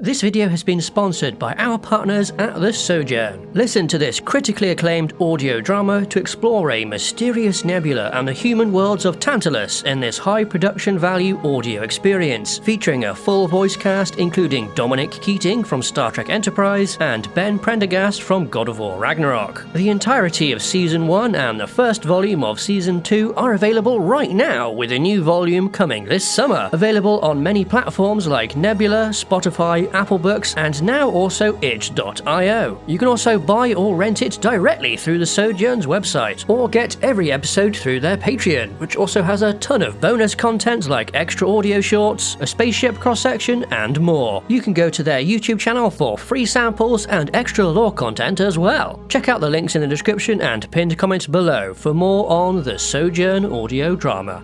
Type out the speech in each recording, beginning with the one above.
This video has been sponsored by our partners at the SOJOURN. Listen to this critically acclaimed audio drama to explore a mysterious nebula and the human worlds of Tantalus in this high production value audio experience, featuring a full voice cast including Dominic Keating from Star Trek Enterprise and Ben Prendergast from God of War Ragnarok. The entirety of Season 1 and the first volume of Season 2 are available right now, with a new volume coming this summer, available on many platforms like Nebula, Spotify, Apple Books, and now also itch.io. You can also buy or rent it directly through the SOJOURN's website, or get every episode through their Patreon, which also has a ton of bonus content like extra audio shorts, a spaceship cross-section, and more. You can go to their YouTube channel for free samples and extra lore content as well. Check out the links in the description and pinned comments below for more on the SOJOURN audio drama.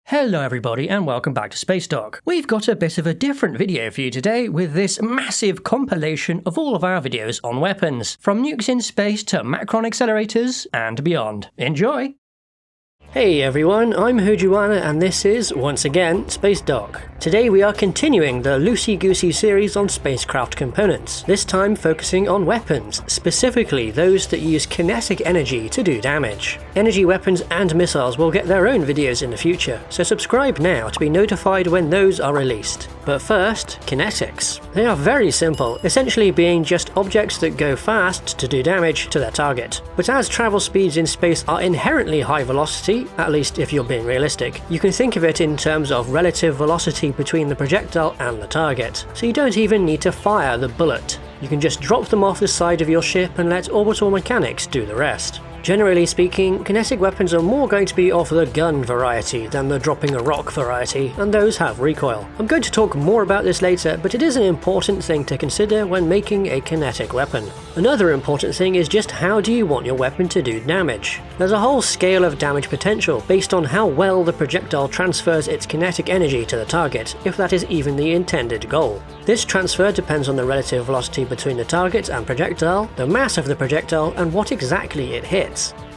Hello everybody and welcome back to Spacedock. We've got a bit of a different video for you today with this massive compilation of all of our videos on weapons, from nukes in space to Macron accelerators and beyond. Enjoy! Hey everyone, I'm Hujuana and this is, once again, Spacedock. Today we are continuing the loosey-goosey series on spacecraft components, this time focusing on weapons, specifically those that use kinetic energy to do damage. Energy weapons and missiles will get their own videos in the future, so subscribe now to be notified when those are released. But first, kinetics. They are very simple, essentially being just objects that go fast to do damage to their target. But as travel speeds in space are inherently high velocity, at least if you're being realistic, you can think of it in terms of relative velocity between the projectile and the target, so you don't even need to fire the bullet. You can just drop them off the side of your ship and let orbital mechanics do the rest. Generally speaking, kinetic weapons are more going to be of the gun variety than the dropping a rock variety, and those have recoil. I'm going to talk more about this later, but it is an important thing to consider when making a kinetic weapon. Another important thing is just how do you want your weapon to do damage. There's a whole scale of damage potential based on how well the projectile transfers its kinetic energy to the target, if that is even the intended goal. This transfer depends on the relative velocity between the target and projectile, the mass of the projectile, and what exactly it hits.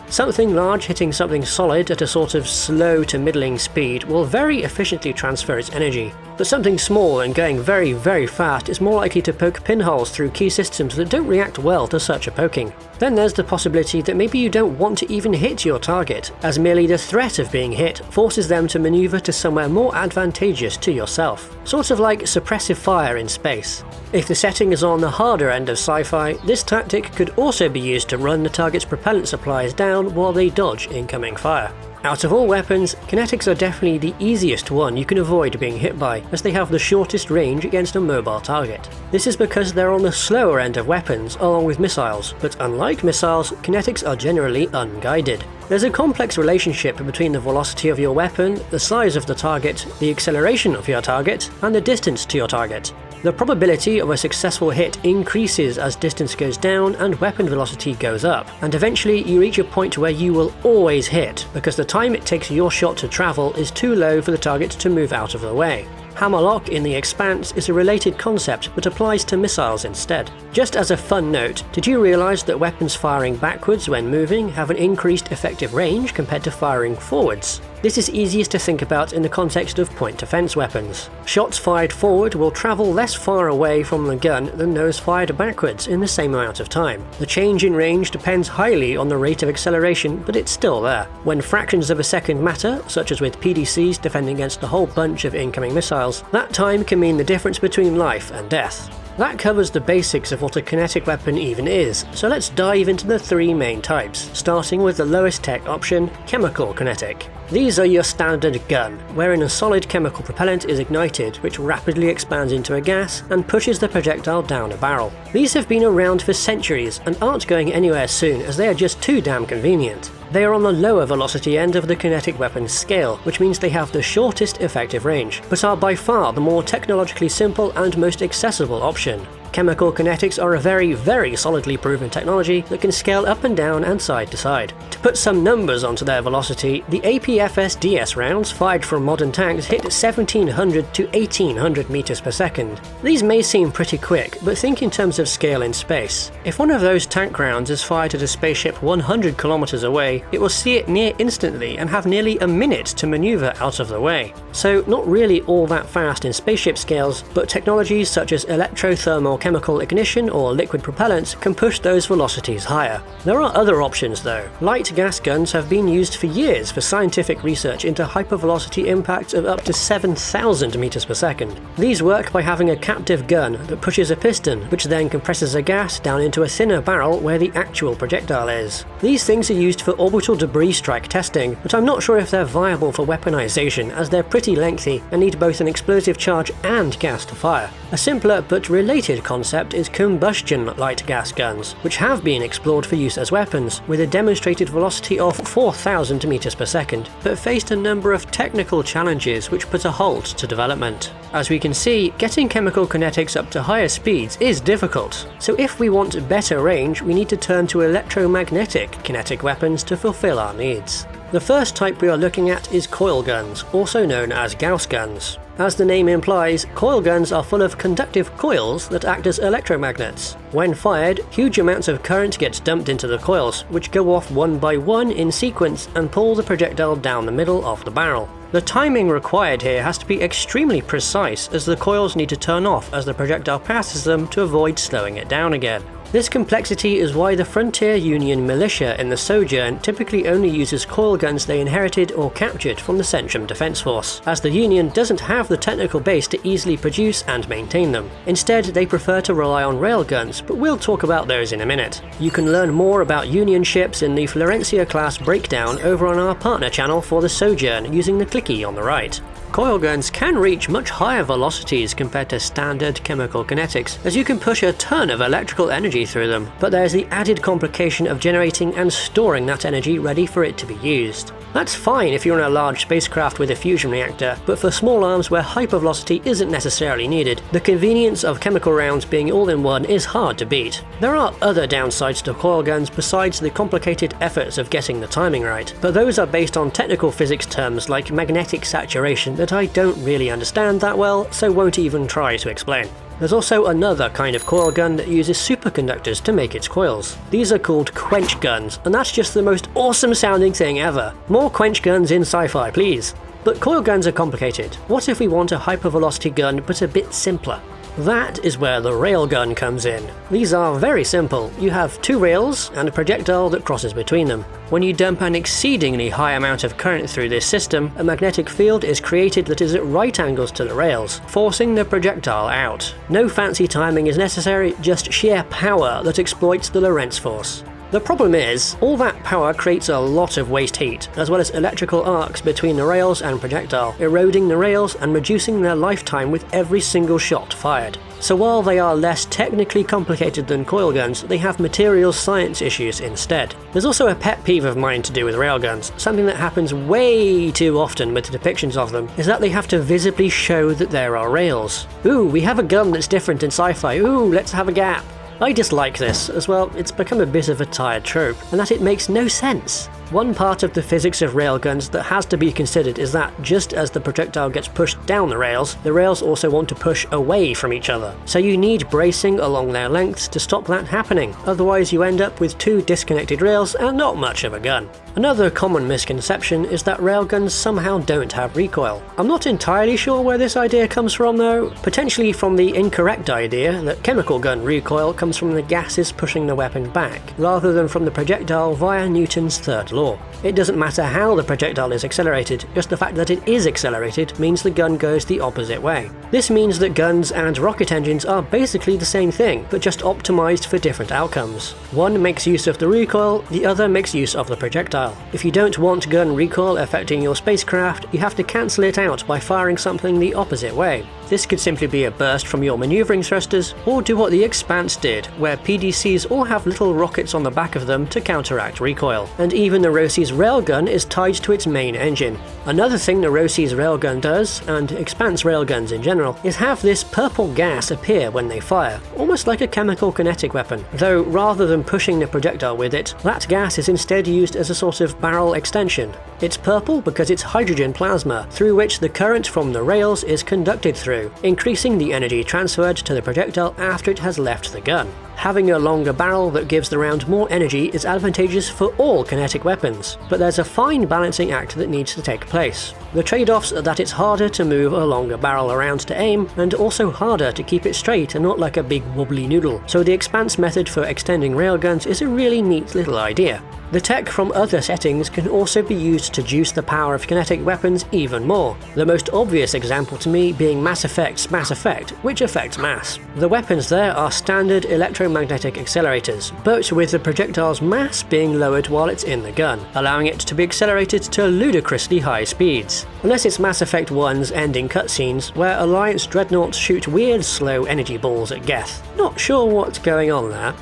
Something large hitting something solid at a sort of slow to middling speed will very efficiently transfer its energy, but something small and going very, very fast is more likely to poke pinholes through key systems that don't react well to such a poking. Then there's the possibility that maybe you don't want to even hit your target, as merely the threat of being hit forces them to maneuver to somewhere more advantageous to yourself. Sort of like suppressive fire in space. If the setting is on the harder end of sci-fi, this tactic could also be used to run the target's propellant supplies down while they dodge incoming fire. Out of all weapons, kinetics are definitely the easiest one you can avoid being hit by, as they have the shortest range against a mobile target. This is because they're on the slower end of weapons along with missiles, but unlike missiles, kinetics are generally unguided. There's a complex relationship between the velocity of your weapon, the size of the target, the acceleration of your target, and the distance to your target. The probability of a successful hit increases as distance goes down and weapon velocity goes up, and eventually you reach a point where you will always hit, because the time it takes your shot to travel is too low for the target to move out of the way. Hammerlock in The Expanse is a related concept but applies to missiles instead. Just as a fun note, did you realise that weapons firing backwards when moving have an increased effective range compared to firing forwards? This is easiest to think about in the context of point defense weapons. Shots fired forward will travel less far away from the gun than those fired backwards in the same amount of time. The change in range depends highly on the rate of acceleration, but it's still there. When fractions of a second matter, such as with PDCs defending against a whole bunch of incoming missiles, that time can mean the difference between life and death. That covers the basics of what a kinetic weapon even is, so let's dive into the three main types, starting with the lowest tech option, chemical kinetic. These are your standard gun, wherein a solid chemical propellant is ignited, which rapidly expands into a gas and pushes the projectile down a barrel. These have been around for centuries and aren't going anywhere soon, as they are just too damn convenient. They are on the lower velocity end of the kinetic weapons scale, which means they have the shortest effective range, but are by far the more technologically simple and most accessible option. Chemical kinetics are a very, very solidly proven technology that can scale up and down and side to side. To put some numbers onto their velocity, the APFS-DS rounds fired from modern tanks hit 1700 to 1800 meters per second. These may seem pretty quick, but think in terms of scale in space. If one of those tank rounds is fired at a spaceship 100 kilometers away, it will see it near instantly and have nearly a minute to maneuver out of the way. So not really all that fast in spaceship scales, but technologies such as electrothermal chemical ignition or liquid propellants can push those velocities higher. There are other options though. Light gas guns have been used for years for scientific research into hypervelocity impacts of up to 7,000 meters per second. These work by having a captive gun that pushes a piston, which then compresses a gas down into a thinner barrel where the actual projectile is. These things are used for orbital debris strike testing, but I'm not sure if they're viable for weaponization as they're pretty lengthy and need both an explosive charge and gas to fire. A simpler but related concept is combustion light gas guns, which have been explored for use as weapons, with a demonstrated velocity of 4,000 meters per second, but faced a number of technical challenges which put a halt to development. As we can see, getting chemical kinetics up to higher speeds is difficult, so if we want better range, we need to turn to electromagnetic kinetic weapons to fulfill our needs. The first type we are looking at is coil guns, also known as Gauss guns. As the name implies, coil guns are full of conductive coils that act as electromagnets. When fired, huge amounts of current get dumped into the coils, which go off one by one in sequence and pull the projectile down the middle of the barrel. The timing required here has to be extremely precise, as the coils need to turn off as the projectile passes them to avoid slowing it down again. This complexity is why the Frontier Union militia in the SOJOURN typically only uses coil guns they inherited or captured from the Centrum Defense Force, as the Union doesn't have the technical base to easily produce and maintain them. Instead, they prefer to rely on railguns, but we'll talk about those in a minute. You can learn more about Union ships in the Florencia class breakdown over on our partner channel for the SOJOURN using the clicky on the right. Coil guns can reach much higher velocities compared to standard chemical kinetics, as you can push a ton of electrical energy through them, but there's the added complication of generating and storing that energy ready for it to be used. That's fine if you're in a large spacecraft with a fusion reactor, but for small arms where hypervelocity isn't necessarily needed, the convenience of chemical rounds being all in one is hard to beat. There are other downsides to coil guns besides the complicated efforts of getting the timing right, but those are based on technical physics terms like magnetic saturation that I don't really understand that well, so won't even try to explain. There's also another kind of coil gun that uses superconductors to make its coils. These are called quench guns, and that's just the most awesome sounding thing ever. More quench guns in sci-fi, please. But coil guns are complicated. What if we want a hypervelocity gun but a bit simpler? That is where the railgun comes in. These are very simple. You have two rails and a projectile that crosses between them. When you dump an exceedingly high amount of current through this system, a magnetic field is created that is at right angles to the rails, forcing the projectile out. No fancy timing is necessary, just sheer power that exploits the Lorentz force. The problem is, all that power creates a lot of waste heat, as well as electrical arcs between the rails and projectile, eroding the rails and reducing their lifetime with every single shot fired. So while they are less technically complicated than coil guns, they have materials science issues instead. There's also a pet peeve of mine to do with railguns. Something that happens way too often with the depictions of them is that they have to visibly show that there are rails. Ooh, we have a gun that's different in sci-fi, ooh, let's have a gap. I dislike this, as well, it's become a bit of a tired trope, and that it makes no sense. One part of the physics of railguns that has to be considered is that just as the projectile gets pushed down the rails also want to push away from each other. So you need bracing along their lengths to stop that happening, otherwise you end up with two disconnected rails and not much of a gun. Another common misconception is that railguns somehow don't have recoil. I'm not entirely sure where this idea comes from though, potentially from the incorrect idea that chemical gun recoil comes from the gases pushing the weapon back, rather than from the projectile via Newton's third law. It doesn't matter how the projectile is accelerated, just the fact that it is accelerated means the gun goes the opposite way. This means that guns and rocket engines are basically the same thing, but just optimized for different outcomes. One makes use of the recoil, the other makes use of the projectile. If you don't want gun recoil affecting your spacecraft, you have to cancel it out by firing something the opposite way. This could simply be a burst from your maneuvering thrusters, or do what the Expanse did, where PDCs all have little rockets on the back of them to counteract recoil. And even the Rosie's railgun is tied to its main engine. Another thing the Rosie's railgun does, and Expanse railguns in general, is have this purple gas appear when they fire, almost like a chemical kinetic weapon, though rather than pushing the projectile with it, that gas is instead used as a sort of barrel extension. It's purple because it's hydrogen plasma, through which the current from the rails is conducted through, increasing the energy transferred to the projectile after it has left the gun. Having a longer barrel that gives the round more energy is advantageous for all kinetic weapons, but there's a fine balancing act that needs to take place. The trade-offs are that it's harder to move a longer barrel around to aim, and also harder to keep it straight and not like a big wobbly noodle, so the Expanse method for extending railguns is a really neat little idea. The tech from other settings can also be used to juice the power of kinetic weapons even more, the most obvious example to me being Mass Effect's Mass Effect, which affects mass. The weapons there are standard electromagnetic accelerators, but with the projectile's mass being lowered while it's in the gun, allowing it to be accelerated to ludicrously high speeds. Unless it's Mass Effect 1's ending cutscenes, where Alliance dreadnoughts shoot weird slow energy balls at Geth. Not sure what's going on there.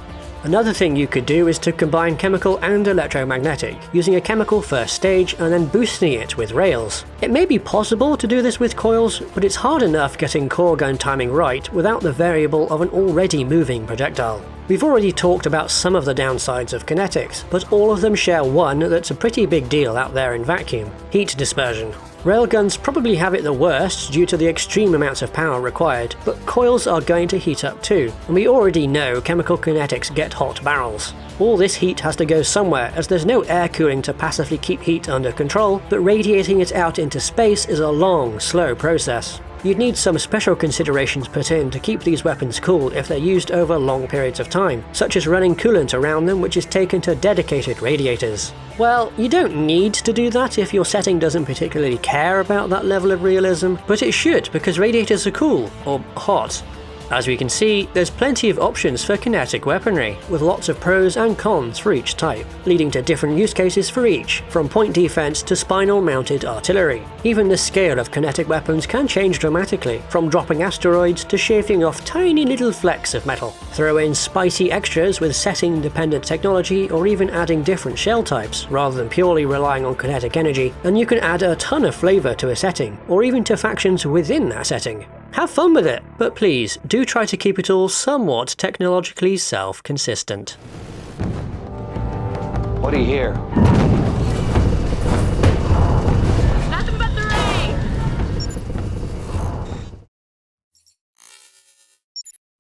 Another thing you could do is to combine chemical and electromagnetic, using a chemical first stage and then boosting it with rails. It may be possible to do this with coils, but it's hard enough getting core gun timing right without the variable of an already moving projectile. We've already talked about some of the downsides of kinetics, but all of them share one that's a pretty big deal out there in vacuum: heat dispersion. Railguns probably have it the worst due to the extreme amounts of power required, but coils are going to heat up too, and we already know chemical kinetics get hot barrels. All this heat has to go somewhere, as there's no air cooling to passively keep heat under control, but radiating it out into space is a long, slow process. You'd need some special considerations put in to keep these weapons cool if they're used over long periods of time, such as running coolant around them which is taken to dedicated radiators. Well, you don't need to do that if your setting doesn't particularly care about that level of realism, but it should because radiators are cool, or hot. As we can see, there's plenty of options for kinetic weaponry, with lots of pros and cons for each type, leading to different use cases for each, from point defense to spinal-mounted artillery. Even the scale of kinetic weapons can change dramatically, from dropping asteroids to shaving off tiny little flecks of metal. Throw in spicy extras with setting-dependent technology, or even adding different shell types, rather than purely relying on kinetic energy, and you can add a ton of flavor to a setting, or even to factions within that setting. Have fun with it, but please do try to keep it all somewhat technologically self-consistent. What do you hear? Nothing but the rain!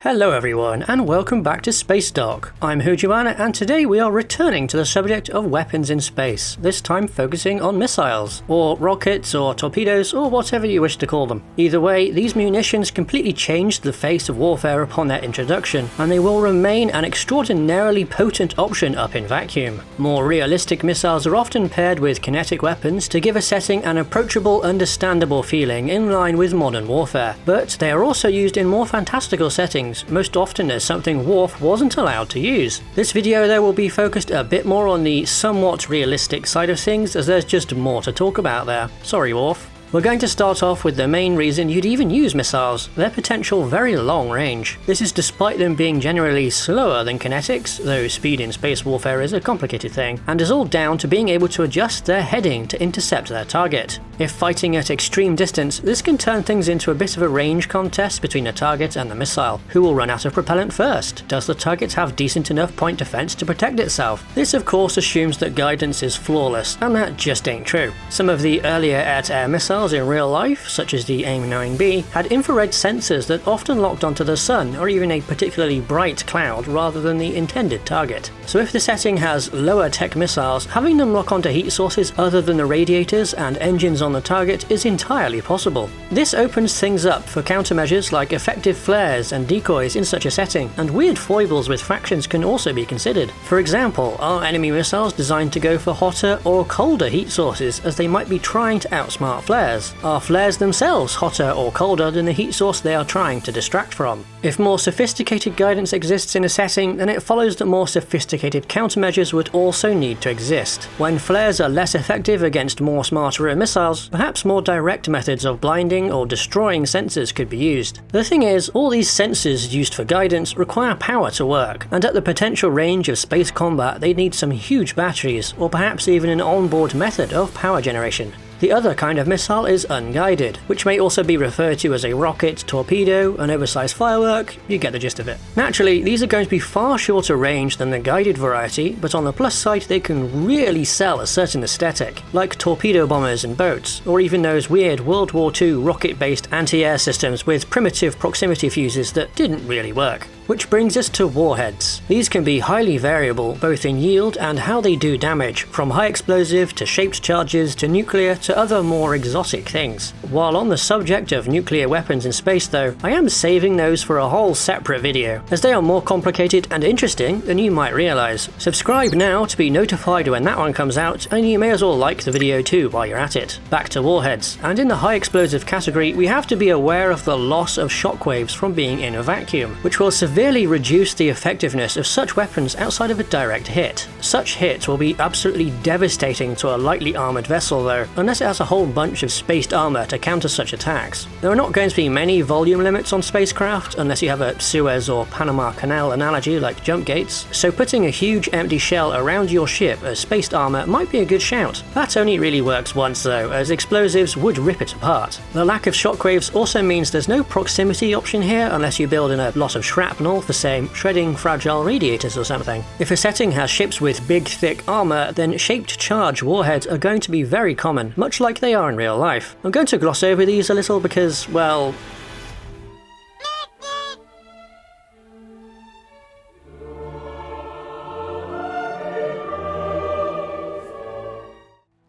Hello everyone, and welcome back to Spacedock. I'm Hujuana, and today we are returning to the subject of weapons in space, this time focusing on missiles, or rockets, or torpedoes, or whatever you wish to call them. Either way, these munitions completely changed the face of warfare upon their introduction, and they will remain an extraordinarily potent option up in vacuum. More realistic missiles are often paired with kinetic weapons to give a setting an approachable, understandable feeling in line with modern warfare, but they are also used in more fantastical settings, most often as something Worf wasn't allowed to use. This video though will be focused a bit more on the somewhat realistic side of things, as there's just more to talk about there. Sorry Worf. We're going to start off with the main reason you'd even use missiles, their potential very long range. This is despite them being generally slower than kinetics, though speed in space warfare is a complicated thing, and is all down to being able to adjust their heading to intercept their target. If fighting at extreme distance, this can turn things into a bit of a range contest between the target and the missile. Who will run out of propellant first? Does the target have decent enough point defense to protect itself? This of course assumes that guidance is flawless, and that just ain't true. Some of the earlier air-to-air missiles in real life, such as the AIM-9B, had infrared sensors that often locked onto the sun or even a particularly bright cloud rather than the intended target. So if the setting has lower tech missiles, having them lock onto heat sources other than the radiators and engines on the target is entirely possible. This opens things up for countermeasures like effective flares and decoys in such a setting, and weird foibles with factions can also be considered. For example, are enemy missiles designed to go for hotter or colder heat sources, as they might be trying to outsmart flares? flares? Are flares themselves hotter or colder than the heat source they are trying to distract from? If more sophisticated guidance exists in a setting, then it follows that more sophisticated countermeasures would also need to exist. When flares are less effective against more smarter missiles, perhaps more direct methods of blinding or destroying sensors could be used. The thing is, all these sensors used for guidance require power to work, and at the potential range of space combat they need some huge batteries, or perhaps even an onboard method of power generation. The other kind of missile is unguided, which may also be referred to as a rocket, torpedo, an oversized firework, you get the gist of it. Naturally, these are going to be far shorter range than the guided variety, but on the plus side they can really sell a certain aesthetic, like torpedo bombers and boats, or even those weird World War II rocket-based anti-air systems with primitive proximity fuses that didn't really work. Which brings us to warheads. These can be highly variable, both in yield and how they do damage, from high explosive to shaped charges to nuclear to other more exotic things. While on the subject of nuclear weapons in space though, I am saving those for a whole separate video, as they are more complicated and interesting than you might realise. Subscribe now to be notified when that one comes out, and you may as well like the video too while you're at it. Back to warheads, and in the high explosive category we have to be aware of the loss of shockwaves from being in a vacuum, which will severely reduce the effectiveness of such weapons outside of a direct hit. Such hits will be absolutely devastating to a lightly armoured vessel though, unless it has a whole bunch of spaced armour to counter such attacks. There are not going to be many volume limits on spacecraft, unless you have a Suez or Panama Canal analogy like jump gates, so putting a huge empty shell around your ship as spaced armour might be a good shout. That only really works once though, as explosives would rip it apart. The lack of shockwaves also means there's no proximity option here unless you build in a lot of shrapnel for, say, shredding fragile radiators or something. If a setting has ships with big thick armour, then shaped charge warheads are going to be very common, much like they are in real life. I'm going to gloss over these a little because, well,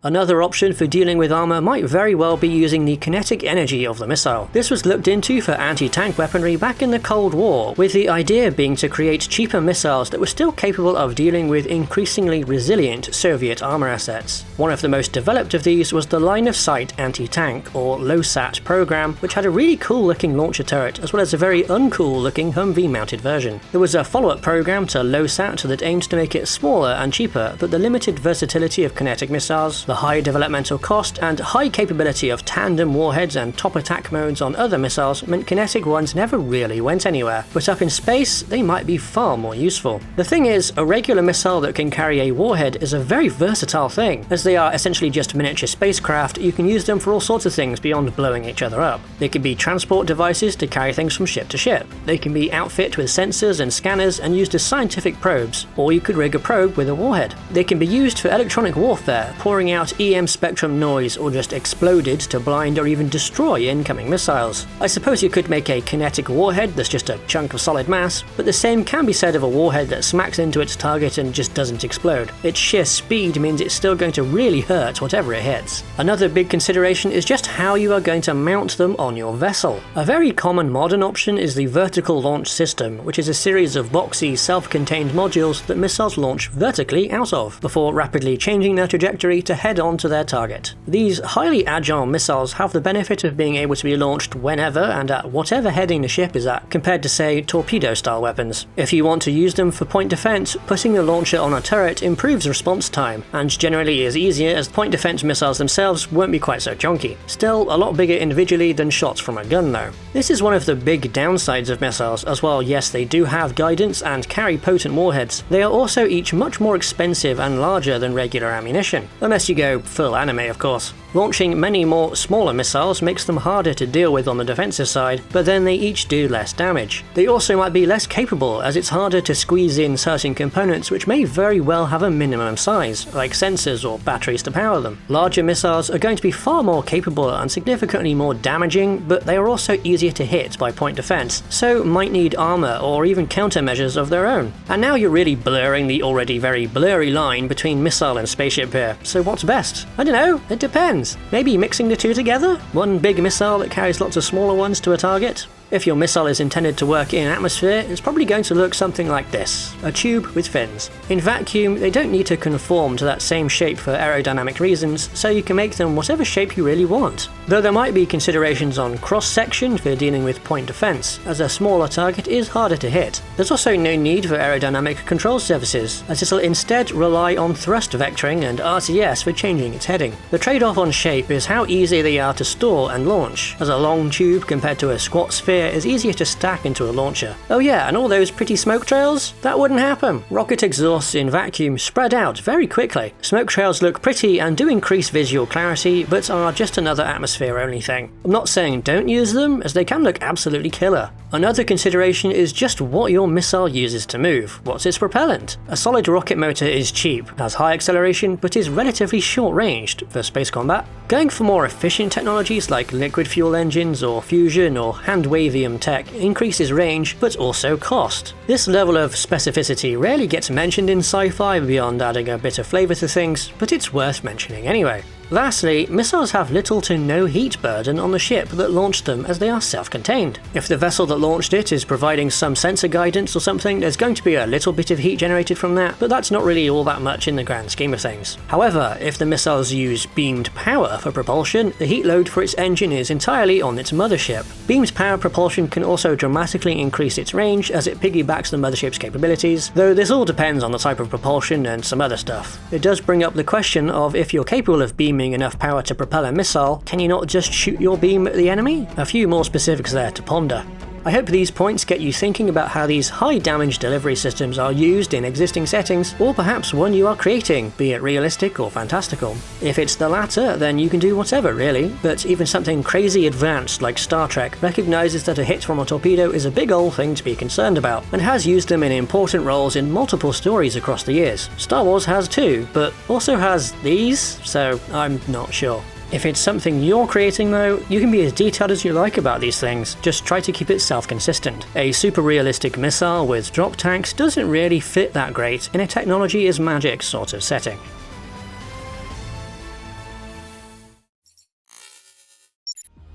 another option for dealing with armour might very well be using the kinetic energy of the missile. This was looked into for anti-tank weaponry back in the Cold War, with the idea being to create cheaper missiles that were still capable of dealing with increasingly resilient Soviet armour assets. One of the most developed of these was the Line of Sight Anti-Tank, or LOSAT program, which had a really cool looking launcher turret as well as a very uncool looking Humvee mounted version. There was a follow-up program to LOSAT that aimed to make it smaller and cheaper, but the limited versatility of kinetic missiles, the high developmental cost, and high capability of tandem warheads and top attack modes on other missiles meant kinetic ones never really went anywhere, but up in space they might be far more useful. The thing is, a regular missile that can carry a warhead is a very versatile thing. As they are essentially just miniature spacecraft, you can use them for all sorts of things beyond blowing each other up. They can be transport devices to carry things from ship to ship. They can be outfitted with sensors and scanners and used as scientific probes, or you could rig a probe with a warhead. They can be used for electronic warfare, pouring out EM spectrum noise, or just exploded to blind or even destroy incoming missiles. I suppose you could make a kinetic warhead that's just a chunk of solid mass, but the same can be said of a warhead that smacks into its target and just doesn't explode. Its sheer speed means it's still going to really hurt whatever it hits. Another big consideration is just how you are going to mount them on your vessel. A very common modern option is the vertical launch system, which is a series of boxy, self-contained modules that missiles launch vertically out of, before rapidly changing their trajectory to head on to their target. These highly agile missiles have the benefit of being able to be launched whenever and at whatever heading the ship is at, compared to, say, torpedo-style weapons. If you want to use them for point defense, putting the launcher on a turret improves response time, and generally is easier as point defense missiles themselves won't be quite so chunky. Still, a lot bigger individually than shots from a gun though. This is one of the big downsides of missiles, as while yes they do have guidance and carry potent warheads, they are also each much more expensive and larger than regular ammunition, unless you go full anime of course. Launching many more smaller missiles makes them harder to deal with on the defensive side, but then they each do less damage. They also might be less capable, as it's harder to squeeze in certain components which may very well have a minimum size, like sensors or batteries to power them. Larger missiles are going to be far more capable and significantly more damaging, but they are also easier to hit by point defense, so might need armor or even countermeasures of their own. And now you're really blurring the already very blurry line between missile and spaceship here, so what's best? I don't know, it depends. Maybe mixing the two together? One big missile that carries lots of smaller ones to a target? If your missile is intended to work in atmosphere, it's probably going to look something like this, a tube with fins. In vacuum, they don't need to conform to that same shape for aerodynamic reasons, so you can make them whatever shape you really want. Though there might be considerations on cross-section for dealing with point defense, as a smaller target is harder to hit. There's also no need for aerodynamic control surfaces, as it'll instead rely on thrust vectoring and RTS for changing its heading. The trade-off on shape is how easy they are to store and launch, as a long tube compared to a squat sphere is easier to stack into a launcher. Oh yeah, and all those pretty smoke trails? That wouldn't happen. Rocket exhausts in vacuum spread out very quickly. Smoke trails look pretty and do increase visual clarity, but are just another atmosphere-only thing. I'm not saying don't use them, as they can look absolutely killer. Another consideration is just what your missile uses to move. What's its propellant? A solid rocket motor is cheap, has high acceleration, but is relatively short-ranged for space combat. Going for more efficient technologies like liquid fuel engines or fusion or hand-wavium tech increases range, but also cost. This level of specificity rarely gets mentioned in sci-fi beyond adding a bit of flavour to things, but it's worth mentioning anyway. Lastly, missiles have little to no heat burden on the ship that launched them, as they are self-contained. If the vessel that launched it is providing some sensor guidance or something, there's going to be a little bit of heat generated from that, but that's not really all that much in the grand scheme of things. However, if the missiles use beamed power for propulsion, the heat load for its engine is entirely on its mothership. Beamed power propulsion can also dramatically increase its range as it piggybacks the mothership's capabilities, though this all depends on the type of propulsion and some other stuff. It does bring up the question of if you're capable of beaming enough power to propel a missile, can you not just shoot your beam at the enemy? A few more specifics there to ponder. I hope these points get you thinking about how these high damage delivery systems are used in existing settings, or perhaps one you are creating, be it realistic or fantastical. If it's the latter, then you can do whatever really, but even something crazy advanced like Star Trek recognises that a hit from a torpedo is a big old thing to be concerned about, and has used them in important roles in multiple stories across the years. Star Wars has too, but also has these, so I'm not sure. If it's something you're creating though, you can be as detailed as you like about these things, just try to keep it self-consistent. A super realistic missile with drop tanks doesn't really fit that great in a technology is magic sort of setting.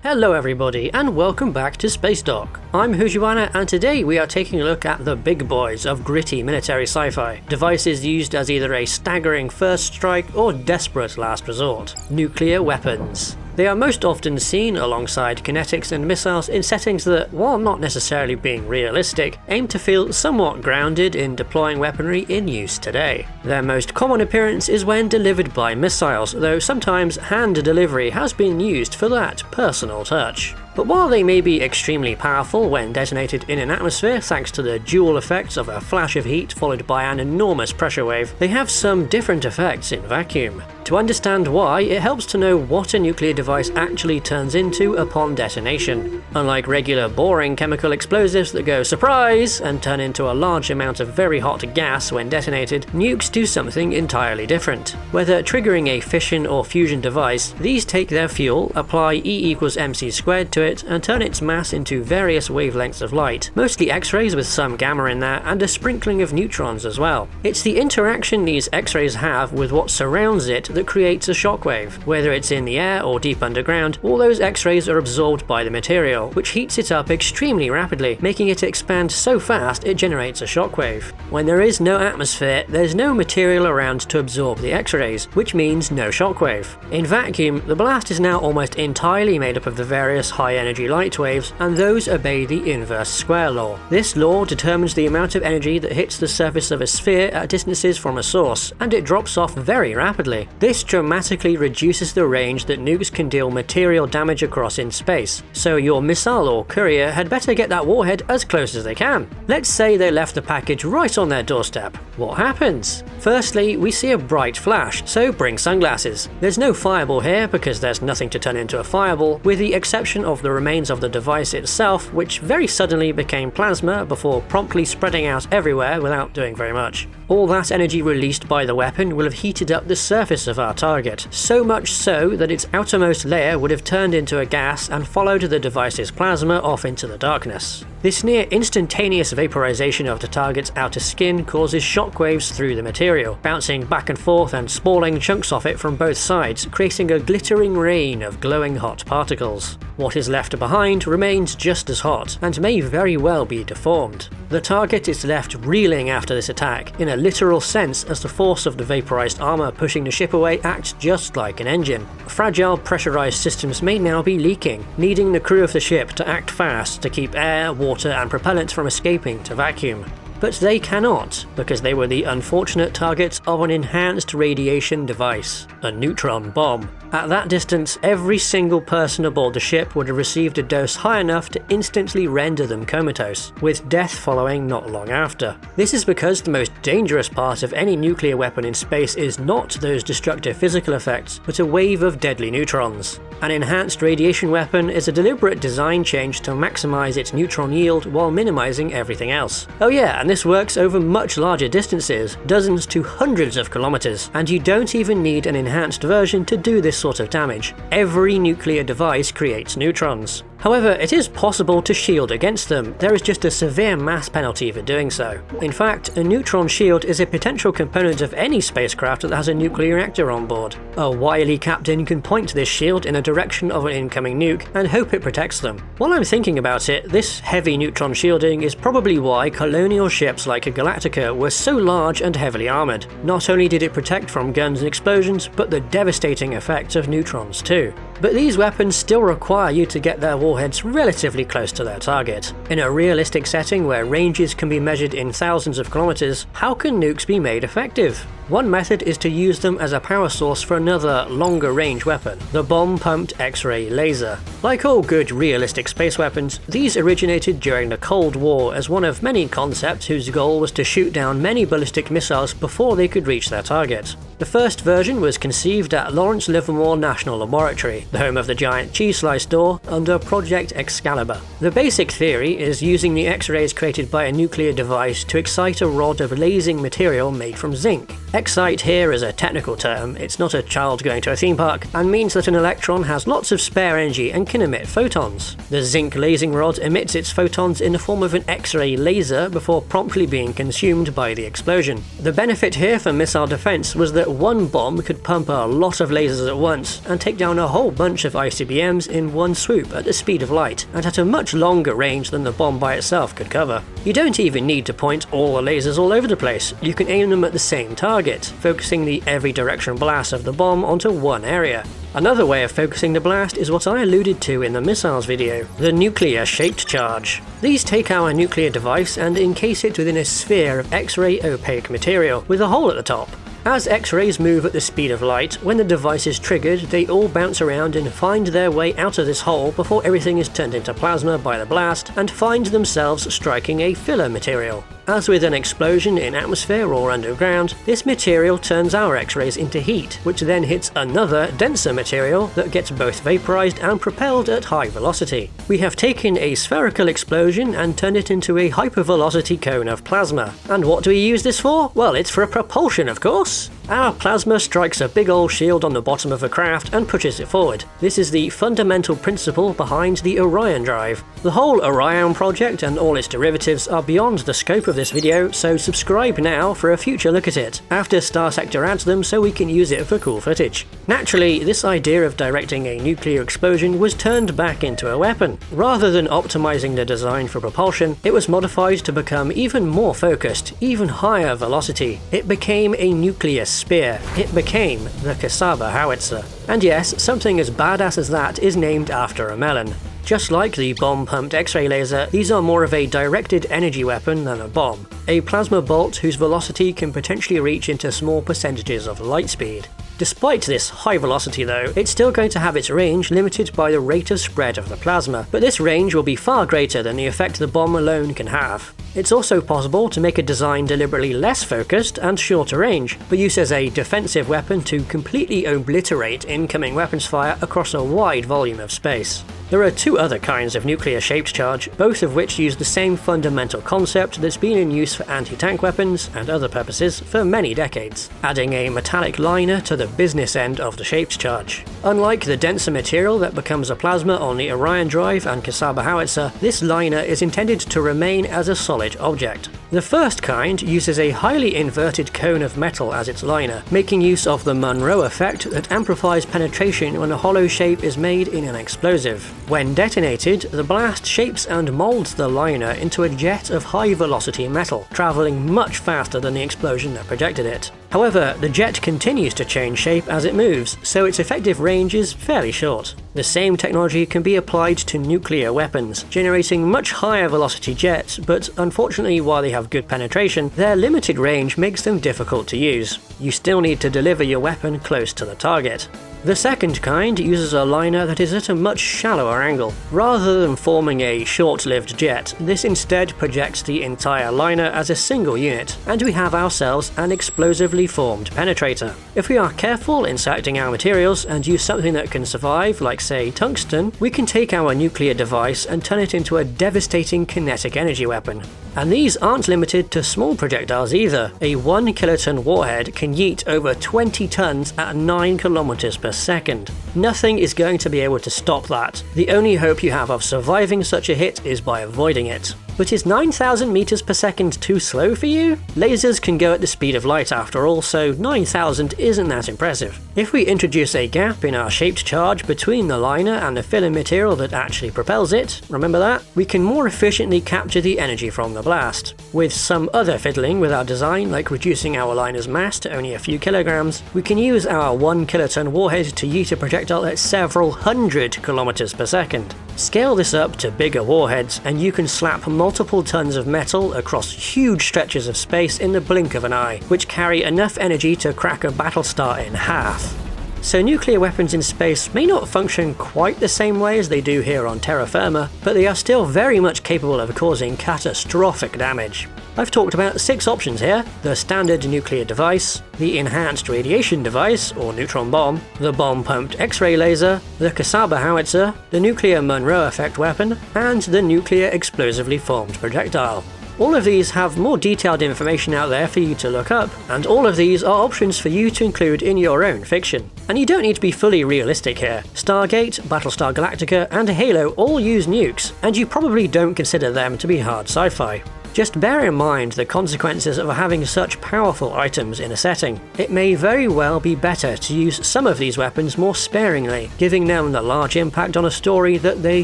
Hello everybody, and welcome back to Spacedock. I'm Hujuana, and today we are taking a look at the big boys of gritty military sci-fi. Devices used as either a staggering first strike or desperate last resort. Nuclear weapons. They are most often seen alongside kinetics and missiles in settings that, while not necessarily being realistic, aim to feel somewhat grounded in deploying weaponry in use today. Their most common appearance is when delivered by missiles, though sometimes hand delivery has been used for that personal touch. But while they may be extremely powerful when detonated in an atmosphere thanks to the dual effects of a flash of heat followed by an enormous pressure wave, they have some different effects in vacuum. To understand why, it helps to know what a nuclear device actually turns into upon detonation. Unlike regular boring chemical explosives that go surprise and turn into a large amount of very hot gas when detonated, nukes do something entirely different. Whether triggering a fission or fusion device, these take their fuel, apply E=mc² to it, and turn its mass into various wavelengths of light, mostly X-rays with some gamma in there, and a sprinkling of neutrons as well. It's the interaction these X-rays have with what surrounds it that creates a shockwave. Whether it's in the air or deep underground, all those X-rays are absorbed by the material, which heats it up extremely rapidly, making it expand so fast it generates a shockwave. When there is no atmosphere, there's no material around to absorb the X-rays, which means no shockwave. In vacuum, the blast is now almost entirely made up of the various high-energy light waves, and those obey the inverse square law. This law determines the amount of energy that hits the surface of a sphere at distances from a source, and it drops off very rapidly. This dramatically reduces the range that nukes can deal material damage across in space, so your missile or courier had better get that warhead as close as they can. Let's say they left the package right on their doorstep. What happens? Firstly, we see a bright flash, so bring sunglasses. There's no fireball here because there's nothing to turn into a fireball, with the exception of the remains of the device itself, which very suddenly became plasma before promptly spreading out everywhere without doing very much. All that energy released by the weapon will have heated up the surface of our target, so much so that its outermost layer would have turned into a gas and followed the device's plasma off into the darkness. This near instantaneous vaporization of the target's outer skin causes shockwaves through the material, bouncing back and forth and spalling chunks off it from both sides, creating a glittering rain of glowing hot particles. What is left behind remains just as hot, and may very well be deformed. The target is left reeling after this attack, in a literal sense, as the force of the vaporized armor pushing the ship away acts just like an engine. Fragile pressurized systems may now be leaking, needing the crew of the ship to act fast to keep air, water and propellant from escaping to vacuum. But they cannot, because they were the unfortunate targets of an enhanced radiation device, a neutron bomb. At that distance, every single person aboard the ship would have received a dose high enough to instantly render them comatose, with death following not long after. This is because the most dangerous part of any nuclear weapon in space is not those destructive physical effects, but a wave of deadly neutrons. An enhanced radiation weapon is a deliberate design change to maximize its neutron yield while minimizing everything else. Oh yeah, and this works over much larger distances, dozens to hundreds of kilometers, and you don't even need an enhanced version to do this sort of damage. Every nuclear device creates neutrons. However, it is possible to shield against them, there is just a severe mass penalty for doing so. In fact, a neutron shield is a potential component of any spacecraft that has a nuclear reactor on board. A wily captain can point this shield in a direction of an incoming nuke and hope it protects them. While I'm thinking about it, this heavy neutron shielding is probably why colonial ships like a Galactica were so large and heavily armoured. Not only did it protect from guns and explosions, but the devastating effects of neutrons too. But these weapons still require you to get their warheads relatively close to their target. In a realistic setting where ranges can be measured in thousands of kilometers, how can nukes be made effective? One method is to use them as a power source for another, longer range weapon, the bomb-pumped X-ray laser. Like all good realistic space weapons, these originated during the Cold War as one of many concepts whose goal was to shoot down many ballistic missiles before they could reach their target. The first version was conceived at Lawrence Livermore National Laboratory, the home of the giant cheese slice door, under Project Excalibur. The basic theory is using the X-rays created by a nuclear device to excite a rod of lasing material made from zinc. Excite here is a technical term, it's not a child going to a theme park, and means that an electron has lots of spare energy and can emit photons. The zinc lasing rod emits its photons in the form of an X-ray laser before promptly being consumed by the explosion. The benefit here for missile defense was that one bomb could pump a lot of lasers at once and take down a whole bunch of ICBMs in one swoop at the speed of light, and at a much longer range than the bomb by itself could cover. You don't even need to point all the lasers all over the place, you can aim them at the same target, focusing the every direction blast of the bomb onto one area. Another way of focusing the blast is what I alluded to in the missiles video, the nuclear-shaped charge. These take our nuclear device and encase it within a sphere of X-ray opaque material, with a hole at the top. As X-rays move at the speed of light, when the device is triggered, they all bounce around and find their way out of this hole before everything is turned into plasma by the blast, and find themselves striking a filler material. As with an explosion in atmosphere or underground, this material turns our X-rays into heat, which then hits another, denser material that gets both vaporized and propelled at high velocity. We have taken a spherical explosion and turned it into a hypervelocity cone of plasma. And what do we use this for? Well, it's for propulsion, of course! Our plasma strikes a big old shield on the bottom of a craft and pushes it forward. This is the fundamental principle behind the Orion drive. The whole Orion project and all its derivatives are beyond the scope of this video, so subscribe now for a future look at it, after Star Sector adds them so we can use it for cool footage. Naturally, this idea of directing a nuclear explosion was turned back into a weapon. Rather than optimizing the design for propulsion, it was modified to become even more focused, even higher velocity. It became a nuclear spear. It became the Cassava howitzer. And yes, something as badass as that is named after a melon. Just like the bomb-pumped X-ray laser, these are more of a directed energy weapon than a bomb. A plasma bolt whose velocity can potentially reach into small percentages of light speed. Despite this high velocity though, it's still going to have its range limited by the rate of spread of the plasma, but this range will be far greater than the effect the bomb alone can have. It's also possible to make a design deliberately less focused and shorter range, but used as a defensive weapon to completely obliterate incoming weapons fire across a wide volume of space. There are two other kinds of nuclear-shaped charge, both of which use the same fundamental concept that's been in use for anti-tank weapons and other purposes for many decades, adding a metallic liner to the business end of the shaped charge. Unlike the denser material that becomes a plasma on the Orion drive and Kasaba howitzer, this liner is intended to remain as a solid object. The first kind uses a highly inverted cone of metal as its liner, making use of the Monroe effect that amplifies penetration when a hollow shape is made in an explosive. When detonated, the blast shapes and molds the liner into a jet of high-velocity metal, travelling much faster than the explosion that projected it. However, the jet continues to change shape as it moves, so its effective range is fairly short. The same technology can be applied to nuclear weapons, generating much higher velocity jets, but unfortunately while they have good penetration, their limited range makes them difficult to use. You still need to deliver your weapon close to the target. The second kind uses a liner that is at a much shallower angle. Rather than forming a short-lived jet, this instead projects the entire liner as a single unit, and we have ourselves an explosively formed penetrator. If we are careful in selecting our materials and use something that can survive, like say tungsten, we can take our nuclear device and turn it into a devastating kinetic energy weapon. And these aren't limited to small projectiles either. A 1 kiloton warhead can yeet over 20 tons at 9 kilometers per second. Nothing is going to be able to stop that. The only hope you have of surviving such a hit is by avoiding it. But is 9,000 meters per second too slow for you? Lasers can go at the speed of light after all, so 9,000 isn't that impressive. If we introduce a gap in our shaped charge between the liner and the filler material that actually propels it, remember that? We can more efficiently capture the energy from the blast. With some other fiddling with our design, like reducing our liner's mass to only a few kilograms, we can use our 1 kiloton warhead to yeet a projectile at several hundred kilometers per second. Scale this up to bigger warheads, and you can slap multiple tons of metal across huge stretches of space in the blink of an eye, which carry enough energy to crack a Battlestar in half. So nuclear weapons in space may not function quite the same way as they do here on terra firma, but they are still very much capable of causing catastrophic damage. I've talked about 6 options here: the standard nuclear device, the enhanced radiation device or neutron bomb, the bomb-pumped X-ray laser, the Kasaba howitzer, the nuclear Monroe effect weapon, and the nuclear explosively formed projectile. All of these have more detailed information out there for you to look up, and all of these are options for you to include in your own fiction. And you don't need to be fully realistic here. Stargate, Battlestar Galactica, and Halo all use nukes, and you probably don't consider them to be hard sci-fi. Just bear in mind the consequences of having such powerful items in a setting. It may very well be better to use some of these weapons more sparingly, giving them the large impact on a story that they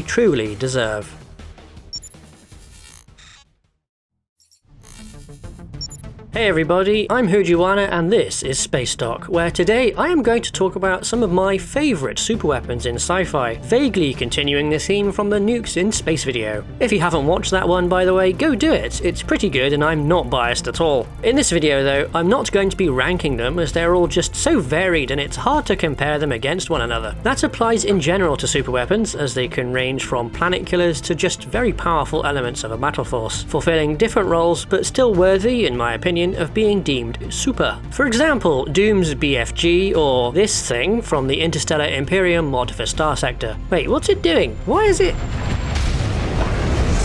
truly deserve. Hey everybody, I'm Hujuana and this is Spacedock, where today I am going to talk about some of my favourite superweapons in sci-fi, vaguely continuing the theme from the Nukes in Space video. If you haven't watched that one, by the way, go do it, it's pretty good and I'm not biased at all. In this video though, I'm not going to be ranking them as they're all just so varied and it's hard to compare them against one another. That applies in general to superweapons, as they can range from planet killers to just very powerful elements of a battle force, fulfilling different roles but still worthy, in my opinion, of being deemed super. For example, Doom's BFG, or this thing from the Interstellar Imperium mod for Star Sector. Wait, what's it doing? Why is it...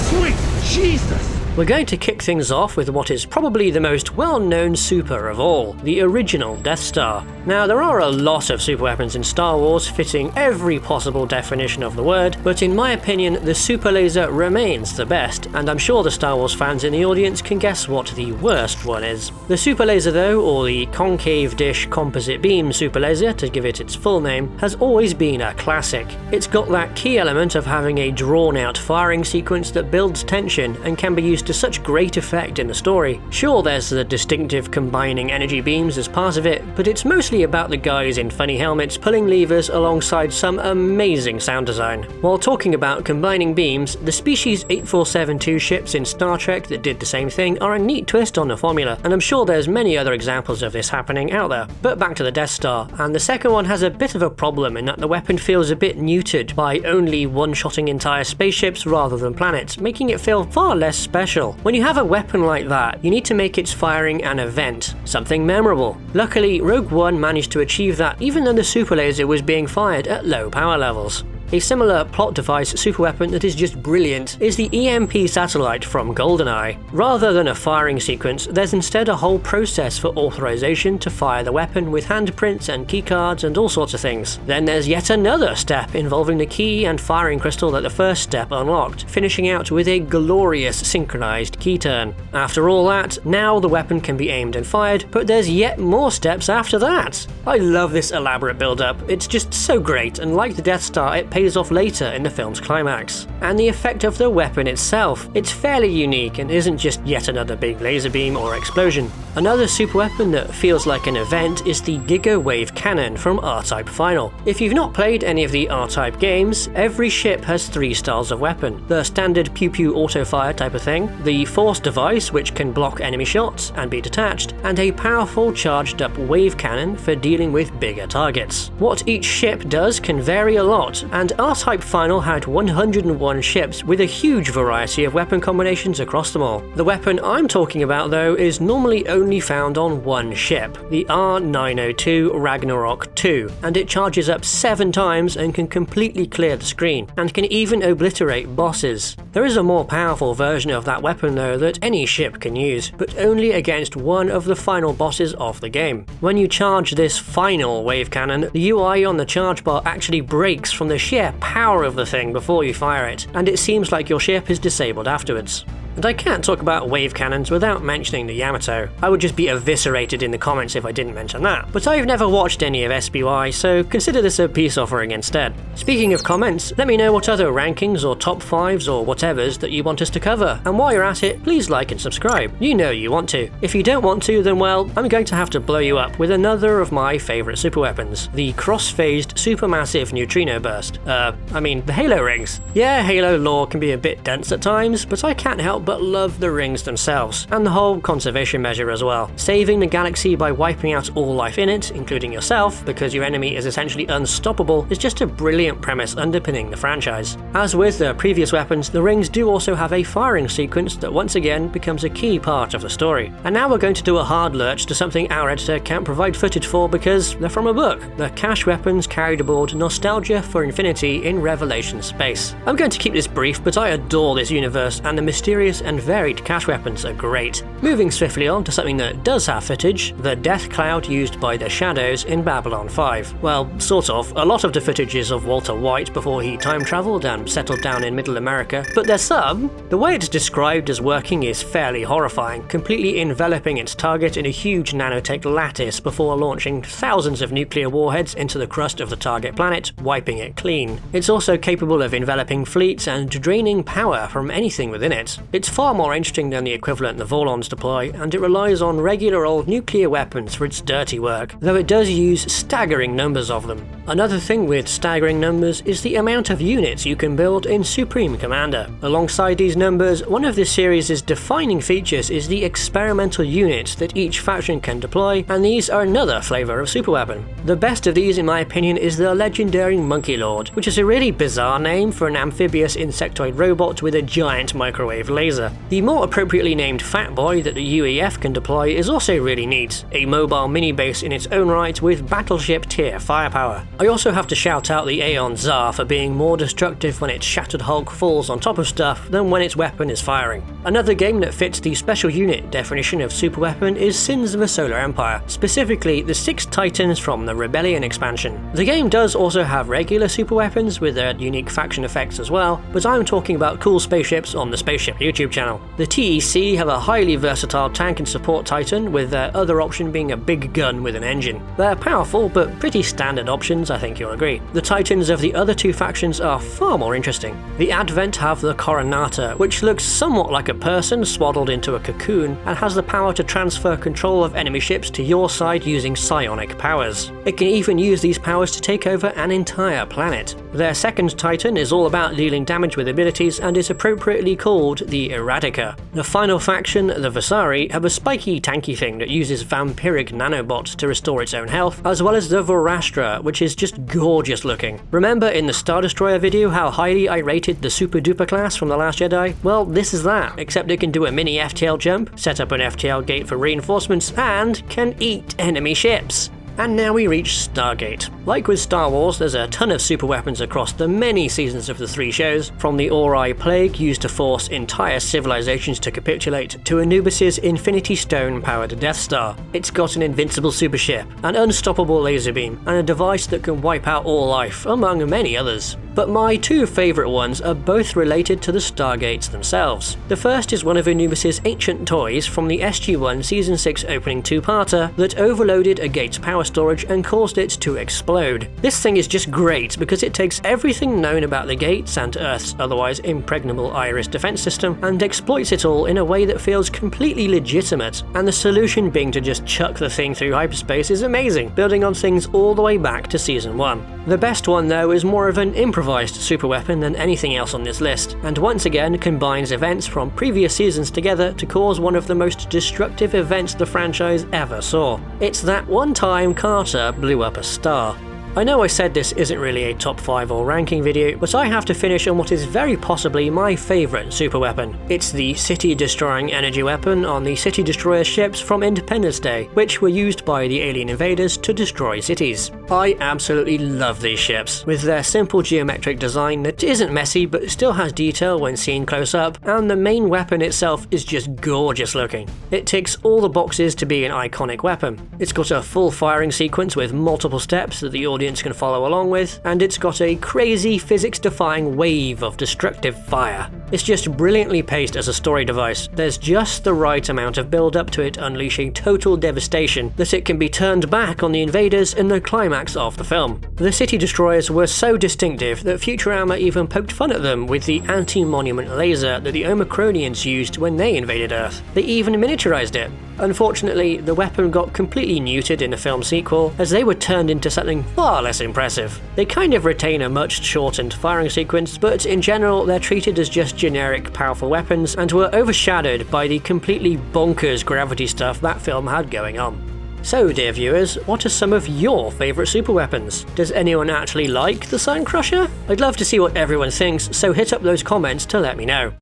Sweet Jesus! We're going to kick things off with what is probably the most well-known super of all, the original Death Star. Now, there are a lot of superweapons in Star Wars fitting every possible definition of the word, but in my opinion, the super laser remains the best, and I'm sure the Star Wars fans in the audience can guess what the worst one is. The super laser though, or the concave dish composite beam super laser to give it its full name, has always been a classic. It's got that key element of having a drawn-out firing sequence that builds tension and can be used to such great effect in the story. Sure, there's the distinctive combining energy beams as part of it, but it's mostly about the guys in funny helmets pulling levers alongside some amazing sound design. While talking about combining beams, the Species 8472 ships in Star Trek that did the same thing are a neat twist on the formula, and I'm sure there's many other examples of this happening out there. But back to the Death Star, and the second one has a bit of a problem in that the weapon feels a bit neutered by only one-shotting entire spaceships rather than planets, making it feel far less special special. When you have a weapon like that, you need to make its firing an event, something memorable. Luckily, Rogue One managed to achieve that even though the super laser was being fired at low power levels. A similar plot device superweapon that is just brilliant is the EMP satellite from GoldenEye. Rather than a firing sequence, there's instead a whole process for authorization to fire the weapon with handprints and keycards and all sorts of things. Then there's yet another step involving the key and firing crystal that the first step unlocked, finishing out with a glorious synchronized key turn. After all that, now the weapon can be aimed and fired, but there's yet more steps after that. I love this elaborate build-up, it's just so great, and like the Death Star, it pays off later in the film's climax. And the effect of the weapon itself, it's fairly unique and isn't just yet another big laser beam or explosion. Another superweapon that feels like an event is the Giga Wave Cannon from R-Type Final. If you've not played any of the R-Type games, every ship has 3 styles of weapon. The standard pew-pew auto-fire type of thing, the force device which can block enemy shots and be detached, and a powerful charged up wave cannon for dealing with bigger targets. What each ship does can vary a lot, and R-Type Final had 101 ships with a huge variety of weapon combinations across them all. The weapon I'm talking about though is normally only found on one ship, the R902 Ragnarok II, and it charges up 7 times and can completely clear the screen, and can even obliterate bosses. There is a more powerful version of that weapon though that any ship can use, but only against one of the final bosses of the game. When you charge this final wave cannon, the UI on the charge bar actually breaks from the sheer power of the thing before you fire it, and it seems like your ship is disabled afterwards. And I can't talk about wave cannons without mentioning the Yamato. I would just be eviscerated in the comments if I didn't mention that. But I've never watched any of SBY, so consider this a peace offering instead. Speaking of comments, let me know what other rankings or top 5s or whatevers that you want us to cover. And while you're at it, please like and subscribe. You know you want to. If you don't want to, then well, I'm going to have to blow you up with another of my favourite superweapons, the cross-phased supermassive neutrino burst. The Halo rings. Yeah, Halo lore can be a bit dense at times, but I can't help but love the rings themselves, and the whole conservation measure as well. Saving the galaxy by wiping out all life in it, including yourself, because your enemy is essentially unstoppable, is just a brilliant premise underpinning the franchise. As with the previous weapons, the rings do also have a firing sequence that once again becomes a key part of the story. And now we're going to do a hard lurch to something our editor can't provide footage for because they're from a book. The cache weapons carried aboard Nostalgia for Infinity in Revelation Space. I'm going to keep this brief, but I adore this universe, and the mysterious and varied cache weapons are great. Moving swiftly on to something that does have footage, the death cloud used by the Shadows in Babylon 5. Well, sort of. A lot of the footage is of Walter White before he time travelled and settled down in Middle America, but there's some. The way it's described as working is fairly horrifying, completely enveloping its target in a huge nanotech lattice before launching thousands of nuclear warheads into the crust of the target planet, wiping it clean. It's also capable of enveloping fleets and draining power from anything within it. It's far more interesting than the equivalent the Vorlons deploy, and it relies on regular old nuclear weapons for its dirty work, though it does use staggering numbers of them. Another thing with staggering numbers is the amount of units you can build in Supreme Commander. Alongside these numbers, one of this series' defining features is the experimental units that each faction can deploy, and these are another flavour of superweapon. The best of these in my opinion is the legendary Monkey Lord, which is a really bizarre name for an amphibious insectoid robot with a giant microwave laser. The more appropriately named Fat Boy that the UEF can deploy is also really neat, a mobile mini-base in its own right with battleship tier firepower. I also have to shout out the Aeon Tsar for being more destructive when its shattered hulk falls on top of stuff than when its weapon is firing. Another game that fits the special unit definition of superweapon is Sins of a Solar Empire, specifically the 6 Titans from the Rebellion expansion. The game does also have regular superweapons with their unique faction effects as well, but I'm talking about cool spaceships on the Spaceship YouTube channel. The TEC have a highly versatile tank and support Titan, with their other option being a big gun with an engine. They're powerful but pretty standard options, I think you'll agree. The Titans of the other 2 factions are far more interesting. The Advent have the Coronata, which looks somewhat like a person swaddled into a cocoon and has the power to transfer control of enemy ships to your side using psionic powers. It can even use these powers to take over an entire planet. Their second Titan is all about dealing damage with abilities and is appropriately called the Eradicate. The final faction, the Vasari, have a spiky tanky thing that uses vampiric nanobots to restore its own health, as well as the Vorastra, which is is just gorgeous looking. Remember in the Star Destroyer video how highly I rated the Super Duper class from The Last Jedi? Well, this is that, except it can do a mini FTL jump, set up an FTL gate for reinforcements, and can eat enemy ships. And now we reach Stargate. Like with Star Wars, there's a ton of superweapons across the many seasons of the 3 shows, from the Ori Plague used to force entire civilizations to capitulate, to Anubis' Infinity Stone-powered Death Star. It's got an invincible supership, an unstoppable laser beam, and a device that can wipe out all life, among many others. But my 2 favourite ones are both related to the Stargates themselves. The first is one of Anubis' ancient toys from the SG-1 Season 6 opening 2-parter that overloaded a gate's power storage and caused it to explode. This thing is just great because it takes everything known about the gates and Earth's otherwise impregnable iris defense system and exploits it all in a way that feels completely legitimate, and the solution being to just chuck the thing through hyperspace is amazing, building on things all the way back to Season 1. The best one though is more of an improvised superweapon than anything else on this list, and once again combines events from previous seasons together to cause one of the most destructive events the franchise ever saw. It's that one time Carter blew up a star. I know I said this isn't really a top 5 or ranking video, but I have to finish on what is very possibly my favourite superweapon. It's the city-destroying energy weapon on the City Destroyer ships from Independence Day, which were used by the alien invaders to destroy cities. I absolutely love these ships, with their simple geometric design that isn't messy but still has detail when seen close up, and the main weapon itself is just gorgeous looking. It ticks all the boxes to be an iconic weapon. It's got a full firing sequence with multiple steps that the audience can follow along with, and it's got a crazy physics-defying wave of destructive fire. It's just brilliantly paced as a story device. There's just the right amount of build-up to it unleashing total devastation that it can be turned back on the invaders in the climax of the film. The City Destroyers were so distinctive that Futurama even poked fun at them with the anti-monument laser that the Omicronians used when they invaded Earth. They even miniaturized it. Unfortunately, the weapon got completely neutered in the film sequel, as they were turned into something far less impressive. They kind of retain a much shortened firing sequence, but in general they're treated as just generic powerful weapons and were overshadowed by the completely bonkers gravity stuff that film had going on. So dear viewers, what are some of your favourite superweapons? Does anyone actually like the Sun Crusher? I'd love to see what everyone thinks, so hit up those comments to let me know.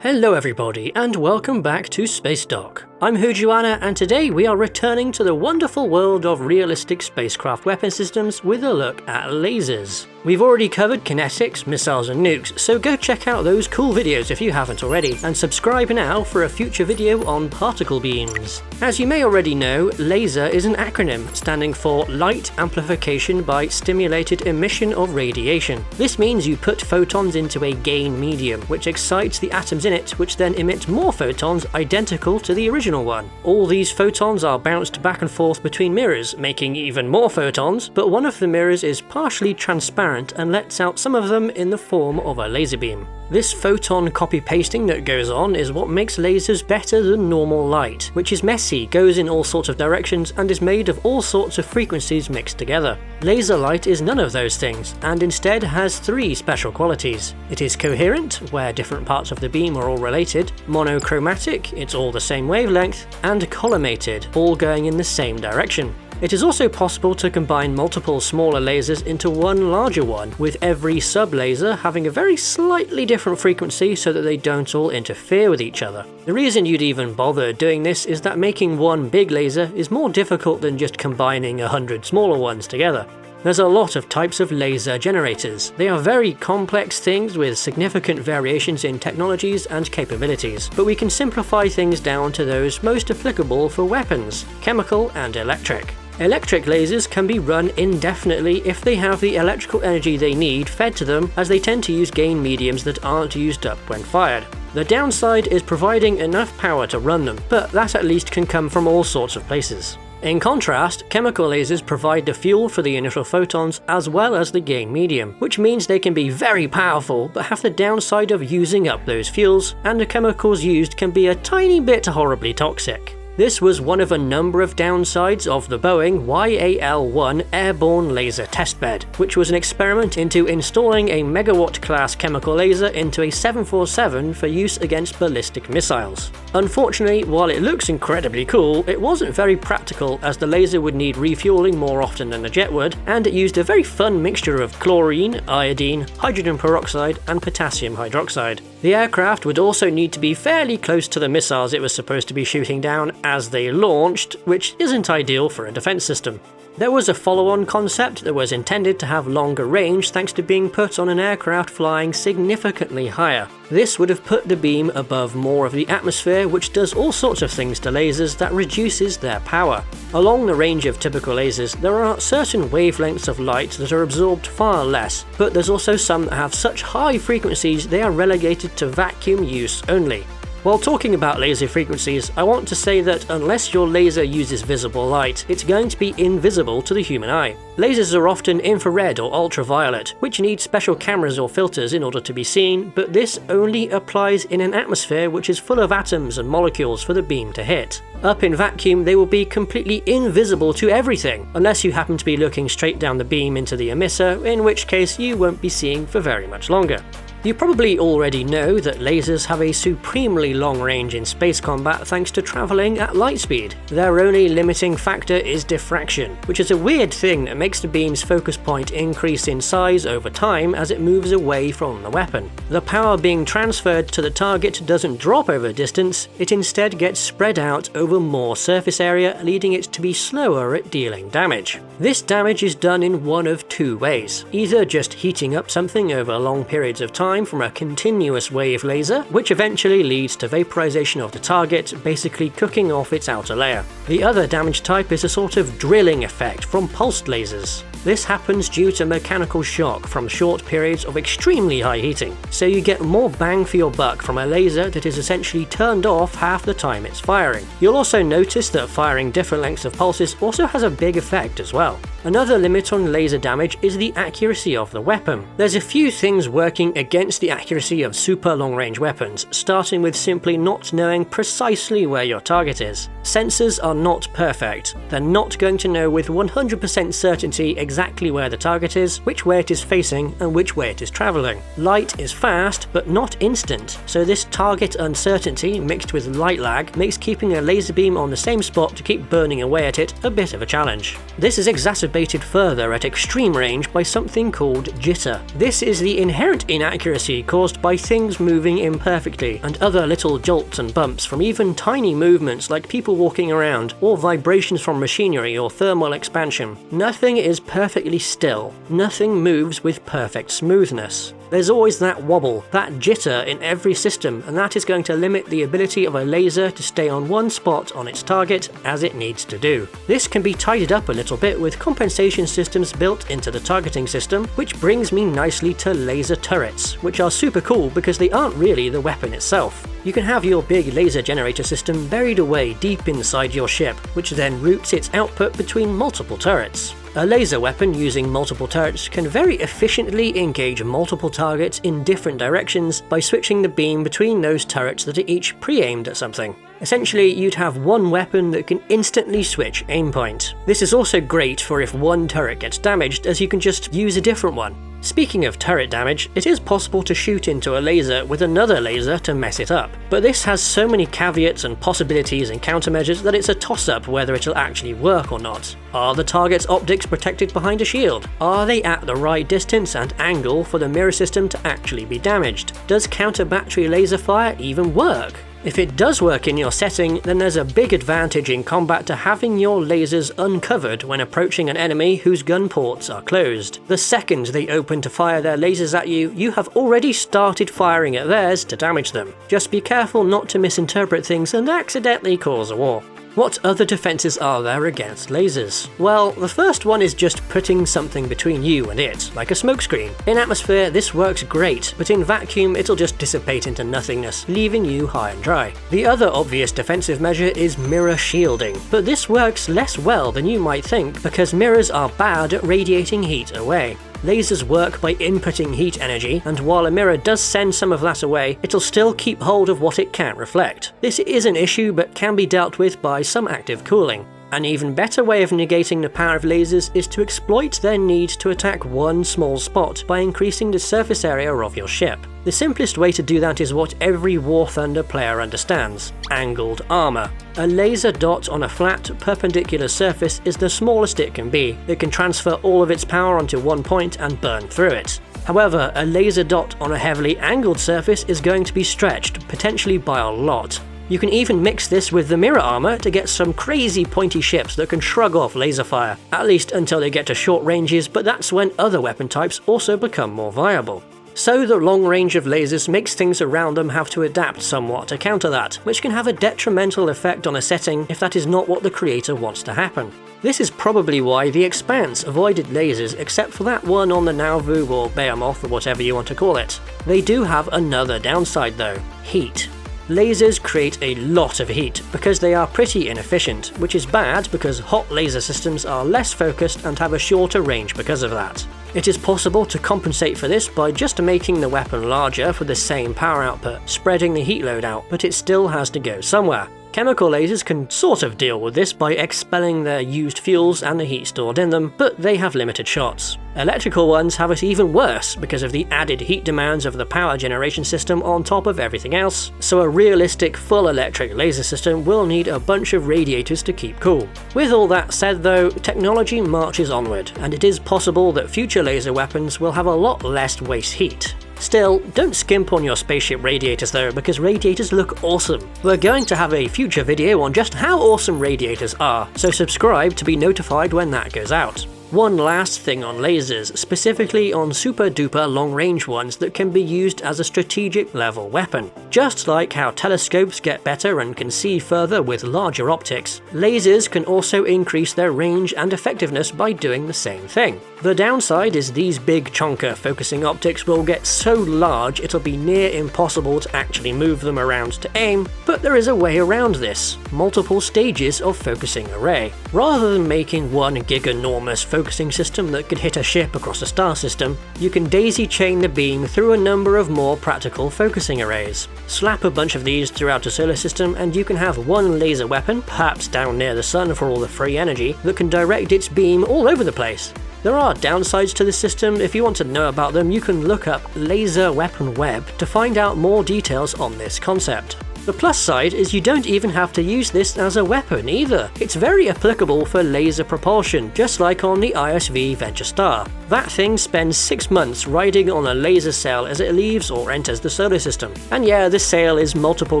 Hello everybody, and welcome back to Spacedock. I'm Hujuana, and today we are returning to the wonderful world of realistic spacecraft weapon systems with a look at lasers. We've already covered kinetics, missiles and nukes, so go check out those cool videos if you haven't already, and subscribe now for a future video on particle beams. As you may already know, LASER is an acronym standing for Light Amplification by Stimulated Emission of Radiation. This means you put photons into a gain medium, which excites the atoms in it, which then emit more photons identical to the original one. All these photons are bounced back and forth between mirrors, making even more photons, but one of the mirrors is partially transparent and lets out some of them in the form of a laser beam. This photon copy-pasting that goes on is what makes lasers better than normal light, which is messy, goes in all sorts of directions, and is made of all sorts of frequencies mixed together. Laser light is none of those things, and instead has 3 special qualities. It is coherent, where different parts of the beam are all related, monochromatic, it's all the same wavelength, and collimated, all going in the same direction. It is also possible to combine multiple smaller lasers into one larger one, with every sub-laser having a very slightly different frequency so that they don't all interfere with each other. The reason you'd even bother doing this is that making one big laser is more difficult than just combining 100 smaller ones together. There's a lot of types of laser generators. They are very complex things with significant variations in technologies and capabilities, but we can simplify things down to those most applicable for weapons: chemical and electric. Electric lasers can be run indefinitely if they have the electrical energy they need fed to them, as they tend to use gain mediums that aren't used up when fired. The downside is providing enough power to run them, but that at least can come from all sorts of places. In contrast, chemical lasers provide the fuel for the initial photons as well as the gain medium, which means they can be very powerful but have the downside of using up those fuels, and the chemicals used can be a tiny bit horribly toxic. This was one of a number of downsides of the Boeing YAL-1 airborne laser testbed, which was an experiment into installing a megawatt-class chemical laser into a 747 for use against ballistic missiles. Unfortunately, while it looks incredibly cool, it wasn't very practical as the laser would need refueling more often than a jet would, and it used a very fun mixture of chlorine, iodine, hydrogen peroxide, and potassium hydroxide. The aircraft would also need to be fairly close to the missiles it was supposed to be shooting down as they launched, which isn't ideal for a defense system. There was a follow-on concept that was intended to have longer range thanks to being put on an aircraft flying significantly higher. This would have put the beam above more of the atmosphere, which does all sorts of things to lasers that reduces their power. Along the range of typical lasers, there are certain wavelengths of light that are absorbed far less, but there's also some that have such high frequencies they are relegated to vacuum use only. While talking about laser frequencies, I want to say that unless your laser uses visible light, it's going to be invisible to the human eye. Lasers are often infrared or ultraviolet, which need special cameras or filters in order to be seen, but this only applies in an atmosphere which is full of atoms and molecules for the beam to hit. Up in vacuum, they will be completely invisible to everything, unless you happen to be looking straight down the beam into the emitter, in which case you won't be seeing for very much longer. You probably already know that lasers have a supremely long range in space combat thanks to travelling at light speed. Their only limiting factor is diffraction, which is a weird thing that makes the beam's focus point increase in size over time as it moves away from the weapon. The power being transferred to the target doesn't drop over distance, it instead gets spread out over more surface area, leading it to be slower at dealing damage. This damage is done in one of two ways, either just heating up something over long periods of time from a continuous wave laser, which eventually leads to vaporization of the target, basically cooking off its outer layer. The other damage type is a sort of drilling effect from pulsed lasers. This happens due to mechanical shock from short periods of extremely high heating, so you get more bang for your buck from a laser that is essentially turned off half the time it's firing. You'll also notice that firing different lengths of pulses also has a big effect as well. Another limit on laser damage is the accuracy of the weapon. There's a few things working against the accuracy of super long-range weapons, starting with simply not knowing precisely where your target is. Sensors are not perfect. They're not going to know with 100% certainty exactly where the target is, which way it is facing, and which way it is traveling. Light is fast, but not instant, so this target uncertainty mixed with light lag makes keeping a laser beam on the same spot to keep burning away at it a bit of a challenge. This is exacerbated further at extreme range by something called jitter. This is the inherent inaccuracy caused by things moving imperfectly, and other little jolts and bumps from even tiny movements like people walking around, or vibrations from machinery or thermal expansion. Nothing is perfectly still. Nothing moves with perfect smoothness. There's always that wobble, that jitter in every system, and that is going to limit the ability of a laser to stay on one spot on its target as it needs to do. This can be tidied up a little bit with compensation systems built into the targeting system, which brings me nicely to laser turrets, which are super cool because they aren't really the weapon itself. You can have your big laser generator system buried away deep inside your ship, which then routes its output between multiple turrets. A laser weapon using multiple turrets can very efficiently engage multiple targets in different directions by switching the beam between those turrets that are each pre-aimed at something. Essentially, you'd have one weapon that can instantly switch aim point. This is also great for if one turret gets damaged, as you can just use a different one. Speaking of turret damage, it is possible to shoot into a laser with another laser to mess it up, but this has so many caveats and possibilities and countermeasures that it's a toss-up whether it'll actually work or not. Are the target's optics protected behind a shield? Are they at the right distance and angle for the mirror system to actually be damaged? Does counter-battery laser fire even work? If it does work in your setting, then there's a big advantage in combat to having your lasers uncovered when approaching an enemy whose gun ports are closed. The second they open to fire their lasers at you, you have already started firing at theirs to damage them. Just be careful not to misinterpret things and accidentally cause a war. What other defenses are there against lasers? Well, the first one is just putting something between you and it, like a smokescreen. In atmosphere, this works great, but in vacuum, it'll just dissipate into nothingness, leaving you high and dry. The other obvious defensive measure is mirror shielding, but this works less well than you might think because mirrors are bad at radiating heat away. Lasers work by inputting heat energy, and while a mirror does send some of that away, it'll still keep hold of what it can't reflect. This is an issue but can be dealt with by some active cooling. An even better way of negating the power of lasers is to exploit their need to attack one small spot by increasing the surface area of your ship. The simplest way to do that is what every War Thunder player understands: angled armor. A laser dot on a flat, perpendicular surface is the smallest it can be. It can transfer all of its power onto one point and burn through it. However, a laser dot on a heavily angled surface is going to be stretched, potentially by a lot. You can even mix this with the mirror armor to get some crazy pointy ships that can shrug off laser fire, at least until they get to short ranges, but that's when other weapon types also become more viable. So the long range of lasers makes things around them have to adapt somewhat to counter that, which can have a detrimental effect on a setting if that is not what the creator wants to happen. This is probably why The Expanse avoided lasers except for that one on the Nauvoo or Behemoth or whatever you want to call it. They do have another downside though: heat. Lasers create a lot of heat because they are pretty inefficient, which is bad because hot laser systems are less focused and have a shorter range because of that. It is possible to compensate for this by just making the weapon larger for the same power output, spreading the heat load out, but it still has to go somewhere. Chemical lasers can sort of deal with this by expelling their used fuels and the heat stored in them, but they have limited shots. Electrical ones have it even worse because of the added heat demands of the power generation system on top of everything else, so a realistic full electric laser system will need a bunch of radiators to keep cool. With all that said though, technology marches onward, and it is possible that future laser weapons will have a lot less waste heat. Still, don't skimp on your spaceship radiators though, because radiators look awesome. We're going to have a future video on just how awesome radiators are, so subscribe to be notified when that goes out. One last thing on lasers, specifically on super duper long range ones that can be used as a strategic level weapon. Just like how telescopes get better and can see further with larger optics, lasers can also increase their range and effectiveness by doing the same thing. The downside is these big chonker focusing optics will get so large it'll be near impossible to actually move them around to aim, but there is a way around this: multiple stages of focusing array. Rather than making one giganormous focusing system that could hit a ship across a star system, you can daisy chain the beam through a number of more practical focusing arrays. Slap a bunch of these throughout a solar system and you can have one laser weapon, perhaps down near the sun for all the free energy, that can direct its beam all over the place. There are downsides to this system. If you want to know about them, you can look up Laser Weapon Web to find out more details on this concept. The plus side is you don't even have to use this as a weapon either. It's very applicable for laser propulsion, just like on the ISV Venture Star. That thing spends 6 months riding on a laser sail as it leaves or enters the solar system. And yeah, this sail is multiple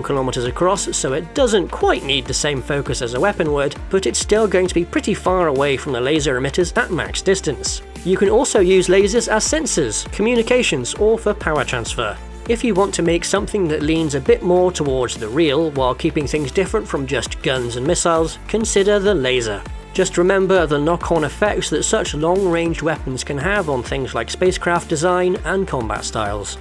kilometers across, so it doesn't quite need the same focus as a weapon would, but it's still going to be pretty far away from the laser emitters at max distance. You can also use lasers as sensors, communications, or for power transfer. If you want to make something that leans a bit more towards the real while keeping things different from just guns and missiles, consider the laser. Just remember the knock-on effects that such long-range weapons can have on things like spacecraft design and combat styles.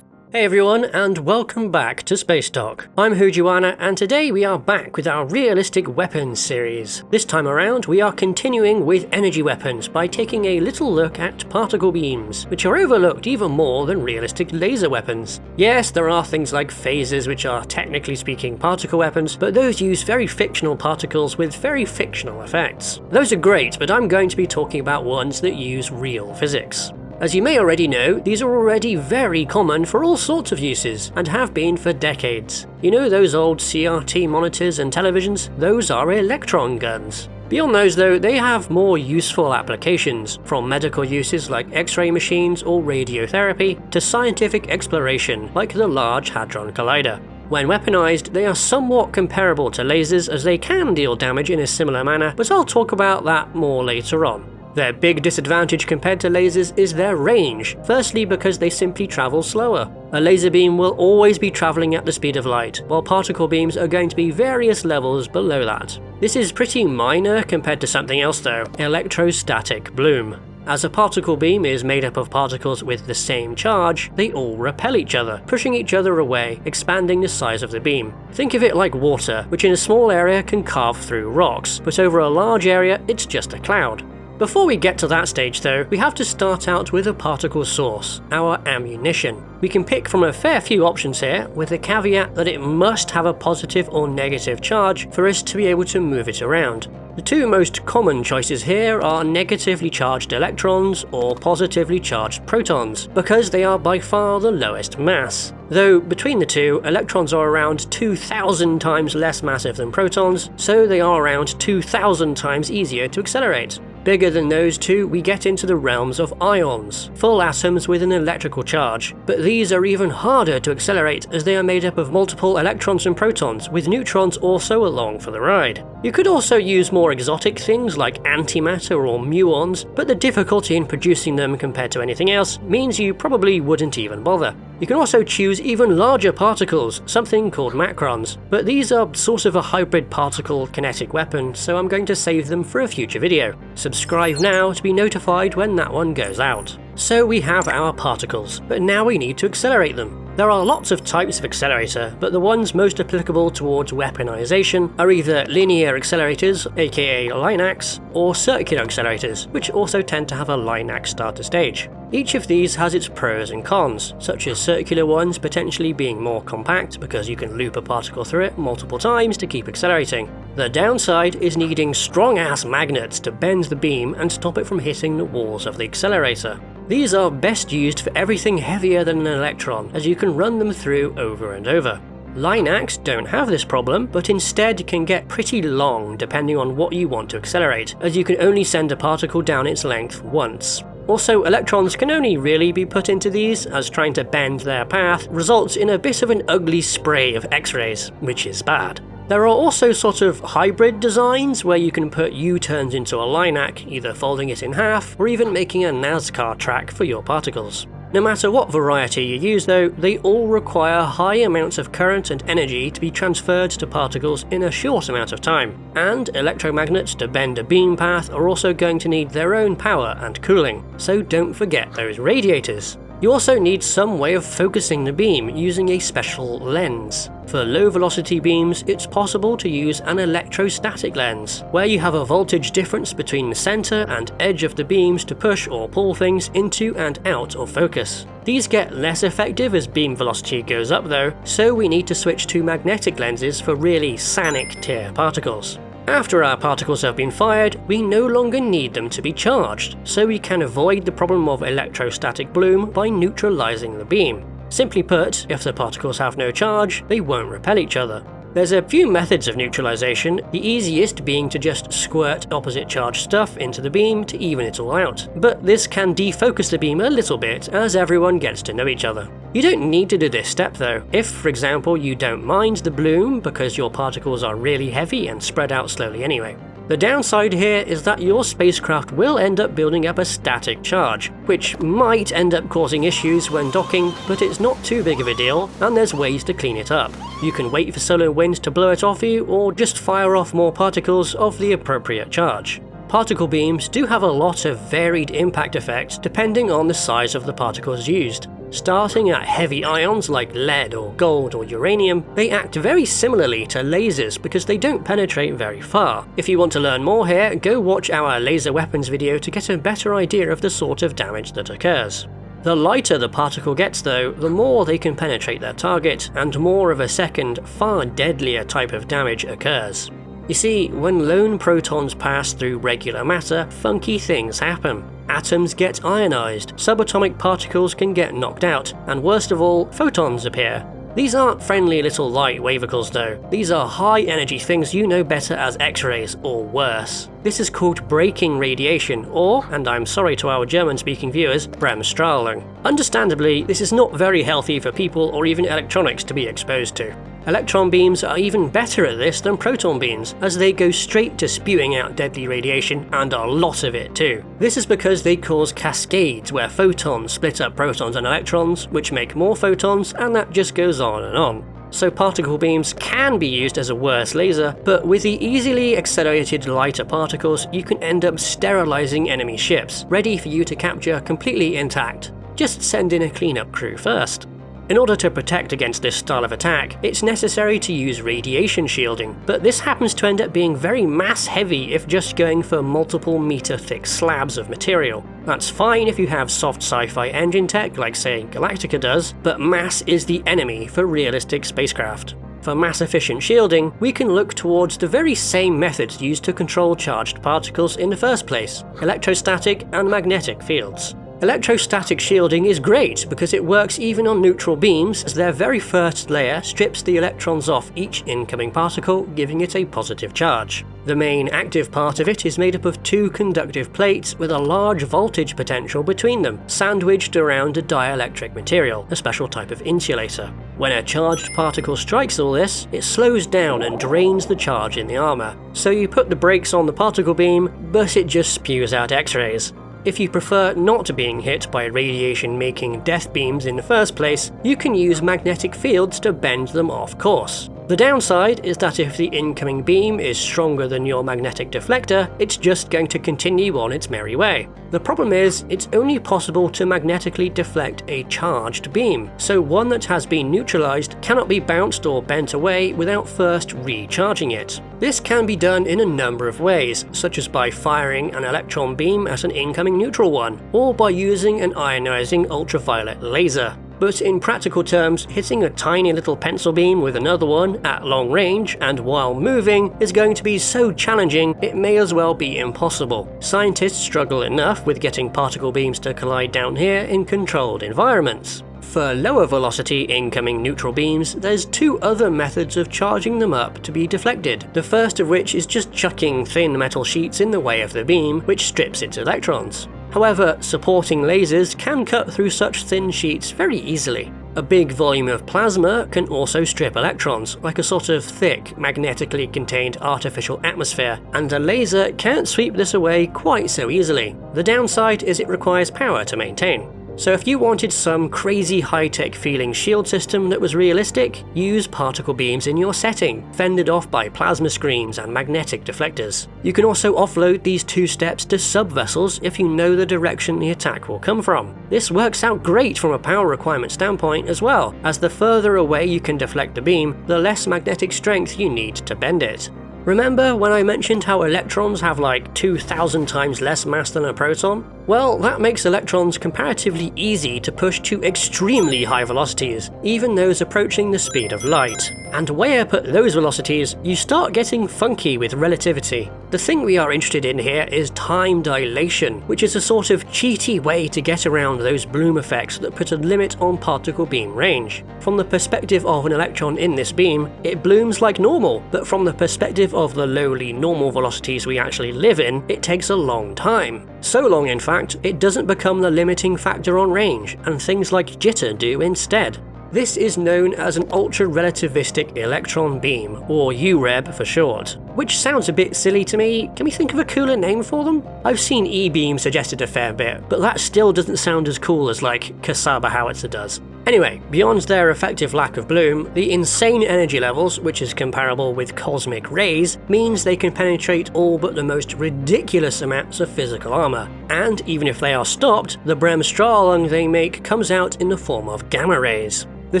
Hey everyone, and welcome back to Spacedock. I'm Hujuana, and today we are back with our realistic weapons series. This time around, we are continuing with energy weapons by taking a little look at particle beams, which are overlooked even more than realistic laser weapons. Yes, there are things like phasers, which are technically speaking particle weapons, but those use very fictional particles with very fictional effects. Those are great, but I'm going to be talking about ones that use real physics. As you may already know, these are already very common for all sorts of uses, and have been for decades. You know those old CRT monitors and televisions? Those are electron guns. Beyond those though, they have more useful applications, from medical uses like X-ray machines or radiotherapy, to scientific exploration like the Large Hadron Collider. When weaponized, they are somewhat comparable to lasers as they can deal damage in a similar manner, but I'll talk about that more later on. Their big disadvantage compared to lasers is their range, firstly because they simply travel slower. A laser beam will always be traveling at the speed of light, while particle beams are going to be various levels below that. This is pretty minor compared to something else though: electrostatic bloom. As a particle beam is made up of particles with the same charge, they all repel each other, pushing each other away, expanding the size of the beam. Think of it like water, which in a small area can carve through rocks, but over a large area it's just a cloud. Before we get to that stage though, we have to start out with a particle source, our ammunition. We can pick from a fair few options here, with the caveat that it must have a positive or negative charge for us to be able to move it around. The two most common choices here are negatively charged electrons or positively charged protons, because they are by far the lowest mass. Though between the two, electrons are around 2,000 times less massive than protons, so they are around 2,000 times easier to accelerate. Bigger than those two, we get into the realms of ions, full atoms with an electrical charge, but these are even harder to accelerate as they are made up of multiple electrons and protons, with neutrons also along for the ride. You could also use more exotic things like antimatter or muons, but the difficulty in producing them compared to anything else means you probably wouldn't even bother. You can also choose even larger particles, something called macrons, but these are sort of a hybrid particle kinetic weapon, so I'm going to save them for a future video. Subscribe now to be notified when that one goes out. So we have our particles, but now we need to accelerate them. There are lots of types of accelerator, but the ones most applicable towards weaponization are either linear accelerators, aka line-ax, or circular accelerators, which also tend to have a line-ax starter stage. Each of these has its pros and cons, such as circular ones potentially being more compact because you can loop a particle through it multiple times to keep accelerating. The downside is needing strong-ass magnets to bend the beam and stop it from hitting the walls of the accelerator. These are best used for everything heavier than an electron, as you can run them through over and over. Line-ax don't have this problem, but instead can get pretty long depending on what you want to accelerate, as you can only send a particle down its length once. Also, electrons can only really be put into these, as trying to bend their path results in a bit of an ugly spray of X-rays, which is bad. There are also sort of hybrid designs where you can put U-turns into a line-ax, either folding it in half or even making a NASCAR track for your particles. No matter what variety you use though, they all require high amounts of current and energy to be transferred to particles in a short amount of time, and electromagnets to bend a beam path are also going to need their own power and cooling, so don't forget those radiators. You also need some way of focusing the beam using a special lens. For low velocity beams, it's possible to use an electrostatic lens, where you have a voltage difference between the center and edge of the beams to push or pull things into and out of focus. These get less effective as beam velocity goes up though, so we need to switch to magnetic lenses for really sanic tier particles. After our particles have been fired, we no longer need them to be charged, so we can avoid the problem of electrostatic bloom by neutralizing the beam. Simply put, if the particles have no charge, they won't repel each other. There's a few methods of neutralization, the easiest being to just squirt opposite charged stuff into the beam to even it all out, but this can defocus the beam a little bit as everyone gets to know each other. You don't need to do this step though. If, for example, you don't mind the bloom because your particles are really heavy and spread out slowly anyway. The downside here is that your spacecraft will end up building up a static charge, which might end up causing issues when docking, but it's not too big of a deal, and there's ways to clean it up. You can wait for solar wind to blow it off you, or just fire off more particles of the appropriate charge. Particle beams do have a lot of varied impact effects depending on the size of the particles used. Starting at heavy ions like lead or gold or uranium, they act very similarly to lasers because they don't penetrate very far. If you want to learn more here, go watch our laser weapons video to get a better idea of the sort of damage that occurs. The lighter the particle gets though, the more they can penetrate their target, and more of a second, far deadlier type of damage occurs. You see, when lone protons pass through regular matter, funky things happen. Atoms get ionized, subatomic particles can get knocked out, and worst of all, photons appear. These aren't friendly little light wavicles though, these are high energy things you know better as X-rays, or worse. This is called braking radiation, or, and I'm sorry to our German-speaking viewers, Bremsstrahlung. Understandably, this is not very healthy for people or even electronics to be exposed to. Electron beams are even better at this than proton beams, as they go straight to spewing out deadly radiation, and a lot of it too. This is because they cause cascades where photons split up protons and electrons, which make more photons, and that just goes on and on. so particle beams can be used as a worse laser, but with the easily accelerated lighter particles, you can end up sterilizing enemy ships, ready for you to capture completely intact. Just send in a cleanup crew first. In order to protect against this style of attack, it's necessary to use radiation shielding, but this happens to end up being very mass heavy if just going for multiple meter thick slabs of material. That's fine if you have soft sci-fi engine tech like say Galactica does, but mass is the enemy for realistic spacecraft. For mass-efficient shielding, we can look towards the very same methods used to control charged particles in the first place: electrostatic and magnetic fields. Electrostatic shielding is great because it works even on neutral beams, as their very first layer strips the electrons off each incoming particle, giving it a positive charge. The main active part of it is made up of two conductive plates with a large voltage potential between them, sandwiched around a dielectric material, a special type of insulator. When a charged particle strikes all this, it slows down and drains the charge in the armor. So you put the brakes on the particle beam, but it just spews out X-rays. If you prefer not being hit by radiation-making death beams in the first place, you can use magnetic fields to bend them off course. The downside is that if the incoming beam is stronger than your magnetic deflector, it's just going to continue on its merry way. The problem is, it's only possible to magnetically deflect a charged beam, so one that has been neutralized cannot be bounced or bent away without first recharging it. This can be done in a number of ways, such as by firing an electron beam at an incoming neutral one, or by using an ionizing ultraviolet laser. But in practical terms, hitting a tiny little pencil beam with another one at long range and while moving is going to be so challenging it may as well be impossible. Scientists struggle enough with getting particle beams to collide down here in controlled environments. For lower velocity incoming neutral beams, there's two other methods of charging them up to be deflected, the first of which is just chucking thin metal sheets in the way of the beam, which strips its electrons. However, supporting lasers can cut through such thin sheets very easily. A big volume of plasma can also strip electrons, like a sort of thick, magnetically contained artificial atmosphere, and a laser can't sweep this away quite so easily. The downside is it requires power to maintain. So if you wanted some crazy high-tech feeling shield system that was realistic, use particle beams in your setting, fended off by plasma screens and magnetic deflectors. You can also offload these two steps to sub-vessels if you know the direction the attack will come from. This works out great from a power requirement standpoint as well, as the further away you can deflect the beam, the less magnetic strength you need to bend it. Remember when I mentioned how electrons have like 2,000 times less mass than a proton? Well, that makes electrons comparatively easy to push to extremely high velocities, even those approaching the speed of light. And way up at those velocities, you start getting funky with relativity. The thing we are interested in here is time dilation, which is a sort of cheaty way to get around those bloom effects that put a limit on particle beam range. From the perspective of an electron in this beam, it blooms like normal, but from the perspective of the lowly normal velocities we actually live in, it takes a long time. So long, in fact, it doesn't become the limiting factor on range, and things like jitter do instead. This is known as an ultra-relativistic electron beam, or UREB for short. Which sounds a bit silly to me. Can we think of a cooler name for them? I've seen E-beam suggested a fair bit, but that still doesn't sound as cool as like Kasaba howitzer does. Anyway, beyond their effective lack of bloom, the insane energy levels, which is comparable with cosmic rays, means they can penetrate all but the most ridiculous amounts of physical armor. And even if they are stopped, the Bremsstrahlung they make comes out in the form of gamma rays. The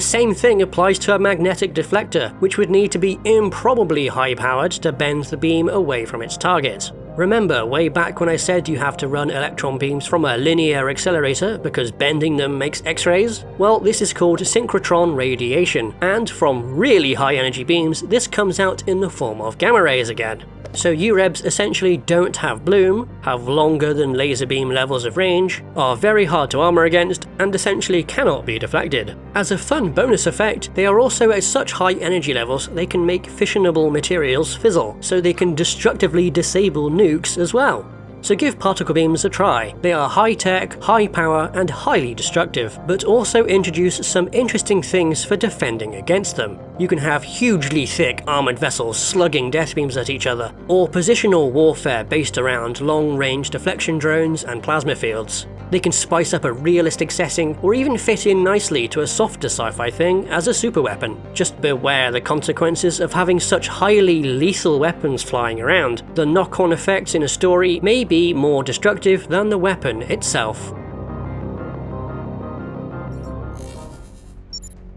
same thing applies to a magnetic deflector, which would need to be improbably high-powered to bend the beam away from its target. Remember way back when I said you have to run electron beams from a linear accelerator because bending them makes X-rays? Well, this is called synchrotron radiation, and from really high energy beams, this comes out in the form of gamma rays again. So UREBs essentially don't have bloom, have longer than laser beam levels of range, are very hard to armor against, and essentially cannot be deflected. As a fun bonus effect, they are also at such high energy levels they can make fissionable materials fizzle, so they can destructively disable nukes as well. So give particle beams a try. They are high-tech, high-power, and highly destructive, but also introduce some interesting things for defending against them. You can have hugely thick armored vessels slugging death beams at each other, or positional warfare based around long-range deflection drones and plasma fields. They can spice up a realistic setting, or even fit in nicely to a softer sci-fi thing as a superweapon. Just beware the consequences of having such highly lethal weapons flying around. The knock-on effects in a story may be more destructive than the weapon itself.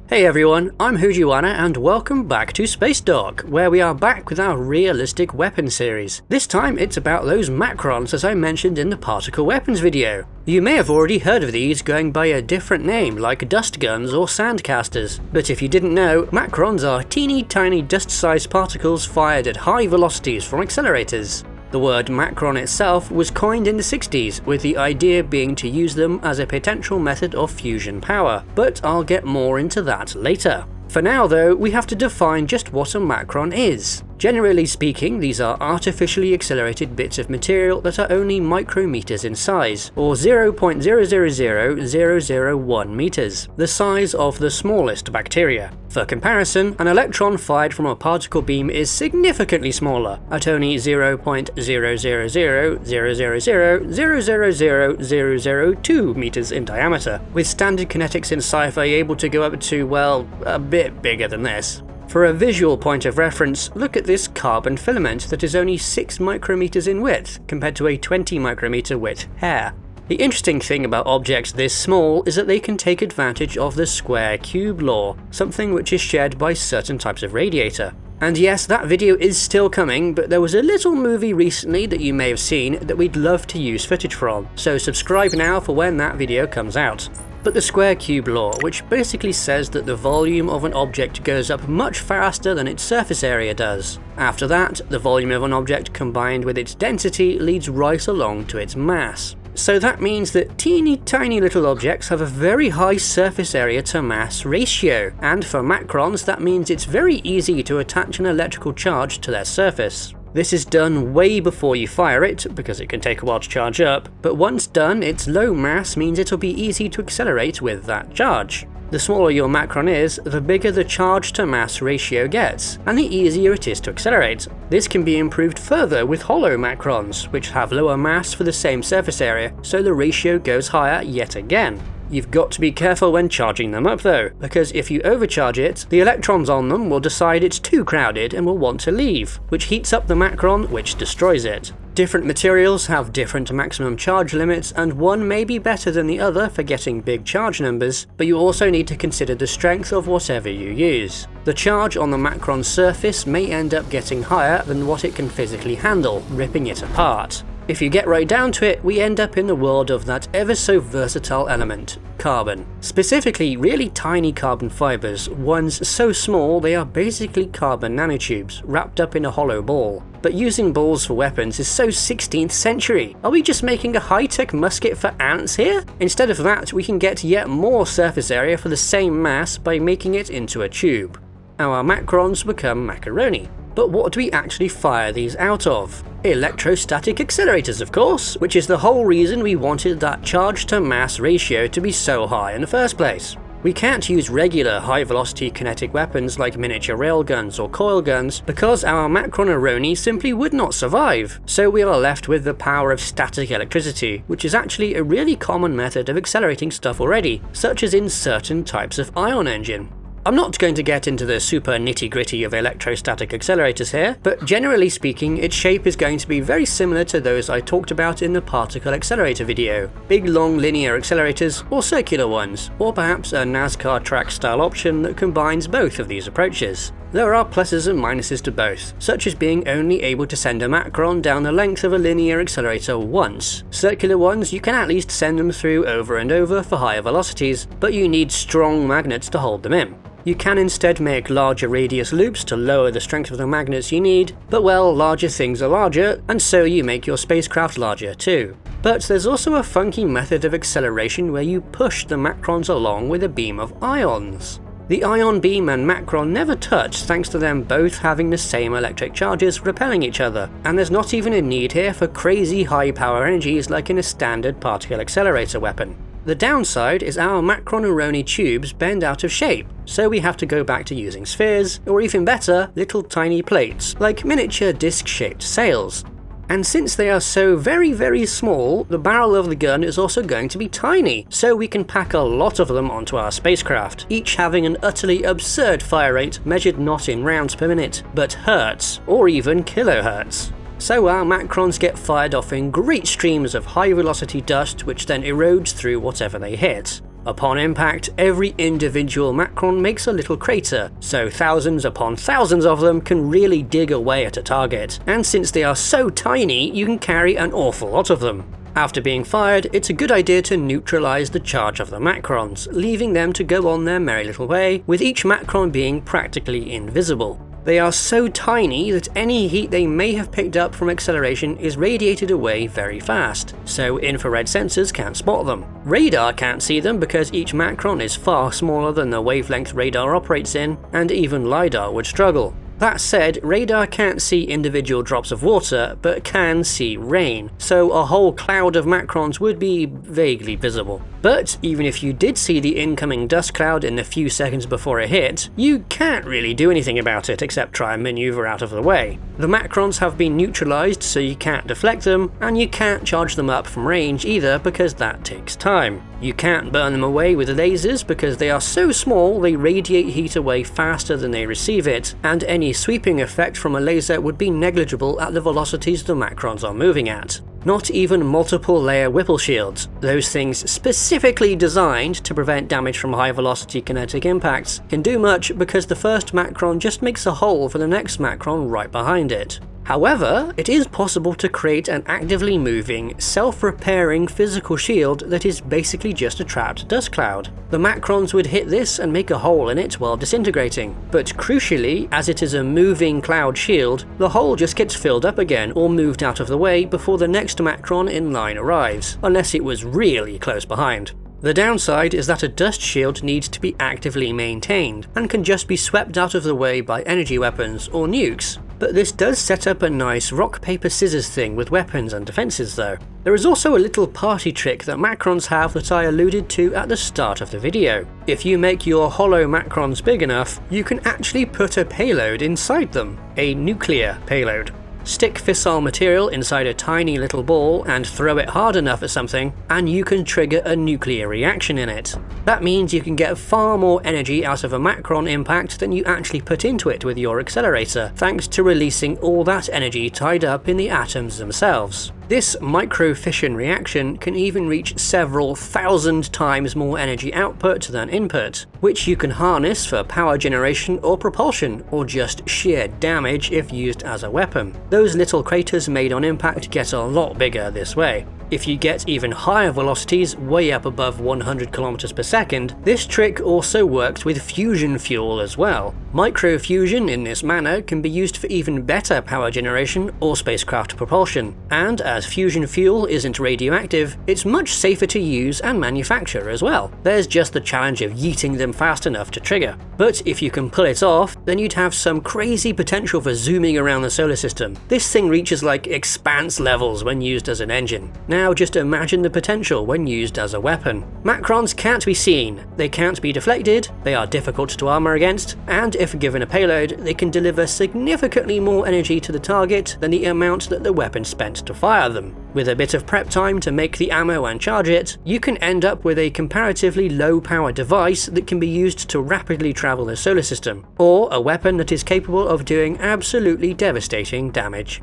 Hey everyone, I'm Hujiwana and welcome back to Spacedock, where we are back with our realistic weapon series. This time it's about those Macrons as I mentioned in the particle weapons video. You may have already heard of these going by a different name like dust guns or sandcasters, but if you didn't know, Macrons are teeny tiny dust-sized particles fired at high velocities from accelerators. The word Macron itself was coined in the 60s, with the idea being to use them as a potential method of fusion power, but I'll get more into that later. For now though, we have to define just what a Macron is. Generally speaking, these are artificially accelerated bits of material that are only micrometers in size, or 0.000001 meters, the size of the smallest bacteria. For comparison, an electron fired from a particle beam is significantly smaller, at only 0.00000000002 meters in diameter, with standard kinetics in Sci-Fi able to go up to, well, a bit bigger than this. For a visual point of reference, look at this carbon filament that is only 6 micrometers in width, compared to a 20 micrometer width hair. The interesting thing about objects this small is that they can take advantage of the square-cube law, something which is shared by certain types of radiator. And yes, that video is still coming, but there was a little movie recently that you may have seen that we'd love to use footage from, so subscribe now for when that video comes out. But the square-cube law, which basically says that the volume of an object goes up much faster than its surface area does. After that, the volume of an object combined with its density leads right along to its mass. So that means that teeny tiny little objects have a very high surface area to mass ratio, and for Macrons that means it's very easy to attach an electrical charge to their surface. This is done way before you fire it, because it can take a while to charge up, but once done, its low mass means it'll be easy to accelerate with that charge. The smaller your Macron is, the bigger the charge to mass ratio gets, and the easier it is to accelerate. This can be improved further with hollow Macrons, which have lower mass for the same surface area, so the ratio goes higher yet again. You've got to be careful when charging them up though, because if you overcharge it, the electrons on them will decide it's too crowded and will want to leave, which heats up the Macron, which destroys it. Different materials have different maximum charge limits, and one may be better than the other for getting big charge numbers, but you also need to consider the strength of whatever you use. The charge on the Macron's surface may end up getting higher than what it can physically handle, ripping it apart. If you get right down to it, we end up in the world of that ever so versatile element, carbon. Specifically, really tiny carbon fibers, ones so small they are basically carbon nanotubes, wrapped up in a hollow ball. But using balls for weapons is so 16th century. Are we just making a high-tech musket for ants here? Instead of that, we can get yet more surface area for the same mass by making it into a tube. Our Macrons become macaroni. But what do we actually fire these out of? Electrostatic accelerators, of course, which is the whole reason we wanted that charge to mass ratio to be so high in the first place. We can't use regular high-velocity kinetic weapons like miniature railguns or coil guns because our Macron-aroni simply would not survive, so we are left with the power of static electricity, which is actually a really common method of accelerating stuff already, such as in certain types of ion engine. I'm not going to get into the super nitty-gritty of electrostatic accelerators here, but generally speaking, its shape is going to be very similar to those I talked about in the particle accelerator video. Big long linear accelerators, or circular ones, or perhaps a NASCAR track style option that combines both of these approaches. There are pluses and minuses to both, such as being only able to send a Macron down the length of a linear accelerator once. Circular ones, you can at least send them through over and over for higher velocities, but you need strong magnets to hold them in. You can instead make larger radius loops to lower the strength of the magnets you need, but well, larger things are larger, and so you make your spacecraft larger too. But there's also a funky method of acceleration where you push the Macrons along with a beam of ions. The ion beam and Macron never touch thanks to them both having the same electric charges repelling each other, and there's not even a need here for crazy high power energies like in a standard particle accelerator weapon. The downside is our Macron-aroni tubes bend out of shape, so we have to go back to using spheres, or even better, little tiny plates, like miniature disc-shaped sails. And since they are so very small, the barrel of the gun is also going to be tiny, so we can pack a lot of them onto our spacecraft, each having an utterly absurd fire rate measured not in rounds per minute, but hertz, or even kilohertz. So our Macrons get fired off in great streams of high velocity dust which then erodes through whatever they hit. Upon impact, every individual Macron makes a little crater, so thousands upon thousands of them can really dig away at a target, and since they are so tiny, you can carry an awful lot of them. After being fired, it's a good idea to neutralize the charge of the Macrons, leaving them to go on their merry little way, with each Macron being practically invisible. They are so tiny that any heat they may have picked up from acceleration is radiated away very fast, so infrared sensors can't spot them. Radar can't see them because each Macron is far smaller than the wavelength radar operates in, and even LiDAR would struggle. That said, radar can't see individual drops of water, but can see rain, so a whole cloud of Macrons would be vaguely visible. But even if you did see the incoming dust cloud in the few seconds before it hit, you can't really do anything about it except try and maneuver out of the way. The Macrons have been neutralized, so you can't deflect them, and you can't charge them up from range either because that takes time. You can't burn them away with lasers because they are so small they radiate heat away faster than they receive it, and any sweeping effect from a laser would be negligible at the velocities the Macrons are moving at. Not even multiple layer Whipple shields, those things specifically designed to prevent damage from high velocity kinetic impacts, can do much because the first Macron just makes a hole for the next Macron right behind it. However, it is possible to create an actively moving, self-repairing physical shield that is basically just a trapped dust cloud. The Macrons would hit this and make a hole in it while disintegrating, but crucially, as it is a moving cloud shield, the hole just gets filled up again or moved out of the way before the next Macron in line arrives, unless it was really close behind. The downside is that a dust shield needs to be actively maintained, and can just be swept out of the way by energy weapons or nukes. But this does set up a nice rock paper scissors thing with weapons and defences though. There is also a little party trick that Macrons have that I alluded to at the start of the video. If you make your hollow Macrons big enough, you can actually put a payload inside them, a nuclear payload. Stick fissile material inside a tiny little ball and throw it hard enough at something, and you can trigger a nuclear reaction in it. That means you can get far more energy out of a Macron impact than you actually put into it with your accelerator, thanks to releasing all that energy tied up in the atoms themselves. This micro-fission reaction can even reach several thousand times more energy output than input, which you can harness for power generation or propulsion, or just sheer damage if used as a weapon. Those little craters made on impact get a lot bigger this way. If you get even higher velocities, way up above 100 km per second, this trick also works with fusion fuel as well. Microfusion in this manner can be used for even better power generation or spacecraft propulsion, and as fusion fuel isn't radioactive, it's much safer to use and manufacture as well. There's just the challenge of yeeting them fast enough to trigger. But if you can pull it off, then you'd have some crazy potential for zooming around the solar system. This thing reaches like expanse levels when used as an engine. Now just imagine the potential when used as a weapon. Macrons can't be seen, they can't be deflected, they are difficult to armor against, and if given a payload, they can deliver significantly more energy to the target than the amount that the weapon spent to fire them. With a bit of prep time to make the ammo and charge it, you can end up with a comparatively low power device that can be used to rapidly travel the solar system, or a weapon that is capable of doing absolutely devastating damage.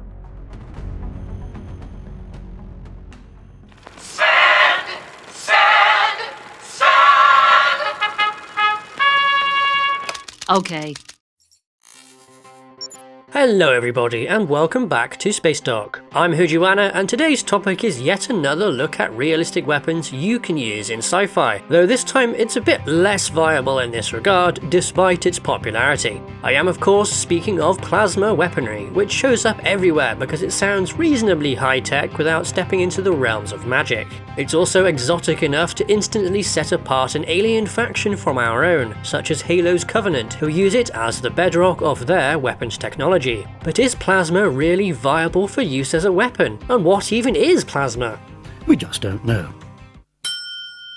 Okay. Hello everybody and welcome back to Spacedock. I'm Hujuana and today's topic is yet another look at realistic weapons you can use in sci-fi, though this time it's a bit less viable in this regard despite its popularity. I am of course speaking of plasma weaponry, which shows up everywhere because it sounds reasonably high-tech without stepping into the realms of magic. It's also exotic enough to instantly set apart an alien faction from our own, such as Halo's Covenant, who use it as the bedrock of their weapons technology. But is plasma really viable for use as a weapon? And what even is plasma? We just don't know.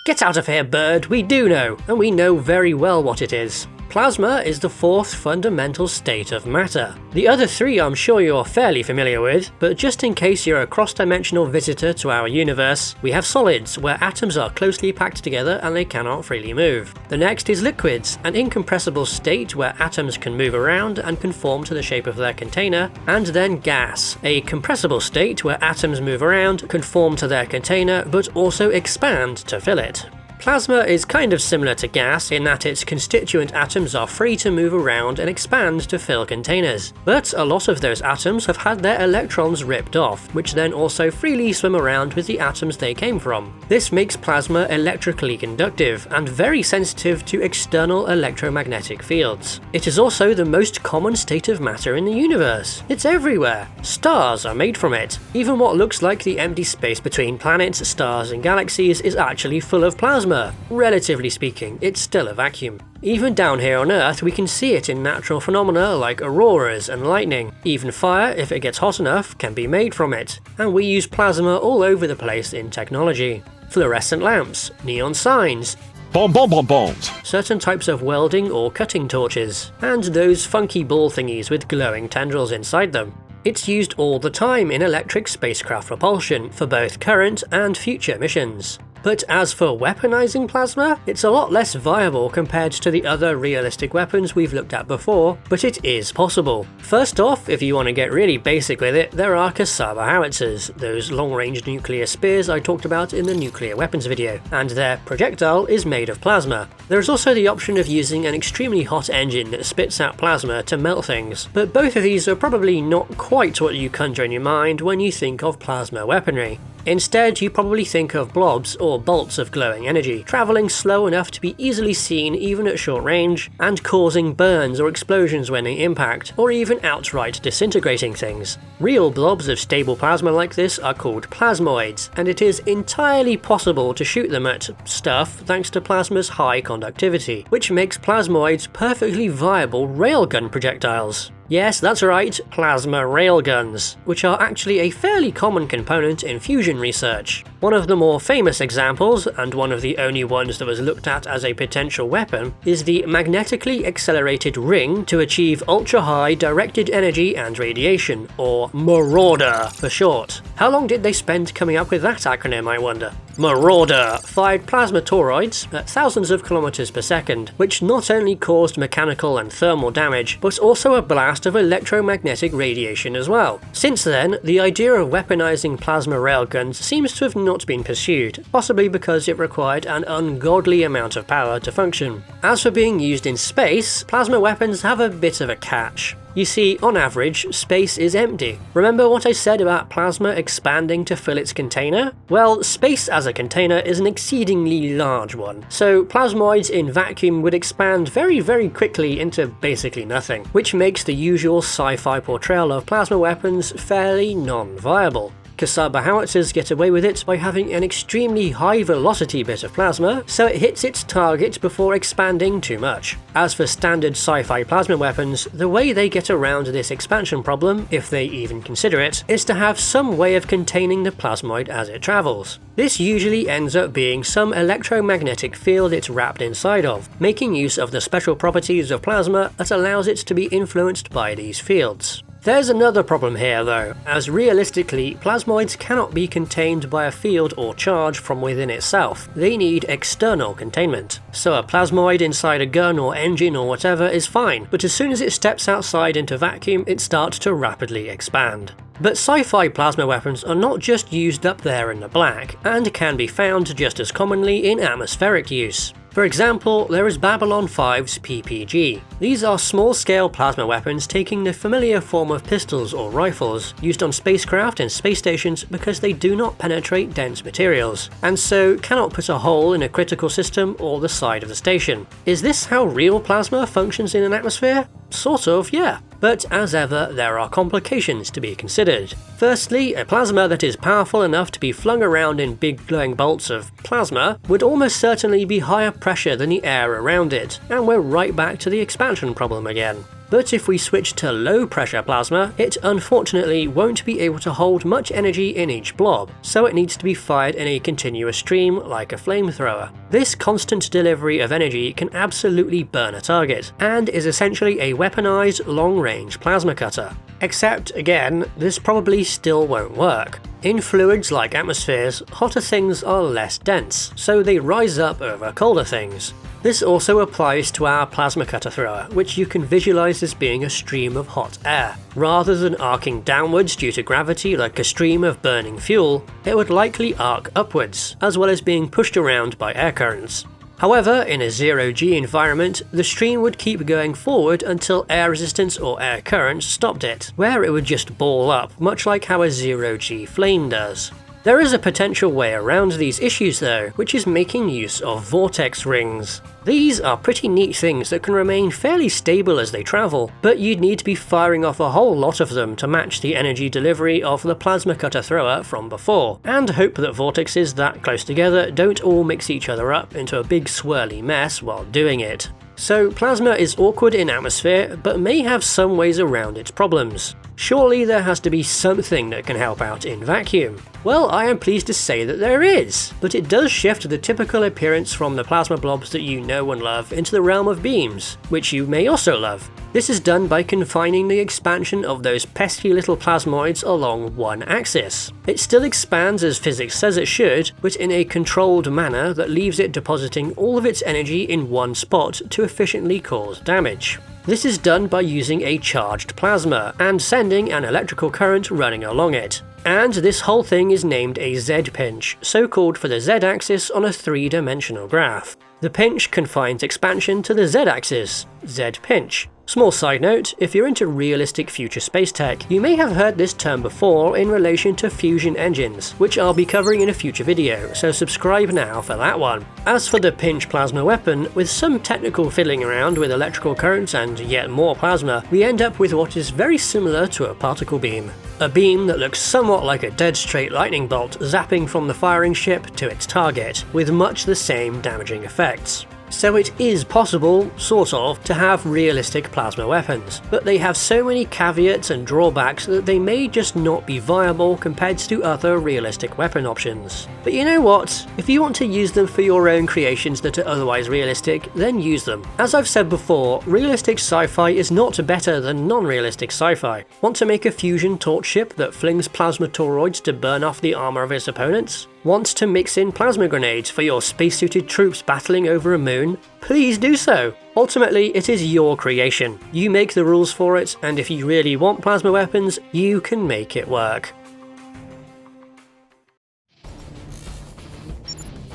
Get out of here, bird, we do know, and we know very well what it is. Plasma is the fourth fundamental state of matter. The other three I'm sure you're fairly familiar with, but just in case you're a cross-dimensional visitor to our universe, we have solids, where atoms are closely packed together and they cannot freely move. The next is liquids, an incompressible state where atoms can move around and conform to the shape of their container, and then gas, a compressible state where atoms move around, conform to their container, but also expand to fill it. Plasma is kind of similar to gas in that its constituent atoms are free to move around and expand to fill containers, but a lot of those atoms have had their electrons ripped off, which then also freely swim around with the atoms they came from. This makes plasma electrically conductive and very sensitive to external electromagnetic fields. It is also the most common state of matter in the universe. It's everywhere. Stars are made from it. Even what looks like the empty space between planets, stars and galaxies is actually full of plasma. Relatively speaking, it's still a vacuum. Even down here on Earth, we can see it in natural phenomena like auroras and lightning. Even fire, if it gets hot enough, can be made from it. And we use plasma all over the place in technology. Fluorescent lamps, neon signs, Bombs. certain types of welding or cutting torches, and those funky ball thingies with glowing tendrils inside them. It's used all the time in electric spacecraft propulsion for both current and future missions. But as for weaponizing plasma, it's a lot less viable compared to the other realistic weapons we've looked at before, but it is possible. First off, if you want to get really basic with it, there are cassava howitzers, those long-range nuclear spears I talked about in the nuclear weapons video, and their projectile is made of plasma. There is also the option of using an extremely hot engine that spits out plasma to melt things, but both of these are probably not quite what you conjure in your mind when you think of plasma weaponry. Instead, you probably think of blobs or bolts of glowing energy, travelling slow enough to be easily seen even at short range, and causing burns or explosions when they impact, or even outright disintegrating things. Real blobs of stable plasma like this are called plasmoids, and it is entirely possible to shoot them at stuff thanks to plasma's high conductivity, which makes plasmoids perfectly viable railgun projectiles. Yes, that's right, plasma railguns, which are actually a fairly common component in fusion research. One of the more famous examples, and one of the only ones that was looked at as a potential weapon, is the magnetically accelerated ring to achieve ultra-high directed energy and radiation, or Marauder for short. How long did they spend coming up with that acronym, I wonder? Marauder fired plasma toroids at thousands of kilometers per second, which not only caused mechanical and thermal damage, but also a blast of electromagnetic radiation as well. Since then, the idea of weaponizing plasma railguns seems to have not been pursued, possibly because it required an ungodly amount of power to function. As for being used in space, plasma weapons have a bit of a catch. You see, on average, space is empty. Remember what I said about plasma expanding to fill its container? Well, space as a container is an exceedingly large one, so plasmoids in vacuum would expand very quickly into basically nothing, which makes the usual sci-fi portrayal of plasma weapons fairly non-viable. Cassava howitzers get away with it by having an extremely high velocity bit of plasma, so it hits its target before expanding too much. As for standard sci-fi plasma weapons, the way they get around this expansion problem, if they even consider it, is to have some way of containing the plasmoid as it travels. This usually ends up being some electromagnetic field it's wrapped inside of, making use of the special properties of plasma that allows it to be influenced by these fields. There's another problem here though, as realistically, plasmoids cannot be contained by a field or charge from within itself. They need external containment. So a plasmoid inside a gun or engine or whatever is fine, but as soon as it steps outside into vacuum, it starts to rapidly expand. But sci-fi plasma weapons are not just used up there in the black, and can be found just as commonly in atmospheric use. For example, there is Babylon 5's PPG. These are small-scale plasma weapons taking the familiar form of pistols or rifles, used on spacecraft and space stations because they do not penetrate dense materials, and so cannot put a hole in a critical system or the side of the station. Is this how real plasma functions in an atmosphere? Sort of, yeah. But as ever, there are complications to be considered. Firstly, a plasma that is powerful enough to be flung around in big glowing bolts of plasma would almost certainly be higher pressure than the air around it, and we're right back to the expansion problem again. But if we switch to low pressure plasma, it unfortunately won't be able to hold much energy in each blob, so it needs to be fired in a continuous stream like a flamethrower. This constant delivery of energy can absolutely burn a target, and is essentially a weaponized long-range plasma cutter. Except, again, this probably still won't work. In fluids like atmospheres, hotter things are less dense, so they rise up over colder things. This also applies to our plasma cutter thrower, which you can visualize as being a stream of hot air. Rather than arcing downwards due to gravity like a stream of burning fuel, it would likely arc upwards, as well as being pushed around by air currents. However, in a zero-G environment, the stream would keep going forward until air resistance or air currents stopped it, where it would just ball up, much like how a zero-G flame does. There is a potential way around these issues though, which is making use of vortex rings. These are pretty neat things that can remain fairly stable as they travel, but you'd need to be firing off a whole lot of them to match the energy delivery of the plasma cutter thrower from before, and hope that vortexes that close together don't all mix each other up into a big swirly mess while doing it. So plasma is awkward in atmosphere, but may have some ways around its problems. Surely there has to be something that can help out in vacuum. Well, I am pleased to say that there is, but it does shift the typical appearance from the plasma blobs that you know and love into the realm of beams, which you may also love. This is done by confining the expansion of those pesky little plasmoids along one axis. It still expands as physics says it should, but in a controlled manner that leaves it depositing all of its energy in one spot to efficiently cause damage. This is done by using a charged plasma and sending an electrical current running along it. And this whole thing is named a Z-pinch, so called for the Z-axis on a 3-dimensional graph. The pinch confines expansion to the Z-axis, Z-pinch. Small side note, if you're into realistic future space tech, you may have heard this term before in relation to fusion engines, which I'll be covering in a future video, so subscribe now for that one. As for the pinch plasma weapon, with some technical fiddling around with electrical currents and yet more plasma, we end up with what is very similar to a particle beam. A beam that looks somewhat like a dead straight lightning bolt zapping from the firing ship to its target, with much the same damaging effects. So it is possible, sort of, to have realistic plasma weapons, but they have so many caveats and drawbacks that they may just not be viable compared to other realistic weapon options. But you know what? If you want to use them for your own creations that are otherwise realistic, then use them. As I've said before, realistic sci-fi is not better than non-realistic sci-fi. Want to make a fusion torch ship that flings plasma toroids to burn off the armor of its opponents? Want to mix in plasma grenades for your spacesuited troops battling over a moon? Please do so! Ultimately, it is your creation. You make the rules for it, and if you really want plasma weapons, you can make it work.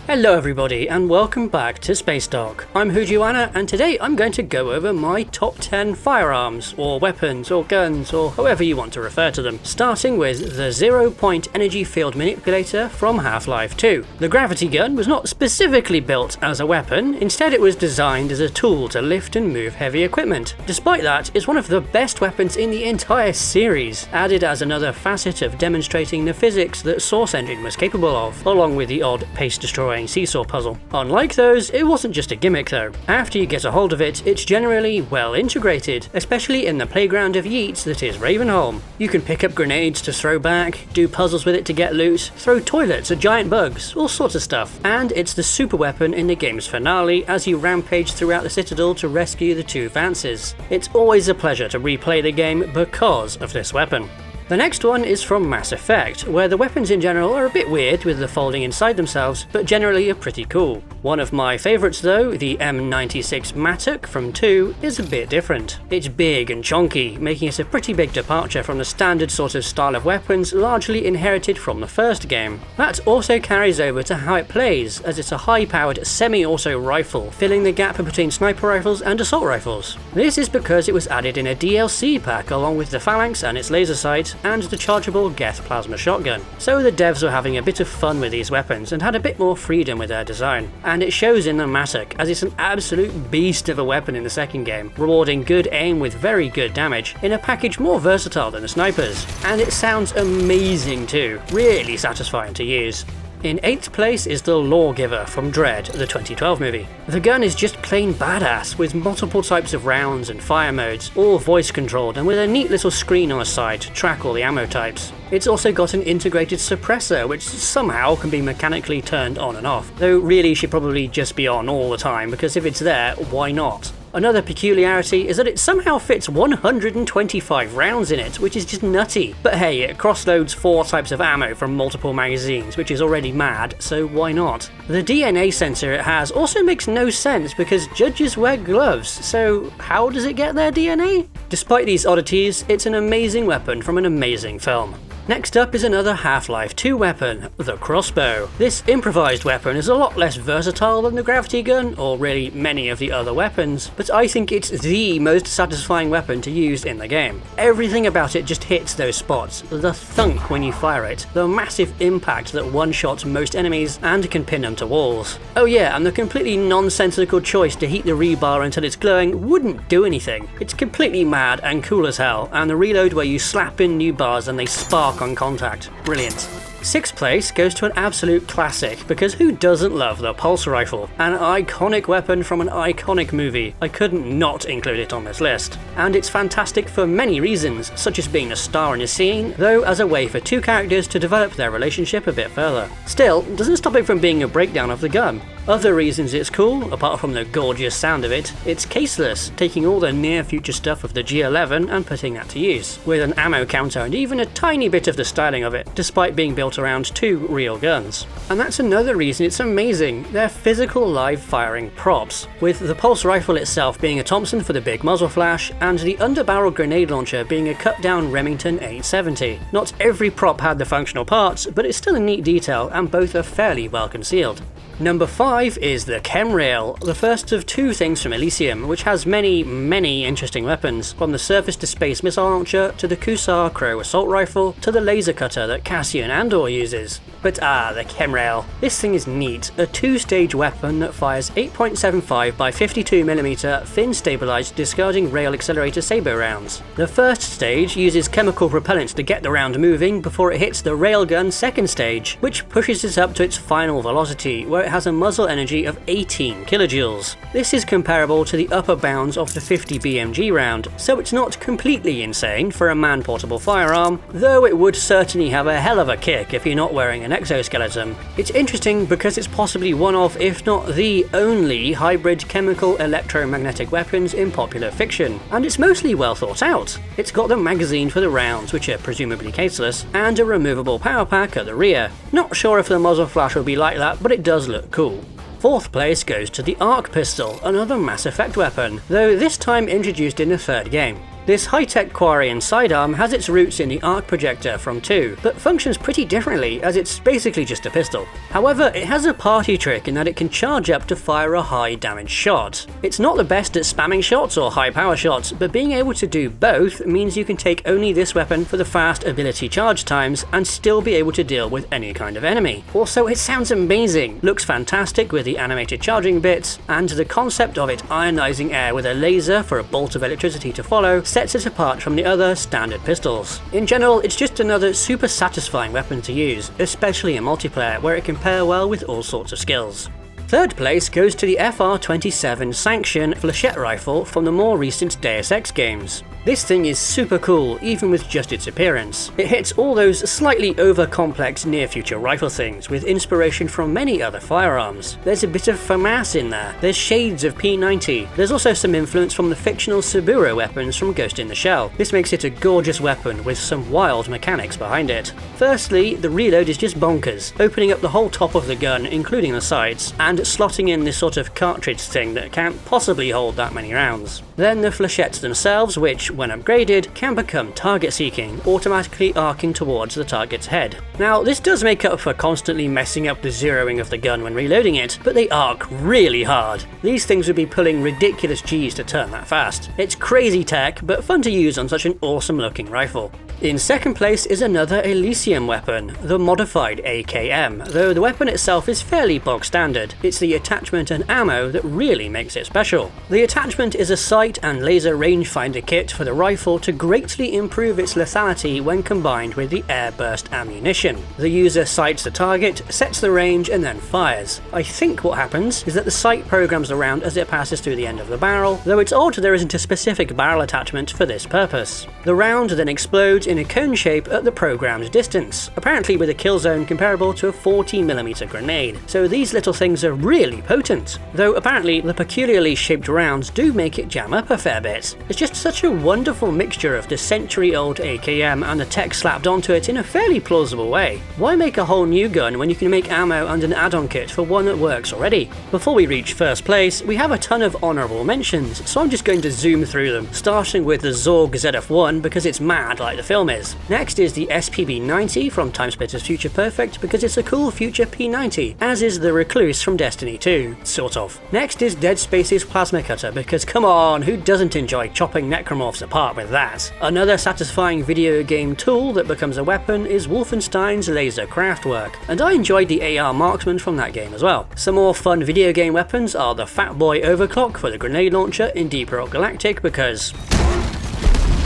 Hello everybody and welcome back to Spacedock. I'm Hujuana and today I'm going to go over my top 10 firearms, or weapons, or guns, or however you want to refer to them, starting with the 0-point energy field manipulator from Half-Life 2. The gravity gun was not specifically built as a weapon, instead it was designed as a tool to lift and move heavy equipment. Despite that, it's one of the best weapons in the entire series, added as another facet of demonstrating the physics that Source Engine was capable of, along with the odd pace-destroying seesaw puzzle. Unlike those, it wasn't just a gimmick though. After you get a hold of it, it's generally well integrated, especially in the playground of Yeats that is Ravenholm. You can pick up grenades to throw back, do puzzles with it to get loot, throw toilets at giant bugs, all sorts of stuff. And it's the super weapon in the game's finale as you rampage throughout the Citadel to rescue the two Vances. It's always a pleasure to replay the game because of this weapon. The next one is from Mass Effect, where the weapons in general are a bit weird with the folding inside themselves, but generally are pretty cool. One of my favourites though, the M96 Matuk from 2, is a bit different. It's big and chonky, making it a pretty big departure from the standard sort of style of weapons largely inherited from the first game. That also carries over to how it plays, as it's a high-powered semi-auto rifle, filling the gap between sniper rifles and assault rifles. This is because it was added in a DLC pack along with the Phalanx and its laser sight, and the chargeable Geth plasma shotgun. So the devs were having a bit of fun with these weapons and had a bit more freedom with their design. And it shows in the Matuk, as it's an absolute beast of a weapon in the second game, rewarding good aim with very good damage, in a package more versatile than the snipers. And it sounds amazing too, really satisfying to use. In 8th place is the Lawgiver from Dread, the 2012 movie. The gun is just plain badass, with multiple types of rounds and fire modes, all voice controlled and with a neat little screen on the side to track all the ammo types. It's also got an integrated suppressor which somehow can be mechanically turned on and off, though really should probably just be on all the time because if it's there, why not? Another peculiarity is that it somehow fits 125 rounds in it, which is just nutty. But hey, it crossloads 4 types of ammo from multiple magazines, which is already mad, so why not? The DNA sensor it has also makes no sense because judges wear gloves, so how does it get their DNA? Despite these oddities, it's an amazing weapon from an amazing film. Next up is another Half-Life 2 weapon, the crossbow. This improvised weapon is a lot less versatile than the gravity gun, or really many of the other weapons, but I think it's the most satisfying weapon to use in the game. Everything about it just hits those spots, the thunk when you fire it, the massive impact that one-shots most enemies and can pin them to walls. Oh yeah, and the completely nonsensical choice to heat the rebar until it's glowing wouldn't do anything. It's completely mad and cool as hell, and the reload where you slap in new bars and they spark on contact. Brilliant. 6th place goes to an absolute classic, because who doesn't love the pulse rifle? An iconic weapon from an iconic movie. I couldn't not include it on this list. And it's fantastic for many reasons, such as being a star in a scene, though as a way for 2 characters to develop their relationship a bit further. Still, doesn't stop it from being a breakdown of the gun. Other reasons it's cool, apart from the gorgeous sound of it, it's caseless, taking all the near future stuff of the G11 and putting that to use, with an ammo counter and even a tiny bit of the styling of it, despite being built around 2 real guns. And that's another reason it's amazing, they're physical live firing props, with the pulse rifle itself being a Thompson for the big muzzle flash, and the underbarrel grenade launcher being a cut down Remington 870. Not every prop had the functional parts, but it's still a neat detail and both are fairly well concealed. Number 5 is the Chemrail, the first of 2 things from Elysium, which has many interesting weapons, from the surface-to-space missile launcher to the Kusar Crow assault rifle to the laser cutter that Cassian Andor uses. But the Chemrail. This thing is neat, a 2-stage weapon that fires 8.75 by 52mm fin-stabilized discarding rail accelerator saber rounds. The first stage uses chemical propellant to get the round moving before it hits the railgun's second stage, which pushes it up to its final velocity, where it has a muzzle energy of 18 kilojoules. This is comparable to the upper bounds of the 50 BMG round, so it's not completely insane for a man-portable firearm, though it would certainly have a hell of a kick if you're not wearing an exoskeleton. It's interesting because it's possibly one of, if not the only, hybrid chemical electromagnetic weapons in popular fiction, and it's mostly well thought out. It's got the magazine for the rounds, which are presumably caseless, and a removable power pack at the rear. Not sure if the muzzle flash will be like that, but it does look cool. 4th place goes to the Arc Pistol, another Mass Effect weapon, though this time introduced in the 3rd game. This high-tech Quarian sidearm has its roots in the arc projector from 2, but functions pretty differently as it's basically just a pistol. However, it has a party trick in that it can charge up to fire a high damage shot. It's not the best at spamming shots or high power shots, but being able to do both means you can take only this weapon for the fast ability charge times and still be able to deal with any kind of enemy. Also, it sounds amazing, looks fantastic with the animated charging bits, and the concept of it ionizing air with a laser for a bolt of electricity to follow sets it apart from the other standard pistols. In general, it's just another super satisfying weapon to use, especially in multiplayer where it can pair well with all sorts of skills. 3rd place goes to the FR-27 Sanction Flechette rifle from the more recent Deus Ex games. This thing is super cool, even with just its appearance. It hits all those slightly over-complex near-future rifle things, with inspiration from many other firearms. There's a bit of FAMAS in there, there's shades of P90, there's also some influence from the fictional Saburo weapons from Ghost in the Shell. This makes it a gorgeous weapon with some wild mechanics behind it. Firstly, the reload is just bonkers, opening up the whole top of the gun, including the sights, and slotting in this sort of cartridge thing that can't possibly hold that many rounds. Then the flechettes themselves, which, when upgraded, can become target-seeking, automatically arcing towards the target's head. Now, this does make up for constantly messing up the zeroing of the gun when reloading it, but they arc really hard. These things would be pulling ridiculous Gs to turn that fast. It's crazy tech, but fun to use on such an awesome-looking rifle. In 2nd place is another Elysium weapon, the modified AKM, though the weapon itself is fairly bog standard. It's the attachment and ammo that really makes it special. The attachment is a sight and laser rangefinder kit for for the rifle to greatly improve its lethality when combined with the airburst ammunition. The user sights the target, sets the range, and then fires. I think what happens is that the sight programs the round as it passes through the end of the barrel, though it's odd there isn't a specific barrel attachment for this purpose. The round then explodes in a cone shape at the programmed distance, apparently with a kill zone comparable to a 40mm grenade, so these little things are really potent, though apparently the peculiarly shaped rounds do make it jam up a fair bit. It's just such a wonderful mixture of the century-old AKM and the tech slapped onto it in a fairly plausible way. Why make a whole new gun when you can make ammo and an add-on kit for one that works already? Before we reach first place, we have a ton of honourable mentions, so I'm just going to zoom through them, starting with the Zorg ZF-1 because it's mad like the film is. Next is the SPB-90 from Timesplitter's Future Perfect because it's a cool future P90, as is the Recluse from Destiny 2, sort of. Next is Dead Space's Plasma Cutter because come on, who doesn't enjoy chopping necromorphs apart with that? Another satisfying video game tool that becomes a weapon is Wolfenstein's laser craftwork, and I enjoyed the AR marksman from that game as well. Some more fun video game weapons are the Fatboy Overclock for the grenade launcher in Deep Rock Galactic because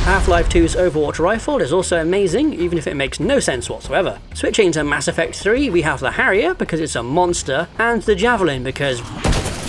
Half-Life 2's Overwatch rifle is also amazing, even if it makes no sense whatsoever. Switching to Mass Effect 3, we have the Harrier because it's a monster, and the Javelin because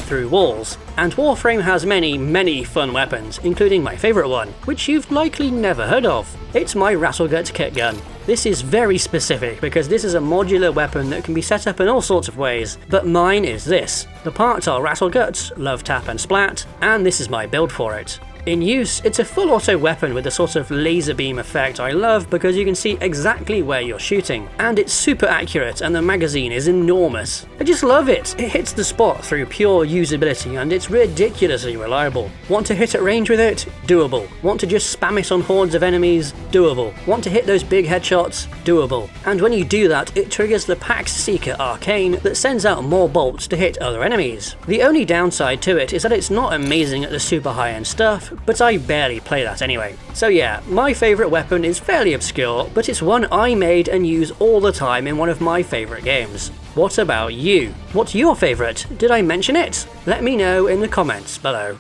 through walls. And Warframe has many fun weapons, including my favourite one, which you've likely never heard of. It's my Rattlegut kit gun. This is very specific because this is a modular weapon that can be set up in all sorts of ways, but mine is this. The parts are Rattleguts, Love Tap and Splat, and this is my build for it. In use, it's a full auto weapon with a sort of laser beam effect I love because you can see exactly where you're shooting, and it's super accurate and the magazine is enormous. I just love it. It hits the spot through pure usability and it's ridiculously reliable. Want to hit at range with it? Doable. Want to just spam it on hordes of enemies? Doable. Want to hit those big headshots? Doable. And when you do that, it triggers the Pax Seeker Arcane that sends out more bolts to hit other enemies. The only downside to it is that it's not amazing at the super high-end stuff, but I barely play that anyway. So yeah, my favourite weapon is fairly obscure, but it's one I made and use all the time in one of my favourite games. What about you? What's your favourite? Did I mention it? Let me know in the comments below.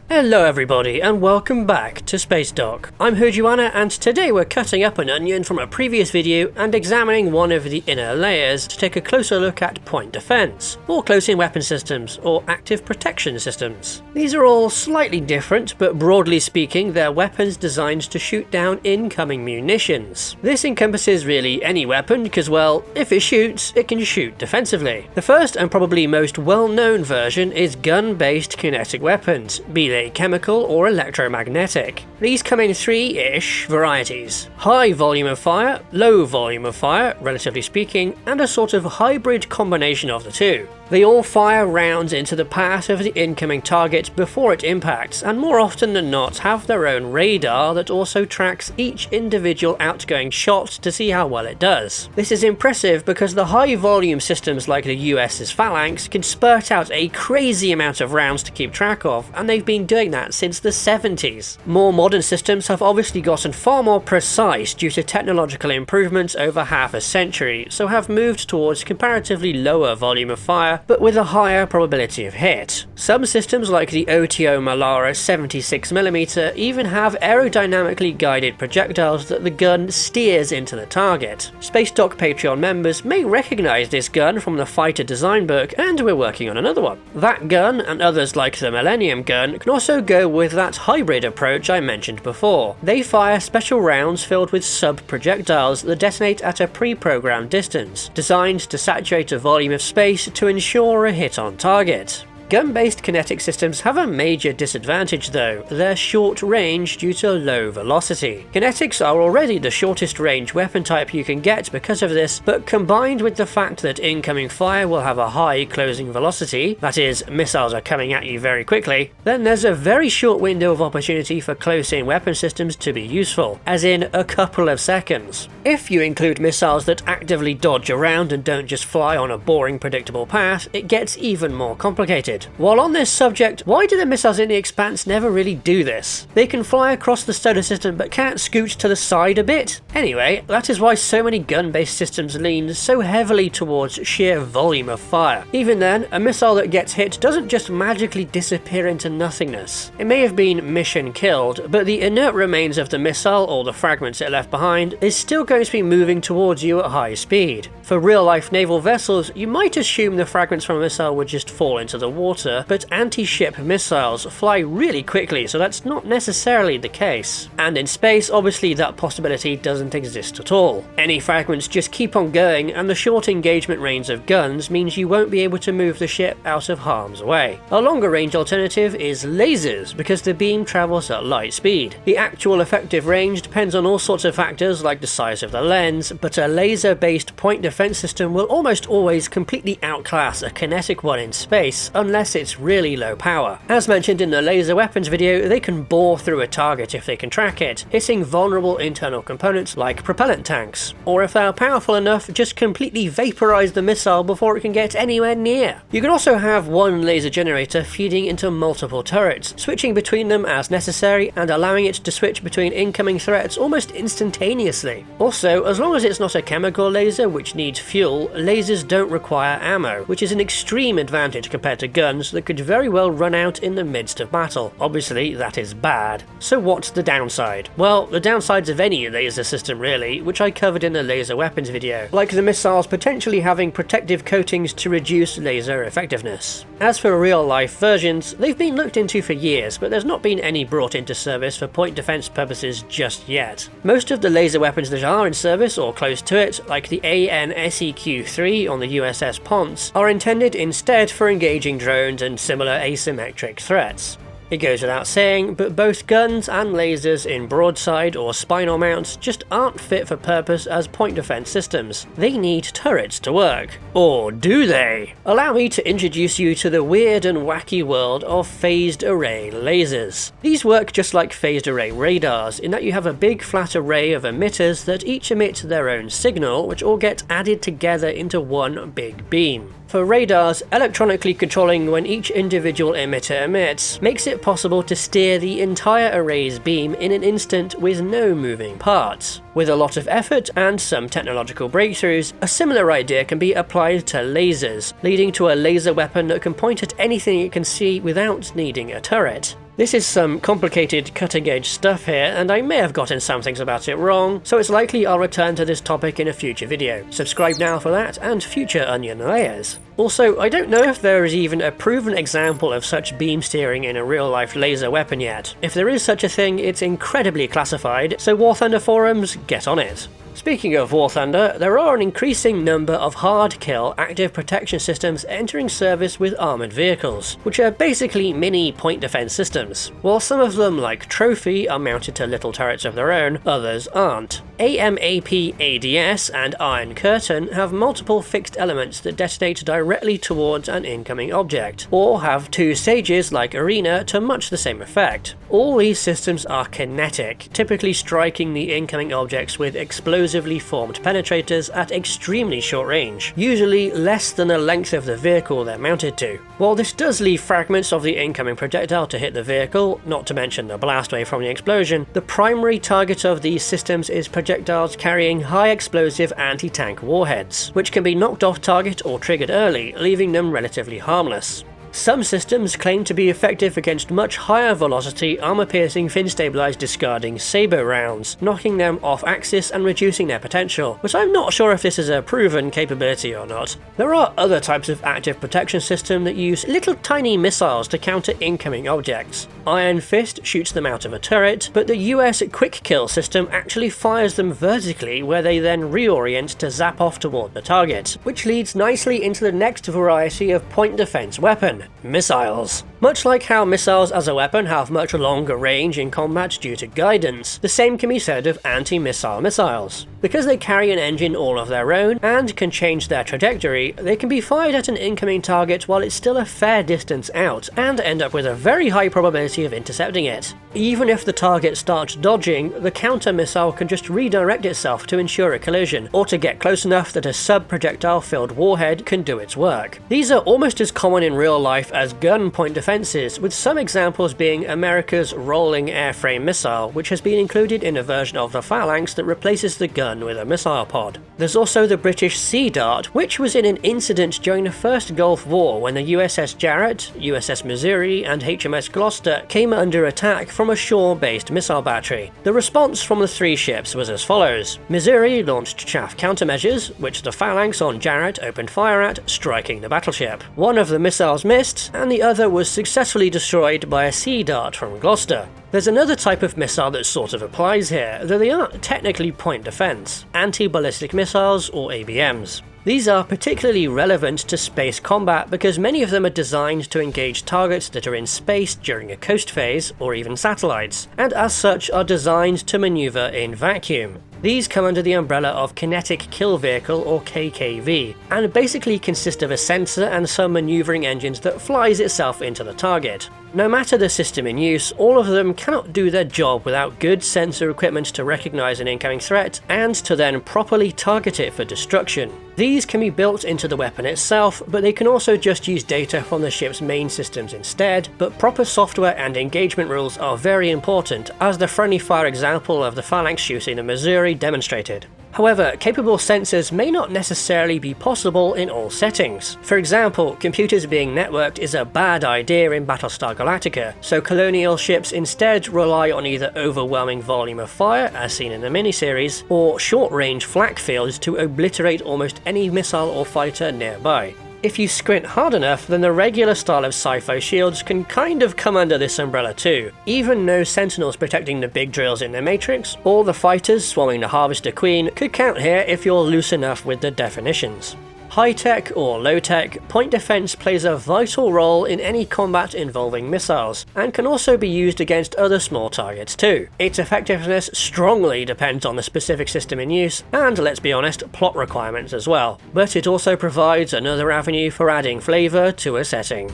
Hello everybody and welcome back to Spacedock. I'm Hujuana and today we're cutting up an onion from a previous video and examining one of the inner layers to take a closer look at point defense, or close-in weapon systems, or active protection systems. These are all slightly different, but broadly speaking they're weapons designed to shoot down incoming munitions. This encompasses really any weapon because, well, if it shoots, it can shoot defensively. The first and probably most well-known version is gun-based kinetic weapons, be they chemical or electromagnetic. These come in three-ish varieties: high volume of fire, low volume of fire, relatively speaking, and a sort of hybrid combination of the two. They all fire rounds into the path of the incoming target before it impacts, and more often than not have their own radar that also tracks each individual outgoing shot to see how well it does. This is impressive because the high volume systems like the US's Phalanx can spurt out a crazy amount of rounds to keep track of, and they've been doing that since the 70s. More modern systems have obviously gotten far more precise due to technological improvements over half a century, so have moved towards comparatively lower volume of fire, but with a higher probability of hit. Some systems like the OTO Malara 76mm even have aerodynamically guided projectiles that the gun steers into the target. Spacedock Patreon members may recognise this gun from the Fighter Design book, and we're working on another one. That gun, and others like the Millennium gun, can also go with that hybrid approach I mentioned before. They fire special rounds filled with sub-projectiles that detonate at a pre-programmed distance, designed to saturate a volume of space to ensure a hit on target. Gun-based kinetic systems have a major disadvantage though: they're short range due to low velocity. Kinetics are already the shortest range weapon type you can get because of this, but combined with the fact that incoming fire will have a high closing velocity, that is, missiles are coming at you very quickly, then there's a very short window of opportunity for close-in weapon systems to be useful, as in a couple of seconds. If you include missiles that actively dodge around and don't just fly on a boring predictable path, it gets even more complicated. side. While on this subject, why do the missiles in the Expanse never really do this? They can fly across the solar system but can't scoot to the side a bit? Anyway, that is why so many gun-based systems lean so heavily towards sheer volume of fire. Even then, a missile that gets hit doesn't just magically disappear into nothingness. It may have been mission killed, but the inert remains of the missile, or the fragments it left behind, is still going to be moving towards you at high speed. For real-life naval vessels, you might assume the fragments from a missile would just fall into the water, but anti-ship missiles fly really quickly, so that's not necessarily the case. And in space, obviously that possibility doesn't exist at all. Any fragments just keep on going, and the short engagement range of guns means you won't be able to move the ship out of harm's way. A longer range alternative is lasers, because the beam travels at light speed. The actual effective range depends on all sorts of factors like the size of the lens, but a laser-based point defense system will almost always completely outclass a kinetic one in space, unless it's really low power. As mentioned in the laser weapons video, they can bore through a target if they can track it, hitting vulnerable internal components like propellant tanks, or if they're powerful enough, just completely vaporize the missile before it can get anywhere near. You can also have one laser generator feeding into multiple turrets, switching between them as necessary and allowing it to switch between incoming threats almost instantaneously. Also, as long as it's not a chemical laser which needs fuel, lasers don't require ammo, which is an extreme advantage compared to guns that could very well run out in the midst of battle. Obviously, that is bad. So what's the downside? Well, the downsides of any laser system really, which I covered in the laser weapons video, like the missiles potentially having protective coatings to reduce laser effectiveness. As for real-life versions, they've been looked into for years, but there's not been any brought into service for point defense purposes just yet. Most of the laser weapons that are in service or close to it, like the AN-SEQ-3 on the USS Ponce, are intended instead for engaging drones and similar asymmetric threats. It goes without saying, but both guns and lasers in broadside or spinal mounts just aren't fit for purpose as point defense systems. They need turrets to work. Or do they? Allow me to introduce you to the weird and wacky world of phased array lasers. These work just like phased array radars, in that you have a big flat array of emitters that each emit their own signal, which all get added together into one big beam. For radars, electronically controlling when each individual emitter emits makes it possible to steer the entire array's beam in an instant with no moving parts. With a lot of effort and some technological breakthroughs, a similar idea can be applied to lasers, leading to a laser weapon that can point at anything it can see without needing a turret. This is some complicated cutting-edge stuff here, and I may have gotten some things about it wrong, so it's likely I'll return to this topic in a future video. Subscribe now for that and future onion layers. Also, I don't know if there is even a proven example of such beam steering in a real-life laser weapon yet. If there is such a thing, it's incredibly classified, so War Thunder forums, get on it. Speaking of War Thunder, there are an increasing number of hard-kill active protection systems entering service with armoured vehicles, which are basically mini point defense systems. While some of them, like Trophy, are mounted to little turrets of their own, others aren't. AMAP ADS and Iron Curtain have multiple fixed elements that detonate directly towards an incoming object, or have two stages like Arena to much the same effect. All these systems are kinetic, typically striking the incoming objects with explosively formed penetrators at extremely short range, usually less than the length of the vehicle they're mounted to. While this does leave fragments of the incoming projectile to hit the vehicle, not to mention the blast wave from the explosion, the primary target of these systems is projectiles carrying high explosive anti-tank warheads, which can be knocked off target or triggered early, leaving them relatively harmless. Some systems claim to be effective against much higher velocity armor-piercing fin-stabilized discarding saber rounds, knocking them off axis and reducing their potential, but I'm not sure if this is a proven capability or not. There are other types of active protection system that use little tiny missiles to counter incoming objects. Iron Fist shoots them out of a turret, but the US Quick Kill system actually fires them vertically, where they then reorient to zap off toward the target, which leads nicely into the next variety of point defense weapon. Missiles. Much like how missiles as a weapon have much longer range in combat due to guidance, the same can be said of anti-missile missiles. Because they carry an engine all of their own and can change their trajectory, they can be fired at an incoming target while it's still a fair distance out, and end up with a very high probability of intercepting it. Even if the target starts dodging, the counter-missile can just redirect itself to ensure a collision, or to get close enough that a sub-projectile-filled warhead can do its work. These are almost as common in real life as gun point defenses, with some examples being America's Rolling Airframe Missile, which has been included in a version of the Phalanx that replaces the gun with a missile pod. There's also the British Sea Dart, which was in an incident during the First Gulf War when the USS Jarrett, USS Missouri, and HMS Gloucester came under attack from a shore-based missile battery. The response from the three ships was as follows. Missouri launched chaff countermeasures, which the Phalanx on Jarrett opened fire at, striking the battleship. One of the missiles missed, and the other was successfully destroyed by a Sea Dart from Gloucester. There's another type of missile that sort of applies here, though they aren't technically point defense: anti-ballistic missiles, or ABMs. These are particularly relevant to space combat because many of them are designed to engage targets that are in space during a coast phase, or even satellites, and as such are designed to maneuver in vacuum. These come under the umbrella of Kinetic Kill Vehicle, or KKV, and basically consist of a sensor and some maneuvering engines that flies itself into the target. No matter the system in use, all of them cannot do their job without good sensor equipment to recognize an incoming threat and to then properly target it for destruction. These can be built into the weapon itself, but they can also just use data from the ship's main systems instead, but proper software and engagement rules are very important, as the friendly fire example of the Phalanx shooting the Missouri demonstrated. However, capable sensors may not necessarily be possible in all settings. For example, computers being networked is a bad idea in Battlestar Galactica, so colonial ships instead rely on either overwhelming volume of fire, as seen in the miniseries, or short-range flak fields to obliterate almost any missile or fighter nearby. If you squint hard enough, then the regular style of sci-fi shields can kind of come under this umbrella too. Even no sentinels protecting the big drills in the Matrix, or the fighters swarming the Harvester Queen could count here if you're loose enough with the definitions. High-tech or low-tech, point defense plays a vital role in any combat involving missiles, and can also be used against other small targets too. Its effectiveness strongly depends on the specific system in use, and let's be honest, plot requirements as well. But it also provides another avenue for adding flavour to a setting.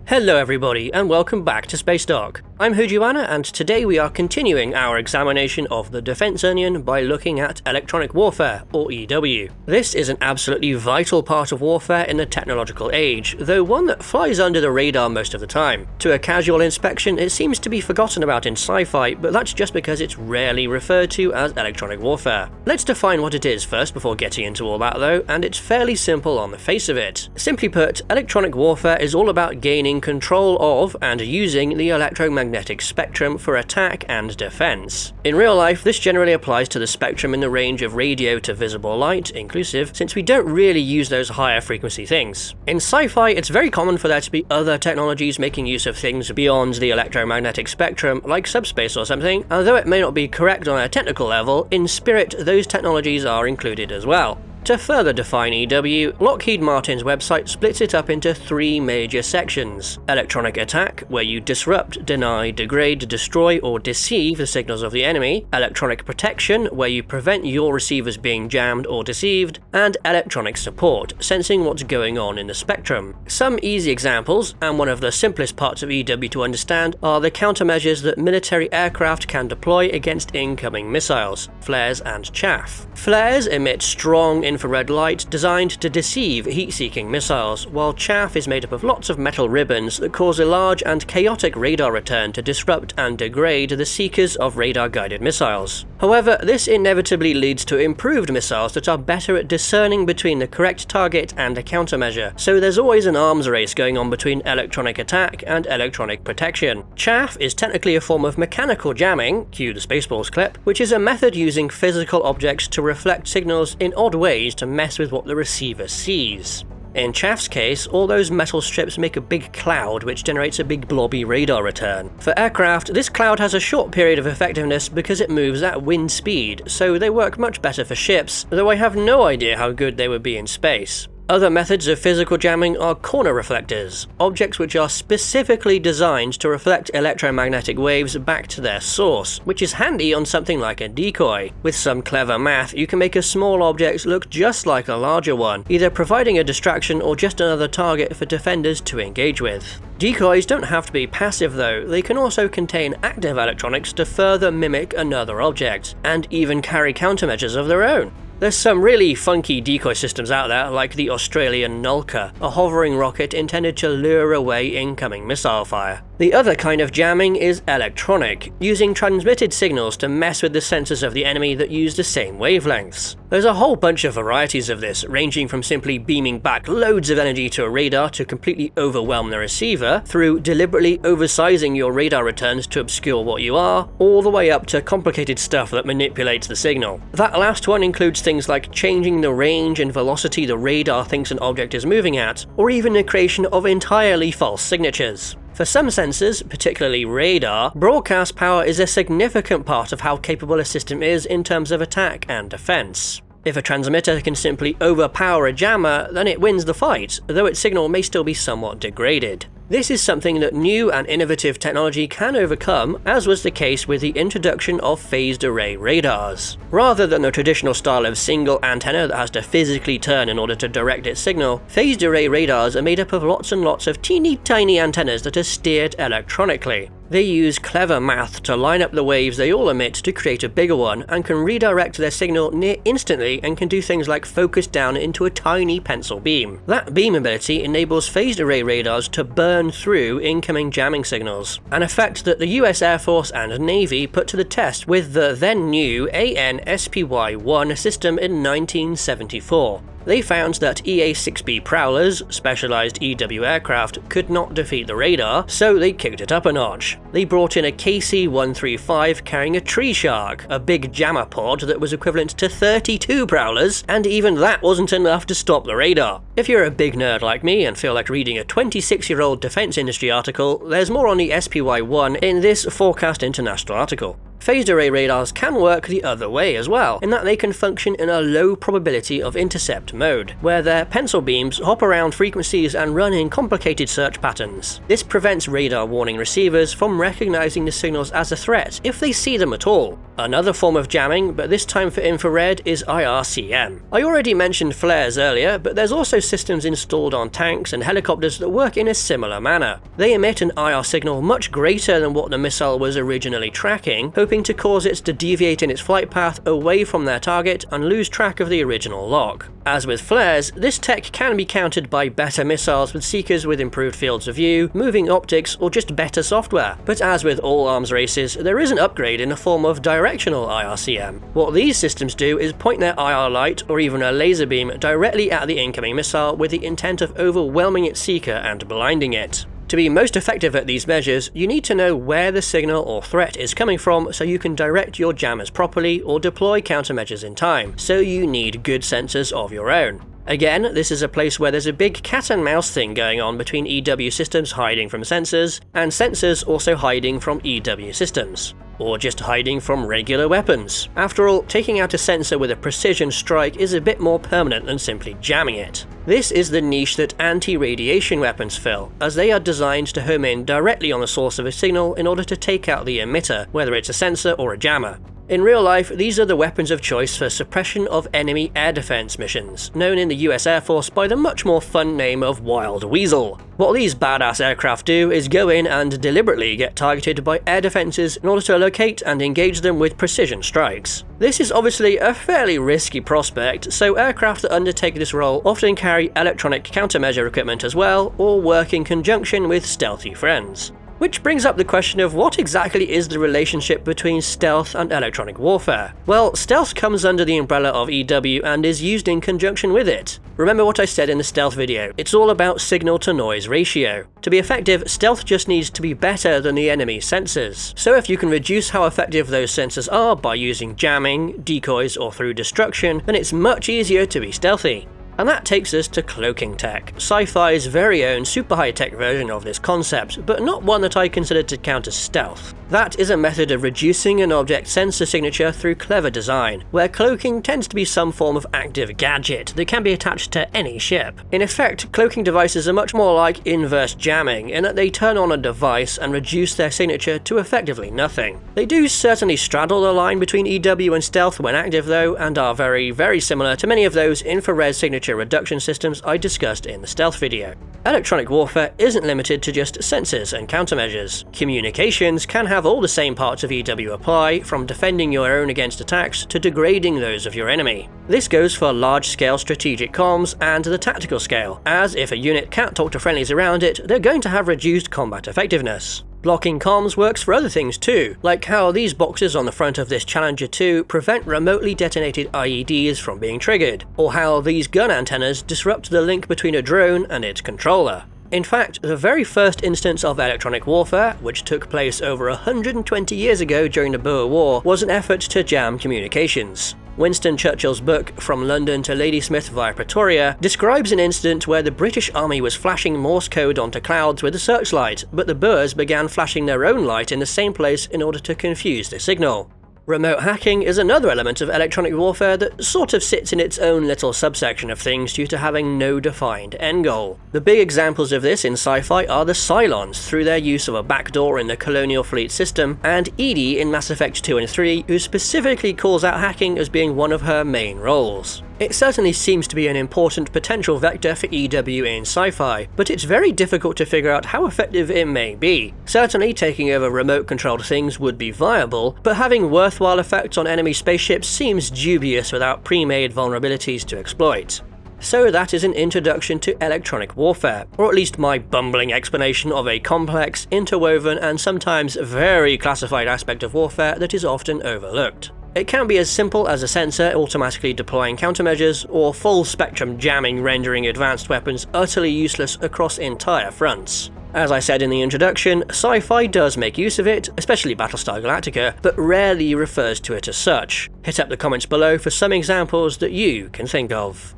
Hello everybody, and welcome back to Spacedock. I'm Hujuana, and today we are continuing our examination of the Defense Onion by looking at electronic warfare, or EW. This is an absolutely vital part of warfare in the technological age, though one that flies under the radar most of the time. To a casual inspection, it seems to be forgotten about in sci-fi, but that's just because it's rarely referred to as electronic warfare. Let's define what it is first before getting into all that though, and it's fairly simple on the face of it. Simply put, electronic warfare is all about gaining control of and using the electromagnetic spectrum for attack and defense. In real life, this generally applies to the spectrum in the range of radio to visible light, inclusive, since we don't really use those higher frequency things. In sci-fi, it's very common for there to be other technologies making use of things beyond the electromagnetic spectrum, like subspace or something, and though it may not be correct on a technical level, in spirit, those technologies are included as well. To further define EW, Lockheed Martin's website splits it up into three major sections. Electronic attack, where you disrupt, deny, degrade, destroy, or deceive the signals of the enemy. Electronic protection, where you prevent your receivers being jammed or deceived. And electronic support, sensing what's going on in the spectrum. Some easy examples, and one of the simplest parts of EW to understand, are the countermeasures that military aircraft can deploy against incoming missiles, flares and chaff. Flares emit strong infrared light designed to deceive heat-seeking missiles, while chaff is made up of lots of metal ribbons that cause a large and chaotic radar return to disrupt and degrade the seekers of radar-guided missiles. However, this inevitably leads to improved missiles that are better at discerning between the correct target and a countermeasure, so there's always an arms race going on between electronic attack and electronic protection. Chaff is technically a form of mechanical jamming, cue the Spaceballs clip, which is a method using physical objects to reflect signals in odd ways to mess with what the receiver sees. In chaff's case, all those metal strips make a big cloud which generates a big blobby radar return. For aircraft, this cloud has a short period of effectiveness because it moves at wind speed, so they work much better for ships, though I have no idea how good they would be in space. Other methods of physical jamming are corner reflectors, objects which are specifically designed to reflect electromagnetic waves back to their source, which is handy on something like a decoy. With some clever math, you can make a small object look just like a larger one, either providing a distraction or just another target for defenders to engage with. Decoys don't have to be passive though, they can also contain active electronics to further mimic another object, and even carry countermeasures of their own. There's some really funky decoy systems out there, like the Australian Nulka, a hovering rocket intended to lure away incoming missile fire. The other kind of jamming is electronic, using transmitted signals to mess with the sensors of the enemy that use the same wavelengths. There's a whole bunch of varieties of this, ranging from simply beaming back loads of energy to a radar to completely overwhelm the receiver, through deliberately oversizing your radar returns to obscure what you are, all the way up to complicated stuff that manipulates the signal. That last one includes things like changing the range and velocity the radar thinks an object is moving at, or even the creation of entirely false signatures. For some sensors, particularly radar, broadcast power is a significant part of how capable a system is in terms of attack and defense. If a transmitter can simply overpower a jammer, then it wins the fight, though its signal may still be somewhat degraded. This is something that new and innovative technology can overcome, as was the case with the introduction of phased array radars. Rather than the traditional style of single antenna that has to physically turn in order to direct its signal, phased array radars are made up of lots and lots of teeny tiny antennas that are steered electronically. They use clever math to line up the waves they all emit to create a bigger one, and can redirect their signal near instantly and can do things like focus down into a tiny pencil beam. That beam ability enables phased array radars to burn through incoming jamming signals, an effect that the US Air Force and Navy put to the test with the then new AN/SPY-1 system in 1974. They found that EA-6B Prowlers, specialized EW aircraft, could not defeat the radar, so they kicked it up a notch. They brought in a KC-135 carrying a tree shark, a big jammer pod that was equivalent to 32 Prowlers, and even that wasn't enough to stop the radar. If you're a big nerd like me and feel like reading a 26-year-old defense industry article, there's more on the SPY-1 in this Forecast International article. Phased array radars can work the other way as well, in that they can function in a low probability of intercept mode, where their pencil beams hop around frequencies and run in complicated search patterns. This prevents radar warning receivers from recognizing the signals as a threat if they see them at all. Another form of jamming, but this time for infrared, is IRCM. I already mentioned flares earlier, but there's also systems installed on tanks and helicopters that work in a similar manner. They emit an IR signal much greater than what the missile was originally tracking, hoping to cause it to deviate in its flight path away from their target and lose track of the original lock. As with flares, this tech can be countered by better missiles with seekers with improved fields of view, moving optics, or just better software. But as with all arms races, there is an upgrade in the form of directional IRCM. What these systems do is point their IR light, or even a laser beam, directly at the incoming missile with the intent of overwhelming its seeker and blinding it. To be most effective at these measures, you need to know where the signal or threat is coming from so you can direct your jammers properly or deploy countermeasures in time, so you need good sensors of your own. Again, this is a place where there's a big cat and mouse thing going on between EW systems hiding from sensors, and sensors also hiding from EW systems. Or just hiding from regular weapons. After all, taking out a sensor with a precision strike is a bit more permanent than simply jamming it. This is the niche that anti-radiation weapons fill, as they are designed to home in directly on the source of a signal in order to take out the emitter, whether it's a sensor or a jammer. In real life, these are the weapons of choice for suppression of enemy air defense missions, known in the US Air Force by the much more fun name of Wild Weasel. What these badass aircraft do is go in and deliberately get targeted by air defenses in order to locate and engage them with precision strikes. This is obviously a fairly risky prospect, so aircraft that undertake this role often carry electronic countermeasure equipment as well, or work in conjunction with stealthy friends. Which brings up the question of what exactly is the relationship between stealth and electronic warfare? Well, stealth comes under the umbrella of EW and is used in conjunction with it. Remember what I said in the stealth video, it's all about signal to noise ratio. To be effective, stealth just needs to be better than the enemy's sensors. So if you can reduce how effective those sensors are by using jamming, decoys, or through destruction, then it's much easier to be stealthy. And that takes us to cloaking tech, Sci-Fi's very own super high-tech version of this concept, but not one that I consider to count as stealth. That is a method of reducing an object's sensor signature through clever design, where cloaking tends to be some form of active gadget that can be attached to any ship. In effect, cloaking devices are much more like inverse jamming in that they turn on a device and reduce their signature to effectively nothing. They do certainly straddle the line between EW and stealth when active though, and are very similar to many of those infrared signature reduction systems I discussed in the stealth video. Electronic warfare isn't limited to just sensors and countermeasures. Communications can have all the same parts of EW apply, from defending your own against attacks to degrading those of your enemy. This goes for large-scale strategic comms and the tactical scale, as if a unit can't talk to friendlies around it, they're going to have reduced combat effectiveness. Blocking comms works for other things too, like how these boxes on the front of this Challenger 2 prevent remotely detonated IEDs from being triggered, or how these gun antennas disrupt the link between a drone and its controller. In fact, the very first instance of electronic warfare, which took place over 120 years ago during the Boer War, was an effort to jam communications. Winston Churchill's book, From London to Ladysmith via Pretoria, describes an incident where the British Army was flashing Morse code onto clouds with a searchlight, but the Boers began flashing their own light in the same place in order to confuse the signal. Remote hacking is another element of electronic warfare that sort of sits in its own little subsection of things due to having no defined end goal. The big examples of this in Sci-Fi are the Cylons through their use of a backdoor in the Colonial Fleet system, and Edie in Mass Effect 2 and 3, who specifically calls out hacking as being one of her main roles. It certainly seems to be an important potential vector for EW in Sci-Fi, but it's very difficult to figure out how effective it may be. Certainly taking over remote-controlled things would be viable, but having worthwhile effects on enemy spaceships seems dubious without pre-made vulnerabilities to exploit. So that is an introduction to electronic warfare, or at least my bumbling explanation of a complex, interwoven, and sometimes very classified aspect of warfare that is often overlooked. It can be as simple as a sensor automatically deploying countermeasures, or full-spectrum jamming rendering advanced weapons utterly useless across entire fronts. As I said in the introduction, Sci-Fi does make use of it, especially Battlestar Galactica, but rarely refers to it as such. Hit up the comments below for some examples that you can think of.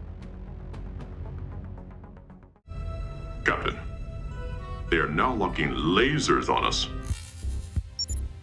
Captain, they are now locking lasers on us.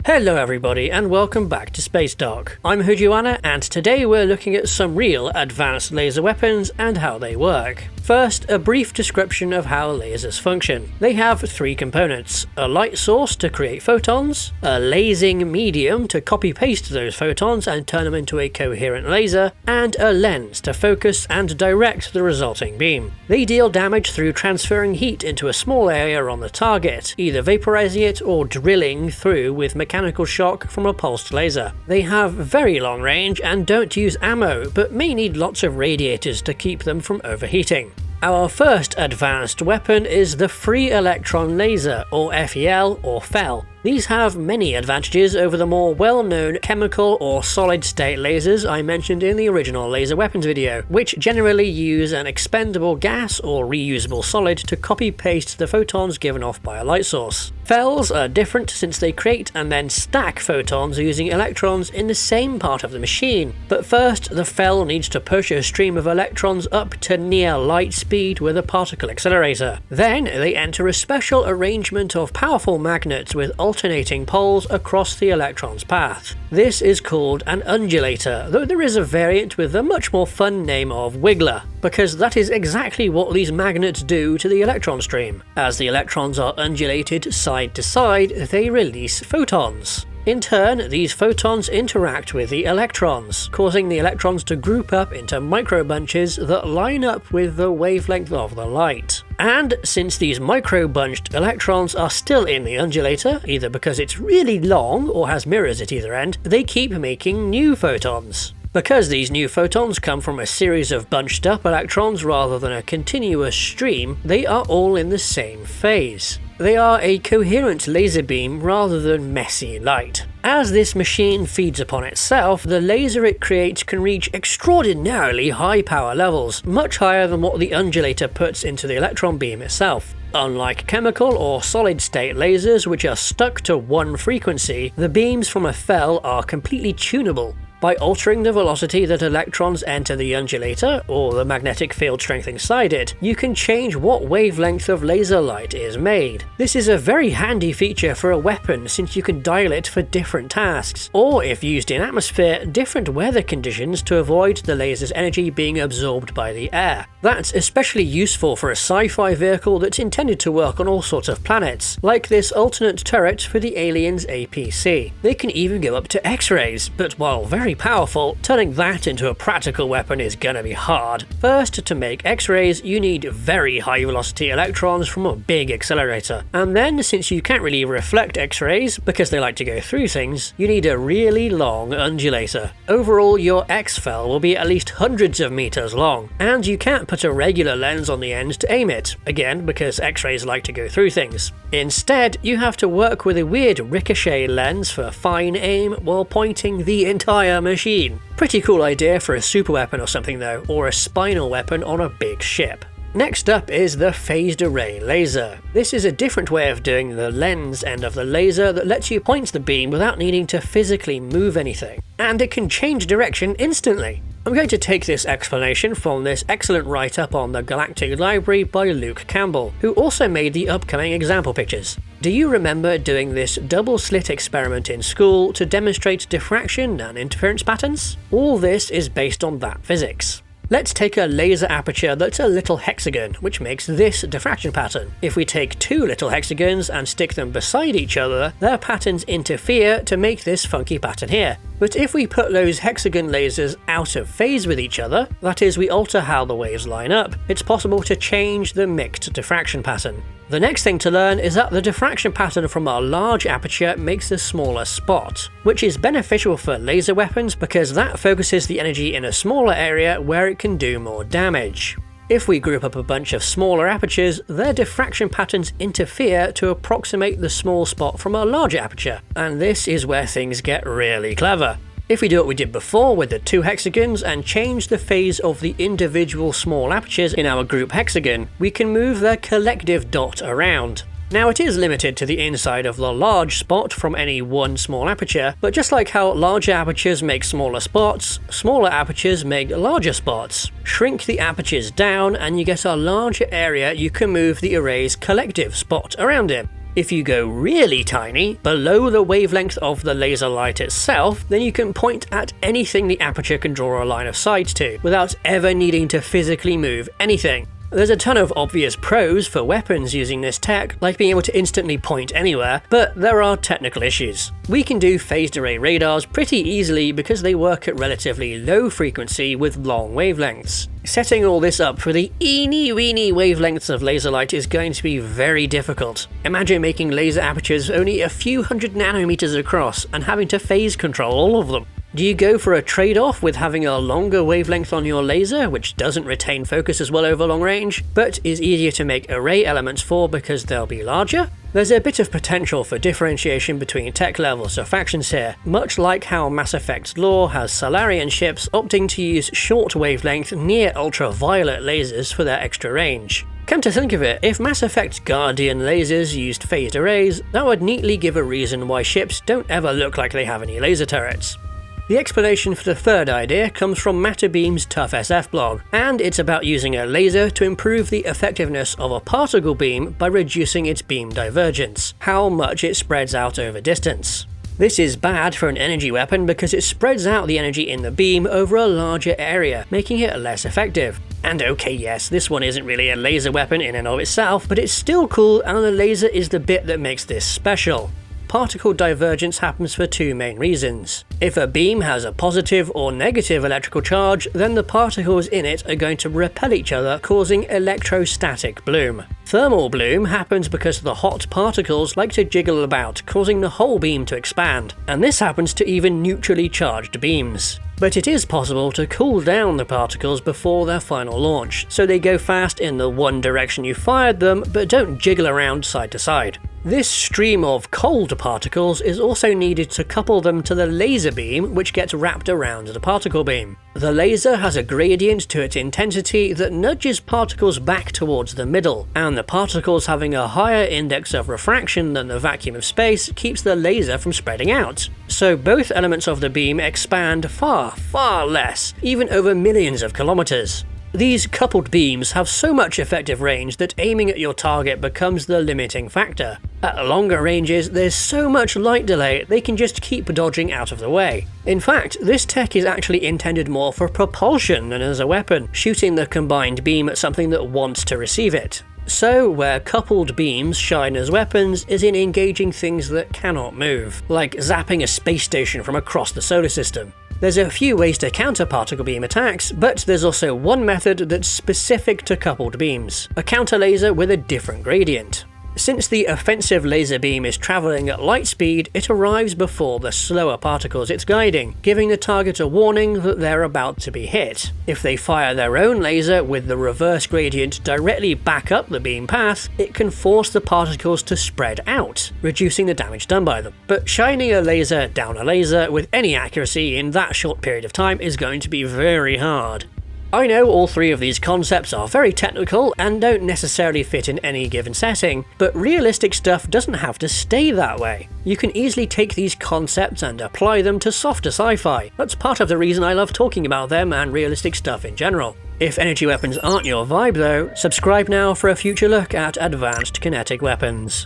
Hello everybody and welcome back to Spacedock. I'm Hujuana and today we're looking at some real advanced laser weapons and how they work. First, a brief description of how lasers function. They have three components: a light source to create photons, a lasing medium to copy-paste those photons and turn them into a coherent laser, and a lens to focus and direct the resulting beam. They deal damage through transferring heat into a small area on the target, either vaporizing it or drilling through with mechanical shock from a pulsed laser. They have very long range and don't use ammo, but may need lots of radiators to keep them from overheating. Our first advanced weapon is the Free Electron Laser, or FEL or FEL. These have many advantages over the more well-known chemical or solid-state lasers I mentioned in the original laser weapons video, which generally use an expendable gas or reusable solid to copy-paste the photons given off by a light source. FELs are different since they create and then stack photons using electrons in the same part of the machine, but first the FEL needs to push a stream of electrons up to near light speed with a particle accelerator. Then they enter a special arrangement of powerful magnets with alternating poles across the electron's path. This is called an undulator, though there is a variant with the much more fun name of wiggler, because that is exactly what these magnets do to the electron stream. As the electrons are undulated side to side, they release photons. In turn, these photons interact with the electrons, causing the electrons to group up into micro-bunches that line up with the wavelength of the light. And since these micro-bunched electrons are still in the undulator, either because it's really long or has mirrors at either end, they keep making new photons. Because these new photons come from a series of bunched up electrons rather than a continuous stream, they are all in the same phase. They are a coherent laser beam rather than messy light. As this machine feeds upon itself, the laser it creates can reach extraordinarily high power levels, much higher than what the undulator puts into the electron beam itself. Unlike chemical or solid-state lasers which are stuck to one frequency, the beams from a FEL are completely tunable. By altering the velocity that electrons enter the undulator, or the magnetic field strength inside it, you can change what wavelength of laser light is made. This is a very handy feature for a weapon since you can dial it for different tasks, or if used in atmosphere, different weather conditions to avoid the laser's energy being absorbed by the air. That's especially useful for a sci-fi vehicle that's intended to work on all sorts of planets, like this alternate turret for the Aliens APC. They can even go up to X-rays, but while very powerful, turning that into a practical weapon is gonna be hard. First, to make X-rays, you need very high velocity electrons from a big accelerator. And then, since you can't really reflect X-rays, because they like to go through things, you need a really long undulator. Overall, your X-FEL will be at least hundreds of meters long, and you can't put a regular lens on the end to aim it, again because X-rays like to go through things. Instead, you have to work with a weird ricochet lens for fine aim while pointing the entire machine. Pretty cool idea for a superweapon or something though, or a spinal weapon on a big ship. Next up is the phased array laser. This is a different way of doing the lens end of the laser that lets you point the beam without needing to physically move anything. And it can change direction instantly. I'm going to take this explanation from this excellent write-up on the Galactic Library by Luke Campbell, who also made the upcoming example pictures. Do you remember doing this double slit experiment in school to demonstrate diffraction and interference patterns? All this is based on that physics. Let's take a laser aperture that's a little hexagon, which makes this diffraction pattern. If we take two little hexagons and stick them beside each other, their patterns interfere to make this funky pattern here. But if we put those hexagon lasers out of phase with each other, that is, we alter how the waves line up, it's possible to change the mixed diffraction pattern. The next thing to learn is that the diffraction pattern from a large aperture makes a smaller spot, which is beneficial for laser weapons because that focuses the energy in a smaller area where it can do more damage. If we group up a bunch of smaller apertures, their diffraction patterns interfere to approximate the small spot from a larger aperture, and this is where things get really clever. If we do what we did before with the two hexagons and change the phase of the individual small apertures in our group hexagon, we can move their collective dot around. Now it is limited to the inside of the large spot from any one small aperture, but just like how larger apertures make smaller spots, smaller apertures make larger spots. Shrink the apertures down and you get a larger area you can move the array's collective spot around in. If you go really tiny, below the wavelength of the laser light itself, then you can point at anything the aperture can draw a line of sight to, without ever needing to physically move anything. There's a ton of obvious pros for weapons using this tech, like being able to instantly point anywhere, but there are technical issues. We can do phased array radars pretty easily because they work at relatively low frequency with long wavelengths. Setting all this up for the eeny-weeny wavelengths of laser light is going to be very difficult. Imagine making laser apertures only a few hundred nanometers across and having to phase control all of them. Do you go for a trade-off with having a longer wavelength on your laser, which doesn't retain focus as well over long range, but is easier to make array elements for because they'll be larger? There's a bit of potential for differentiation between tech levels or factions here, much like how Mass Effect's lore has Salarian ships opting to use short wavelength near ultraviolet lasers for their extra range. Come to think of it, if Mass Effect's Guardian lasers used phased arrays, that would neatly give a reason why ships don't ever look like they have any laser turrets. The explanation for the third idea comes from Matterbeam's Tough SF blog, and it's about using a laser to improve the effectiveness of a particle beam by reducing its beam divergence, how much it spreads out over distance. This is bad for an energy weapon because it spreads out the energy in the beam over a larger area, making it less effective. And okay, yes, this one isn't really a laser weapon in and of itself, but it's still cool, and the laser is the bit that makes this special. Particle divergence happens for two main reasons. If a beam has a positive or negative electrical charge, then the particles in it are going to repel each other, causing electrostatic bloom. Thermal bloom happens because the hot particles like to jiggle about, causing the whole beam to expand, and this happens to even neutrally charged beams. But it is possible to cool down the particles before their final launch, so they go fast in the one direction you fired them, but don't jiggle around side to side. This stream of cold particles is also needed to couple them to the laser beam, which gets wrapped around the particle beam. The laser has a gradient to its intensity that nudges particles back towards the middle, and the particles having a higher index of refraction than the vacuum of space keeps the laser from spreading out. So both elements of the beam expand far, far less, even over millions of kilometers. These coupled beams have so much effective range that aiming at your target becomes the limiting factor. At longer ranges, there's so much light delay they can just keep dodging out of the way. In fact, this tech is actually intended more for propulsion than as a weapon, shooting the combined beam at something that wants to receive it. So, where coupled beams shine as weapons is in engaging things that cannot move, like zapping a space station from across the solar system. There's a few ways to counter particle beam attacks, but there's also one method that's specific to coupled beams, a counter laser with a different gradient. Since the offensive laser beam is travelling at light speed, it arrives before the slower particles it's guiding, giving the target a warning that they're about to be hit. If they fire their own laser with the reverse gradient directly back up the beam path, it can force the particles to spread out, reducing the damage done by them. But shining a laser down a laser with any accuracy in that short period of time is going to be very hard. I know all three of these concepts are very technical and don't necessarily fit in any given setting, but realistic stuff doesn't have to stay that way. You can easily take these concepts and apply them to softer sci-fi. That's part of the reason I love talking about them and realistic stuff in general. If energy weapons aren't your vibe though, subscribe now for a future look at advanced kinetic weapons.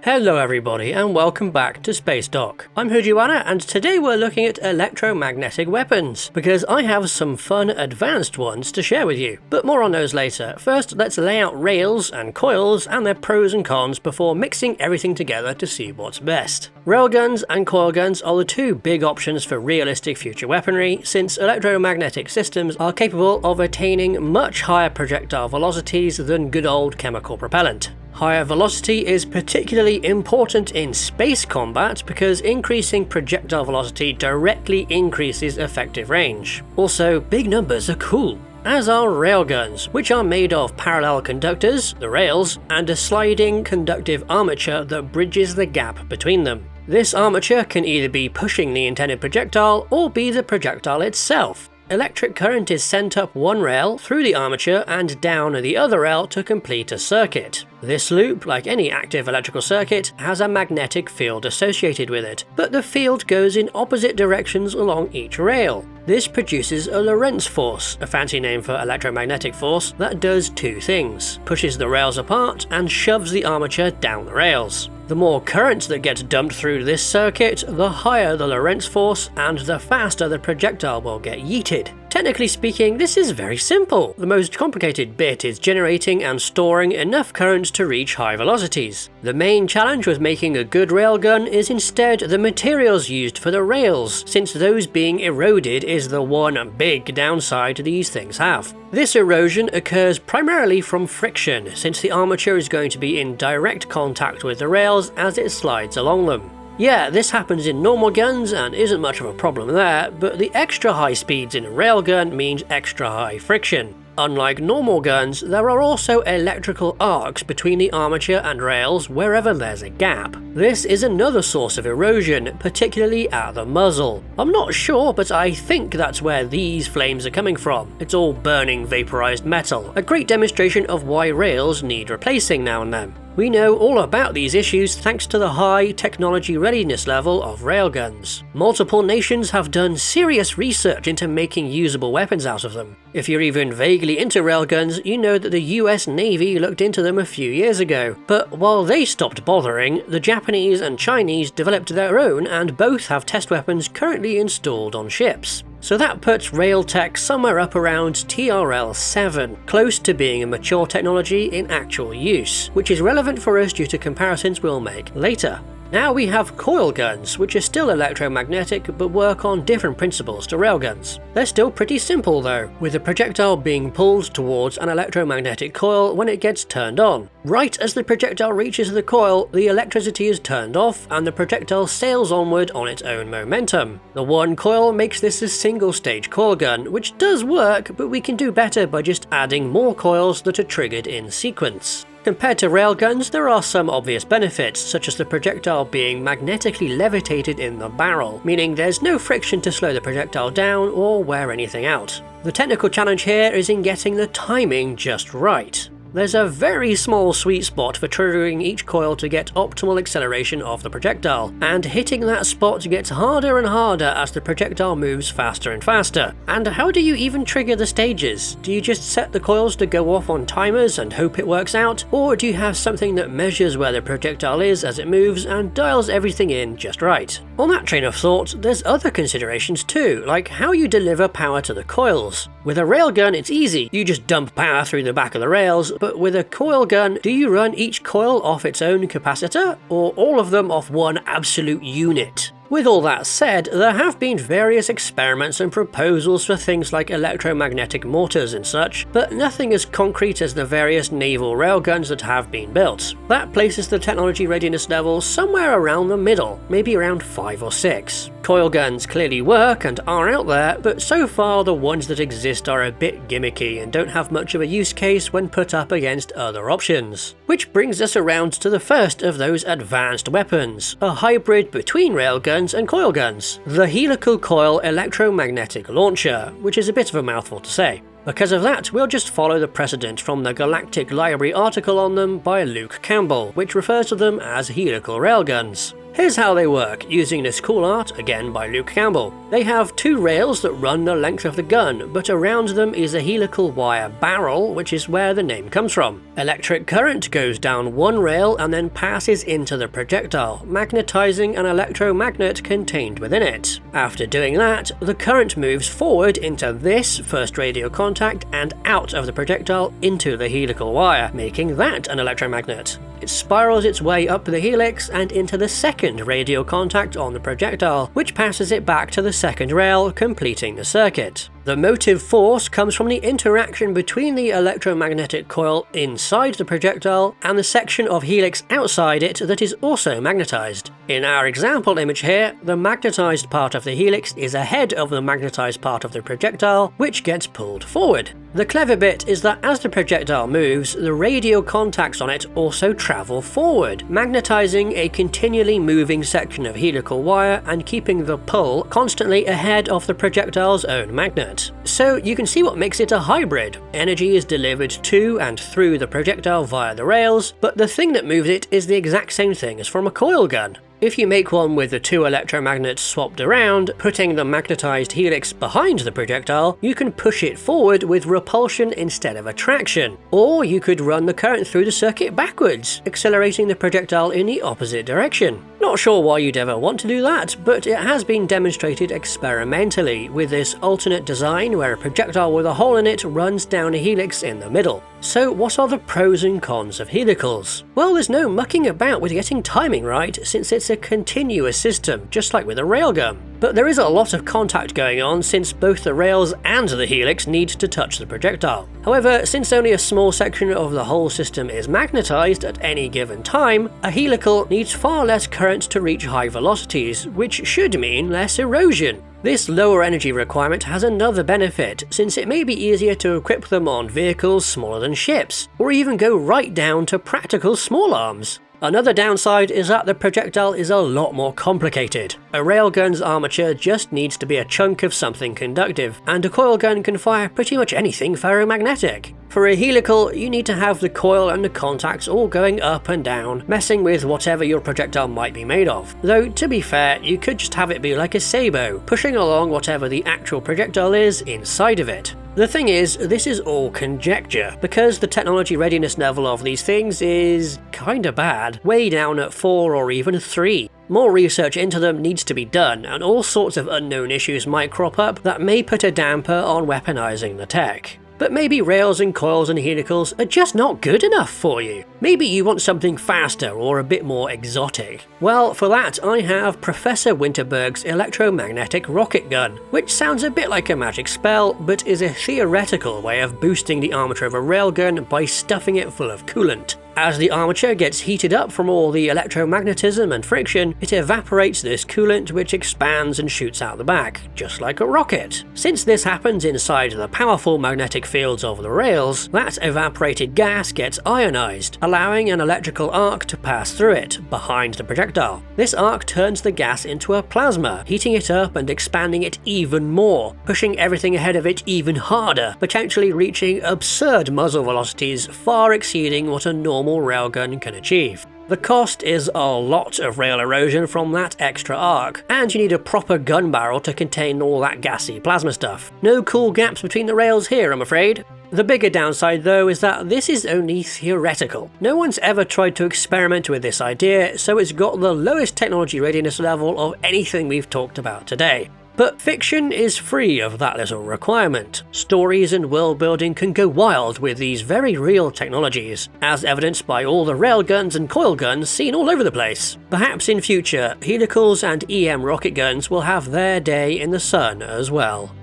Hello everybody and welcome back to Spacedock. I'm Hujuana and today we're looking at electromagnetic weapons, because I have some fun advanced ones to share with you. But more on those later. First, let's lay out rails and coils and their pros and cons before mixing everything together to see what's best. Railguns and coil guns are the two big options for realistic future weaponry, since electromagnetic systems are capable of attaining much higher projectile velocities than good old chemical propellant. Higher velocity is particularly important in space combat because increasing projectile velocity directly increases effective range. Also, big numbers are cool. As are railguns, which are made of parallel conductors, the rails, and a sliding conductive armature that bridges the gap between them. This armature can either be pushing the intended projectile or be the projectile itself. Electric current is sent up one rail through the armature and down the other rail to complete a circuit. This loop, like any active electrical circuit, has a magnetic field associated with it, but the field goes in opposite directions along each rail. This produces a Lorentz force, a fancy name for electromagnetic force, that does two things: pushes the rails apart and shoves the armature down the rails. The more current that gets dumped through this circuit, the higher the Lorentz force and the faster the projectile will get yeeted. Technically speaking, this is very simple. The most complicated bit is generating and storing enough current to reach high velocities. The main challenge with making a good railgun is instead the materials used for the rails, since those being eroded is the one big downside these things have. This erosion occurs primarily from friction, since the armature is going to be in direct contact with the rails as it slides along them. Yeah, this happens in normal guns and isn't much of a problem there, but the extra high speeds in a railgun means extra high friction. Unlike normal guns, there are also electrical arcs between the armature and rails wherever there's a gap. This is another source of erosion, particularly at the muzzle. I'm not sure, but I think that's where these flames are coming from. It's all burning vaporized metal, a great demonstration of why rails need replacing now and then. We know all about these issues thanks to the high technology readiness level of railguns. Multiple nations have done serious research into making usable weapons out of them. If you're even vaguely into railguns, you know that the US Navy looked into them a few years ago. But while they stopped bothering, the Japanese and Chinese developed their own, and both have test weapons currently installed on ships. So that puts rail tech somewhere up around TRL 7, close to being a mature technology in actual use, which is relevant for us due to comparisons we'll make later. Now we have coil guns, which are still electromagnetic but work on different principles to railguns. They're still pretty simple though, with the projectile being pulled towards an electromagnetic coil when it gets turned on. Right as the projectile reaches the coil, the electricity is turned off and the projectile sails onward on its own momentum. The one coil makes this a single stage coil gun, which does work, but we can do better by just adding more coils that are triggered in sequence. Compared to railguns, there are some obvious benefits, such as the projectile being magnetically levitated in the barrel, meaning there's no friction to slow the projectile down or wear anything out. The technical challenge here is in getting the timing just right. There's a very small sweet spot for triggering each coil to get optimal acceleration of the projectile, and hitting that spot gets harder and harder as the projectile moves faster and faster. And how do you even trigger the stages? Do you just set the coils to go off on timers and hope it works out? Or do you have something that measures where the projectile is as it moves and dials everything in just right? On that train of thought, there's other considerations too, like how you deliver power to the coils. With a railgun it's easy, you just dump power through the back of the rails, but with a coil gun, do you run each coil off its own capacitor, or all of them off one absolute unit? With all that said, there have been various experiments and proposals for things like electromagnetic mortars and such, but nothing as concrete as the various naval railguns that have been built. That places the technology readiness level somewhere around the middle, maybe around 5 or 6. Coil guns clearly work and are out there, but so far the ones that exist are a bit gimmicky and don't have much of a use case when put up against other options. Which brings us around to the first of those advanced weapons, a hybrid between railguns and coil guns, the helical coil electromagnetic launcher, which is a bit of a mouthful to say. Because of that, we'll just follow the precedent from the Galactic Library article on them by Luke Campbell, which refers to them as helical railguns. Here's how they work, using this cool art, again by Luke Campbell. They have 2 rails that run the length of the gun, but around them is a helical wire barrel, which is where the name comes from. Electric current goes down one rail and then passes into the projectile, magnetizing an electromagnet contained within it. After doing that, the current moves forward into this first radio contact and out of the projectile into the helical wire, making that an electromagnet. It spirals its way up the helix and into the second radio contact on the projectile, which passes it back to the second rail, completing the circuit. The motive force comes from the interaction between the electromagnetic coil inside the projectile and the section of helix outside it that is also magnetized. In our example image here, the magnetized part of the helix is ahead of the magnetized part of the projectile, which gets pulled forward. The clever bit is that as the projectile moves, the radio contacts on it also travel forward, magnetizing a continually moving section of helical wire and keeping the pull constantly ahead of the projectile's own magnet. So you can see what makes it a hybrid. Energy is delivered to and through the projectile via the rails, but the thing that moves it is the exact same thing as from a coil gun. If you make one with the 2 electromagnets swapped around, putting the magnetized helix behind the projectile, you can push it forward with repulsion instead of attraction. Or you could run the current through the circuit backwards, accelerating the projectile in the opposite direction. Not sure why you'd ever want to do that, but it has been demonstrated experimentally with this alternate design where a projectile with a hole in it runs down a helix in the middle. So what are the pros and cons of helicals? Well, there's no mucking about with getting timing right, since it's a continuous system, just like with a railgun. But there is a lot of contact going on since both the rails and the helix need to touch the projectile. However, since only a small section of the whole system is magnetized at any given time, a helical needs far less current to reach high velocities, which should mean less erosion. This lower energy requirement has another benefit, since it may be easier to equip them on vehicles smaller than ships, or even go right down to practical small arms. Another downside is that the projectile is a lot more complicated. A railgun's armature just needs to be a chunk of something conductive, and a coil gun can fire pretty much anything ferromagnetic. For a helical, you need to have the coil and the contacts all going up and down, messing with whatever your projectile might be made of. Though, to be fair, you could just have it be like a sabot, pushing along whatever the actual projectile is inside of it. The thing is, this is all conjecture, because the technology readiness level of these things is kinda bad, way down at 4 or even 3. More research into them needs to be done, and all sorts of unknown issues might crop up that may put a damper on weaponizing the tech. But maybe rails and coils and helicals are just not good enough for you. Maybe you want something faster or a bit more exotic. Well, for that I have Professor Winterberg's electromagnetic rocket gun, which sounds a bit like a magic spell, but is a theoretical way of boosting the armature of a railgun by stuffing it full of coolant. As the armature gets heated up from all the electromagnetism and friction, it evaporates this coolant, which expands and shoots out the back, just like a rocket. Since this happens inside the powerful magnetic fields of the rails, that evaporated gas gets ionized, allowing an electrical arc to pass through it, behind the projectile. This arc turns the gas into a plasma, heating it up and expanding it even more, pushing everything ahead of it even harder, potentially reaching absurd muzzle velocities far exceeding what a normal railgun can achieve. The cost is a lot of rail erosion from that extra arc, and you need a proper gun barrel to contain all that gassy plasma stuff. No cool gaps between the rails here, I'm afraid. The bigger downside though is that this is only theoretical. No one's ever tried to experiment with this idea, so it's got the lowest technology readiness level of anything we've talked about today. But fiction is free of that little requirement. Stories and world building can go wild with these very real technologies, as evidenced by all the railguns and coil guns seen all over the place. Perhaps in future, helicals and EM rocket guns will have their day in the sun as well.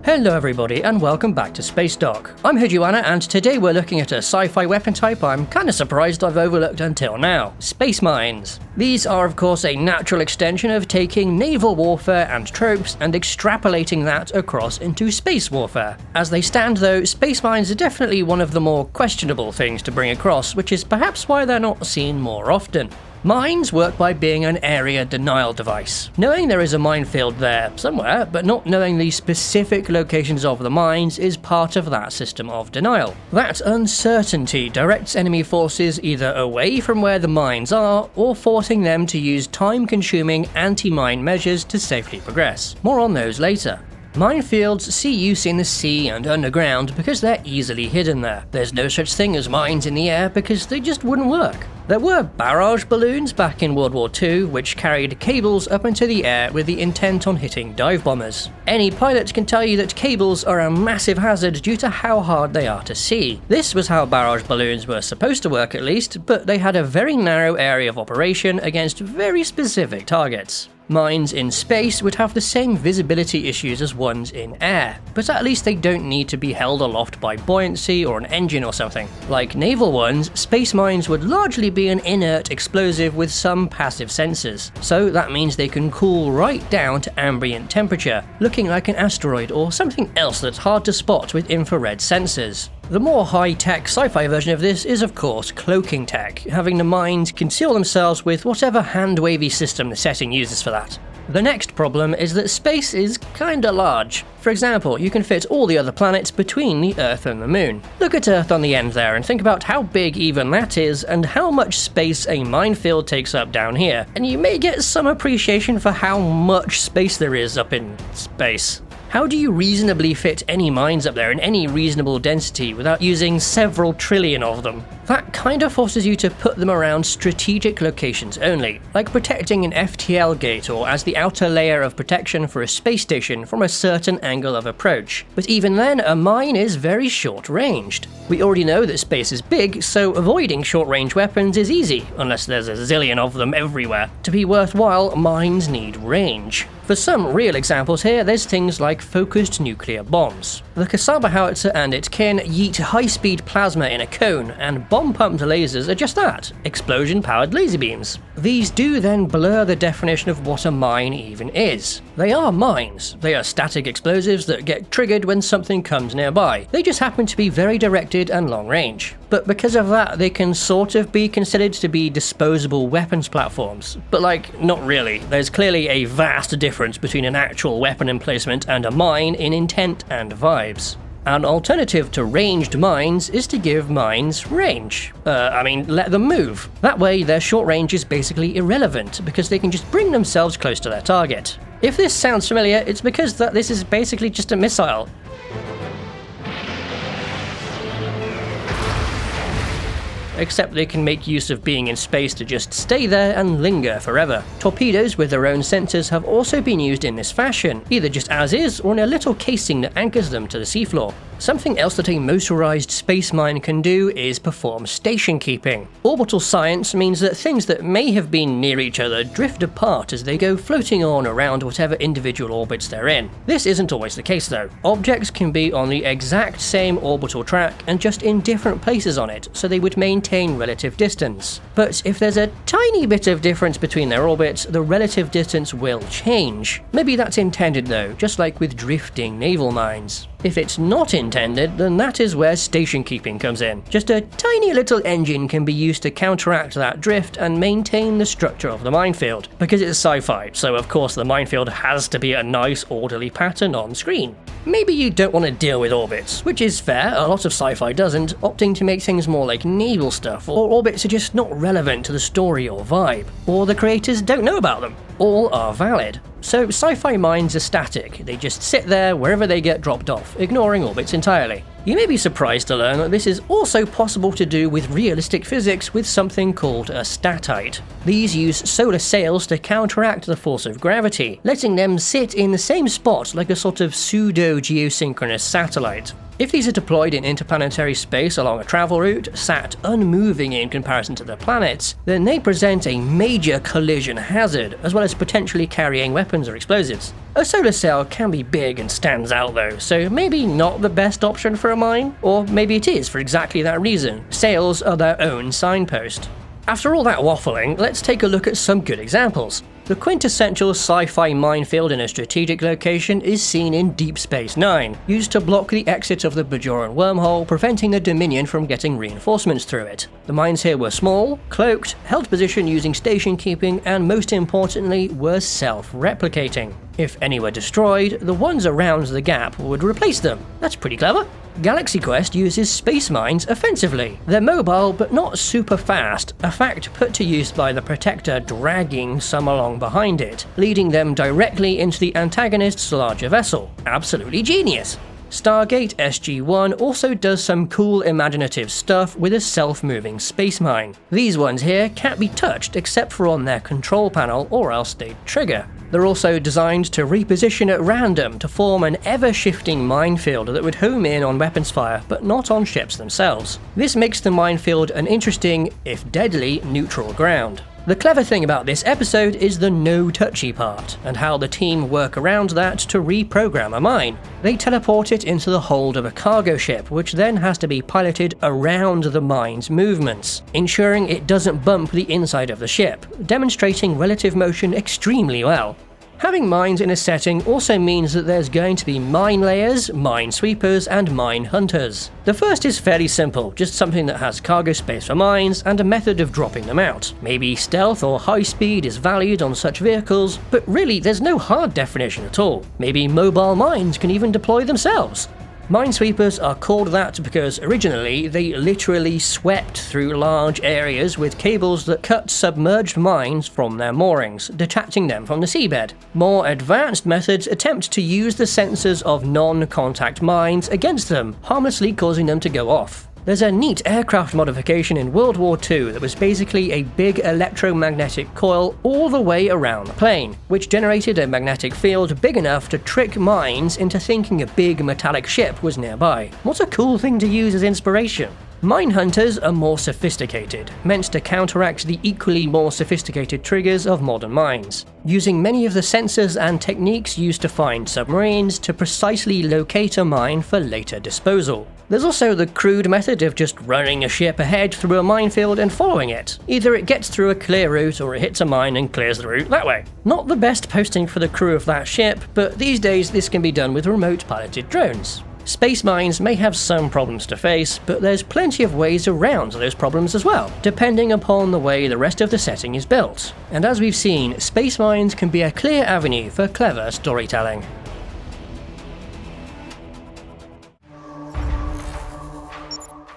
Hello everybody and welcome back to Spacedock. I'm Joanna and today we're looking at a sci-fi weapon type I'm kinda surprised I've overlooked until now: space mines. These are of course a natural extension of taking naval warfare and tropes and extrapolating that across into space warfare. As they stand though, space mines are definitely one of the more questionable things to bring across, which is perhaps why they're not seen more often. Mines work by being an area denial device. Knowing there is a minefield there somewhere, but not knowing the specific locations of the mines is part of that system of denial. That uncertainty directs enemy forces either away from where the mines are, or forcing them to use time-consuming anti-mine measures to safely progress. More on those later. Minefields see use in the sea and underground because they're easily hidden there. There's no such thing as mines in the air because they just wouldn't work. There were barrage balloons back in World War II which carried cables up into the air with the intent on hitting dive bombers. Any pilot can tell you that cables are a massive hazard due to how hard they are to see. This was how barrage balloons were supposed to work at least, but they had a very narrow area of operation against very specific targets. Mines in space would have the same visibility issues as ones in air, but at least they don't need to be held aloft by buoyancy or an engine or something. Like naval ones, space mines would largely be an inert explosive with some passive sensors, so that means they can cool right down to ambient temperature, looking like an asteroid or something else that's hard to spot with infrared sensors. The more high-tech sci-fi version of this is of course cloaking tech, having the mines conceal themselves with whatever hand-wavy system the setting uses for that. The next problem is that space is kinda large. For example, you can fit all the other planets between the Earth and the Moon. Look at Earth on the end there and think about how big even that is and how much space a minefield takes up down here, and you may get some appreciation for how much space there is up in space. How do you reasonably fit any mines up there in any reasonable density without using several trillion of them? That kinda forces you to put them around strategic locations only, like protecting an FTL gate or as the outer layer of protection for a space station from a certain angle of approach. But even then, a mine is very short-ranged. We already know that space is big, so avoiding short-range weapons is easy, unless there's a zillion of them everywhere. To be worthwhile, mines need range. For some real examples here, there's things like focused nuclear bombs. The Kasaba howitzer and its kin yeet high-speed plasma in a cone, and bomb-pumped lasers are just that, explosion-powered laser beams. These do then blur the definition of what a mine even is. They are mines. They are static explosives that get triggered when something comes nearby. They just happen to be very directed and long-range. But because of that, they can sort of be considered to be disposable weapons platforms. But not really. There's clearly a vast difference between an actual weapon emplacement and a mine in intent and vibes. An alternative to ranged mines is to give mines range. Let them move. That way their short range is basically irrelevant because they can just bring themselves close to their target. If this sounds familiar, it's because this is basically just a missile. except they can make use of being in space to just stay there and linger forever. Torpedoes with their own sensors have also been used in this fashion, either just as is or in a little casing that anchors them to the seafloor. Something else that a motorized space mine can do is perform station keeping. Orbital science means that things that may have been near each other drift apart as they go floating on around whatever individual orbits they're in. This isn't always the case though. Objects can be on the exact same orbital track and just in different places on it, so they would maintain relative distance. But if there's a tiny bit of difference between their orbits, the relative distance will change. Maybe that's intended though, just like with drifting naval mines. If it's not intended, then that is where station keeping comes in. Just a tiny little engine can be used to counteract that drift and maintain the structure of the minefield. Because it's sci-fi, so of course the minefield has to be a nice orderly pattern on screen. Maybe you don't want to deal with orbits, which is fair, a lot of sci-fi doesn't, opting to make things more like naval stuff, or orbits are just not relevant to the story or vibe, or the creators don't know about them. All are valid. So sci-fi mines are static, they just sit there wherever they get dropped off, ignoring orbits entirely. You may be surprised to learn that this is also possible to do with realistic physics with something called a statite. These use solar sails to counteract the force of gravity, letting them sit in the same spot like a sort of pseudo-geosynchronous satellite. If these are deployed in interplanetary space along a travel route, sat unmoving in comparison to the planets, then they present a major collision hazard, as well as potentially carrying weapons or explosives. A solar sail can be big and stands out though, so maybe not the best option for a mine, or maybe it is for exactly that reason. Sails are their own signpost. After all that waffling, let's take a look at some good examples. The quintessential sci-fi minefield in a strategic location is seen in Deep Space Nine, used to block the exit of the Bajoran wormhole, preventing the Dominion from getting reinforcements through it. The mines here were small, cloaked, held position using station keeping, and most importantly, were self-replicating. If any were destroyed, the ones around the gap would replace them. That's pretty clever. Galaxy Quest uses space mines offensively. They're mobile but not super fast, a fact put to use by the Protector dragging some along behind it, leading them directly into the antagonist's larger vessel. Absolutely genius! Stargate SG-1 also does some cool imaginative stuff with a self-moving space mine. These ones here can't be touched except for on their control panel or else they'd trigger. They're also designed to reposition at random to form an ever-shifting minefield that would home in on weapons fire, but not on ships themselves. This makes the minefield an interesting, if deadly, neutral ground. The clever thing about this episode is the no-touchy part, and how the team work around that to reprogram a mine. They teleport it into the hold of a cargo ship, which then has to be piloted around the mine's movements, ensuring it doesn't bump the inside of the ship, demonstrating relative motion extremely well. Having mines in a setting also means that there's going to be mine layers, mine sweepers, and mine hunters. The first is fairly simple, just something that has cargo space for mines and a method of dropping them out. Maybe stealth or high speed is valued on such vehicles, but really there's no hard definition at all. Maybe mobile mines can even deploy themselves. Minesweepers are called that because originally they literally swept through large areas with cables that cut submerged mines from their moorings, detaching them from the seabed. More advanced methods attempt to use the sensors of non-contact mines against them, harmlessly causing them to go off. There's a neat aircraft modification in World War II that was basically a big electromagnetic coil all the way around the plane, which generated a magnetic field big enough to trick mines into thinking a big metallic ship was nearby. What a cool thing to use as inspiration! Mine hunters are more sophisticated, meant to counteract the equally more sophisticated triggers of modern mines, using many of the sensors and techniques used to find submarines to precisely locate a mine for later disposal. There's also the crude method of just running a ship ahead through a minefield and following it. Either it gets through a clear route or it hits a mine and clears the route that way. Not the best posting for the crew of that ship, but these days this can be done with remote piloted drones. Space mines may have some problems to face, but there's plenty of ways around those problems as well, depending upon the way the rest of the setting is built. And as we've seen, space mines can be a clear avenue for clever storytelling.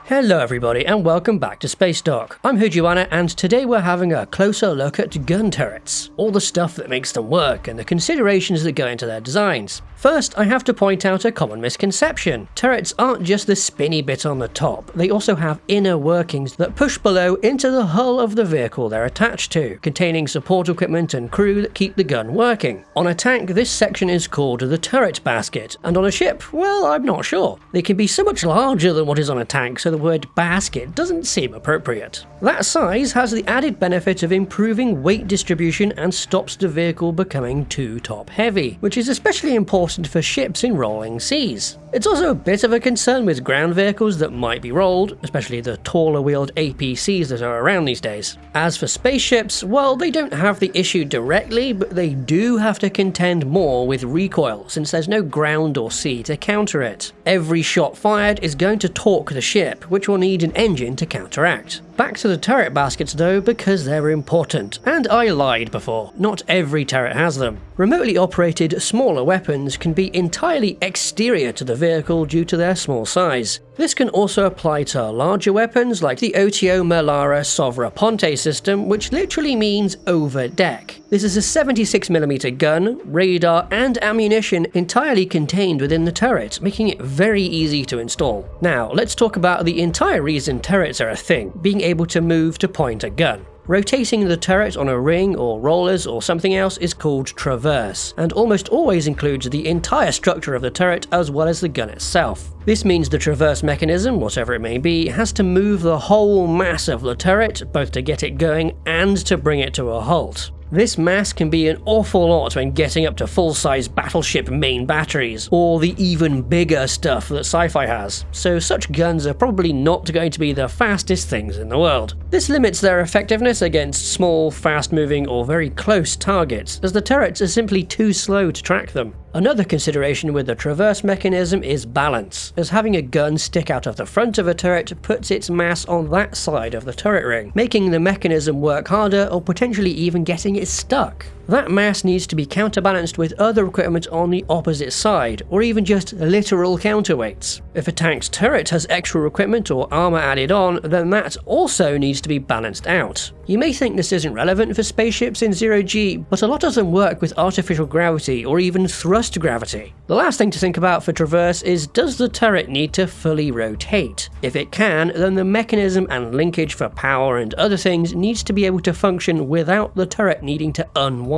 Hello everybody and welcome back to Spacedock. I'm Joanna and today we're having a closer look at gun turrets. All the stuff that makes them work and the considerations that go into their designs. First, I have to point out a common misconception. Turrets aren't just the spinny bit on the top, they also have inner workings that push below into the hull of the vehicle they're attached to, containing support equipment and crew that keep the gun working. On a tank, this section is called the turret basket, and on a ship, well, I'm not sure. They can be so much larger than what is on a tank, so the word basket doesn't seem appropriate. That size has the added benefit of improving weight distribution and stops the vehicle becoming too top-heavy, which is especially important for ships in rolling seas. It's also a bit of a concern with ground vehicles that might be rolled, especially the taller wheeled APCs that are around these days. As for spaceships, well, they don't have the issue directly, but they do have to contend more with recoil, since there's no ground or sea to counter it. Every shot fired is going to torque the ship, which will need an engine to counteract. Back to the turret baskets though, because they're important. And I lied before, not every turret has them. Remotely operated, smaller weapons can be entirely exterior to the vehicle due to their small size. This can also apply to larger weapons like the OTO Melara Sovra Ponte system, which literally means over deck. This is a 76mm gun, radar and ammunition entirely contained within the turret, making it very easy to install. Now, let's talk about the entire reason turrets are a thing, being able to move to point a gun. Rotating the turret on a ring or rollers or something else is called traverse, and almost always includes the entire structure of the turret as well as the gun itself. This means the traverse mechanism, whatever it may be, has to move the whole mass of the turret, both to get it going and to bring it to a halt. This mass can be an awful lot when getting up to full-size battleship main batteries, or the even bigger stuff that Sci-Fi has, so such guns are probably not going to be the fastest things in the world. This limits their effectiveness against small, fast-moving or very close targets, as the turrets are simply too slow to track them. Another consideration with the traverse mechanism is balance, as having a gun stick out of the front of a turret puts its mass on that side of the turret ring, making the mechanism work harder or potentially even getting it stuck. That mass needs to be counterbalanced with other equipment on the opposite side, or even just literal counterweights. If a tank's turret has extra equipment or armor added on, then that also needs to be balanced out. You may think this isn't relevant for spaceships in zero-G, but a lot of them work with artificial gravity or even thrust gravity. The last thing to think about for traverse is, does the turret need to fully rotate? If it can, then the mechanism and linkage for power and other things needs to be able to function without the turret needing to unwind.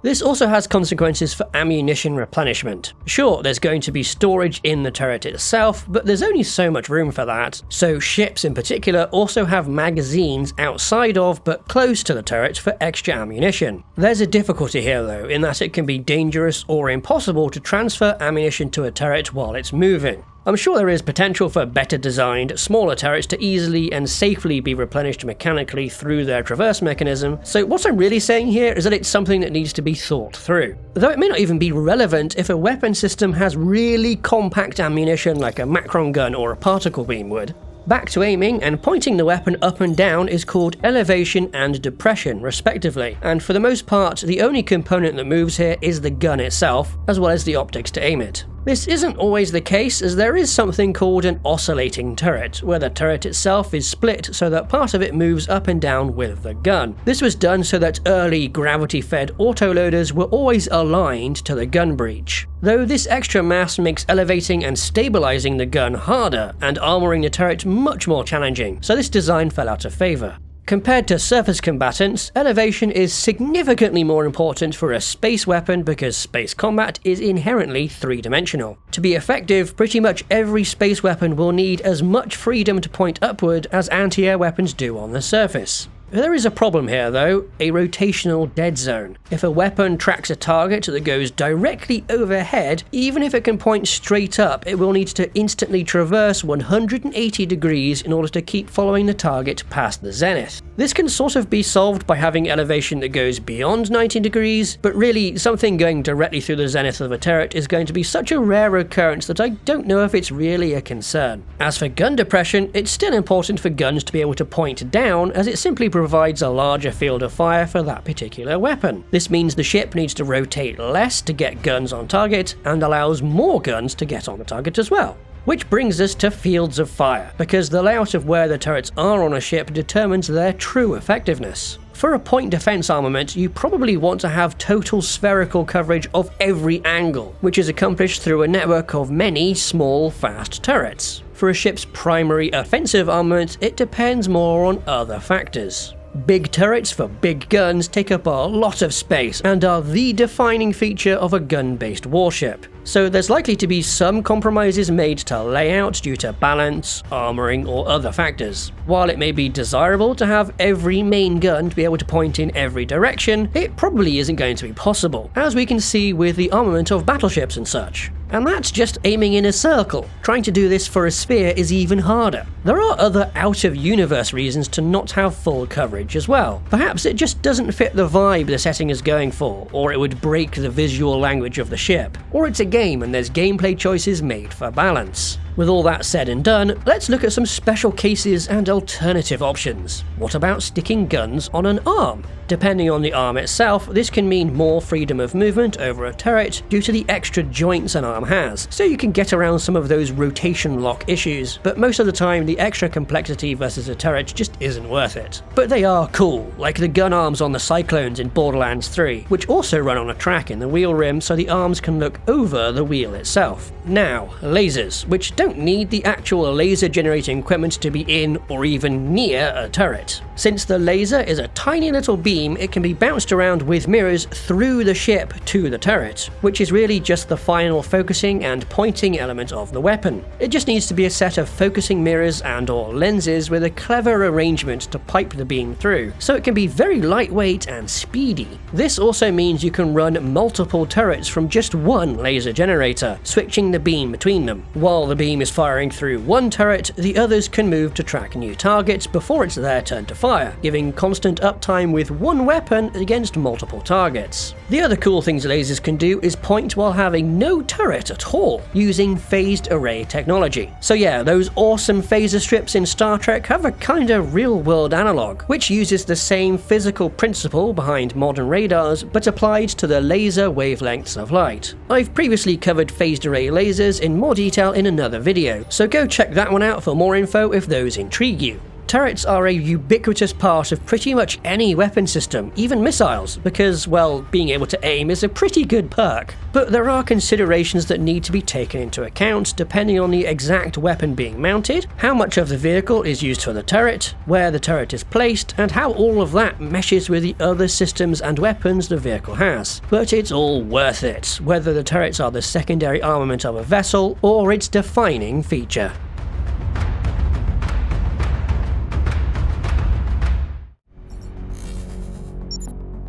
This also has consequences for ammunition replenishment. Sure, there's going to be storage in the turret itself, but there's only so much room for that, so ships in particular also have magazines outside of but close to the turret for extra ammunition. There's a difficulty here though, in that it can be dangerous or impossible to transfer ammunition to a turret while it's moving. I'm sure there is potential for better designed, smaller turrets to easily and safely be replenished mechanically through their traverse mechanism, so what I'm really saying here is that it's something that needs to be thought through. Though it may not even be relevant if a weapon system has really compact ammunition like a Macron gun or a particle beam would. Back to aiming, and pointing the weapon up and down is called elevation and depression, respectively, and for the most part, the only component that moves here is the gun itself, as well as the optics to aim it. This isn't always the case, as there is something called an oscillating turret, where the turret itself is split so that part of it moves up and down with the gun. This was done so that early gravity-fed autoloaders were always aligned to the gun breech. Though this extra mass makes elevating and stabilizing the gun harder, and armoring the turret much more challenging, so this design fell out of favor. Compared to surface combatants, elevation is significantly more important for a space weapon because space combat is inherently three-dimensional. To be effective, pretty much every space weapon will need as much freedom to point upward as anti-air weapons do on the surface. There is a problem here though, a rotational dead zone. If a weapon tracks a target that goes directly overhead, even if it can point straight up, it will need to instantly traverse 180 degrees in order to keep following the target past the zenith. This can sort of be solved by having elevation that goes beyond 90 degrees, but really something going directly through the zenith of a turret is going to be such a rare occurrence that I don't know if it's really a concern. As for gun depression, it's still important for guns to be able to point down, as it simply provides a larger field of fire for that particular weapon. This means the ship needs to rotate less to get guns on target, and allows more guns to get on the target as well. Which brings us to fields of fire, because the layout of where the turrets are on a ship determines their true effectiveness. For a point defense armament, you probably want to have total spherical coverage of every angle, which is accomplished through a network of many small, fast turrets. For a ship's primary offensive armament, it depends more on other factors. Big turrets for big guns take up a lot of space and are the defining feature of a gun-based warship. So there's likely to be some compromises made to layout due to balance, armoring, or other factors. While it may be desirable to have every main gun to be able to point in every direction, it probably isn't going to be possible, as we can see with the armament of battleships and such. And that's just aiming in a circle. Trying to do this for a sphere is even harder. There are other out-of-universe reasons to not have full coverage as well. Perhaps it just doesn't fit the vibe the setting is going for, or it would break the visual language of the ship, or it's a game and there's gameplay choices made for balance. With all that said and done, let's look at some special cases and alternative options. What about sticking guns on an arm? Depending on the arm itself, this can mean more freedom of movement over a turret due to the extra joints an arm has, so you can get around some of those rotation lock issues, but most of the time the extra complexity versus a turret just isn't worth it. But they are cool, like the gun arms on the Cyclones in Borderlands 3, which also run on a track in the wheel rim so the arms can look over the wheel itself. Now, lasers, which don't need the actual laser generating equipment to be in or even near a turret. Since the laser is a tiny little beam, it can be bounced around with mirrors through the ship to the turret, which is really just the final focusing and pointing element of the weapon. It just needs to be a set of focusing mirrors and or lenses with a clever arrangement to pipe the beam through, so it can be very lightweight and speedy. This also means you can run multiple turrets from just one laser generator, switching the beam between them. While the beam is firing through one turret, the others can move to track new targets before it's their turn to fire, giving constant uptime with one weapon against multiple targets. The other cool things lasers can do is point while having no turret at all, using phased array technology. So yeah, those awesome phaser strips in Star Trek have a kinda real-world analog, which uses the same physical principle behind modern radars, but applied to the laser wavelengths of light. I've previously covered phased array lasers in more detail in another video, so go check that one out for more info if those intrigue you. Turrets are a ubiquitous part of pretty much any weapon system, even missiles, because, well, being able to aim is a pretty good perk. But there are considerations that need to be taken into account depending on the exact weapon being mounted, how much of the vehicle is used for the turret, where the turret is placed, and how all of that meshes with the other systems and weapons the vehicle has. But it's all worth it, whether the turrets are the secondary armament of a vessel or its defining feature.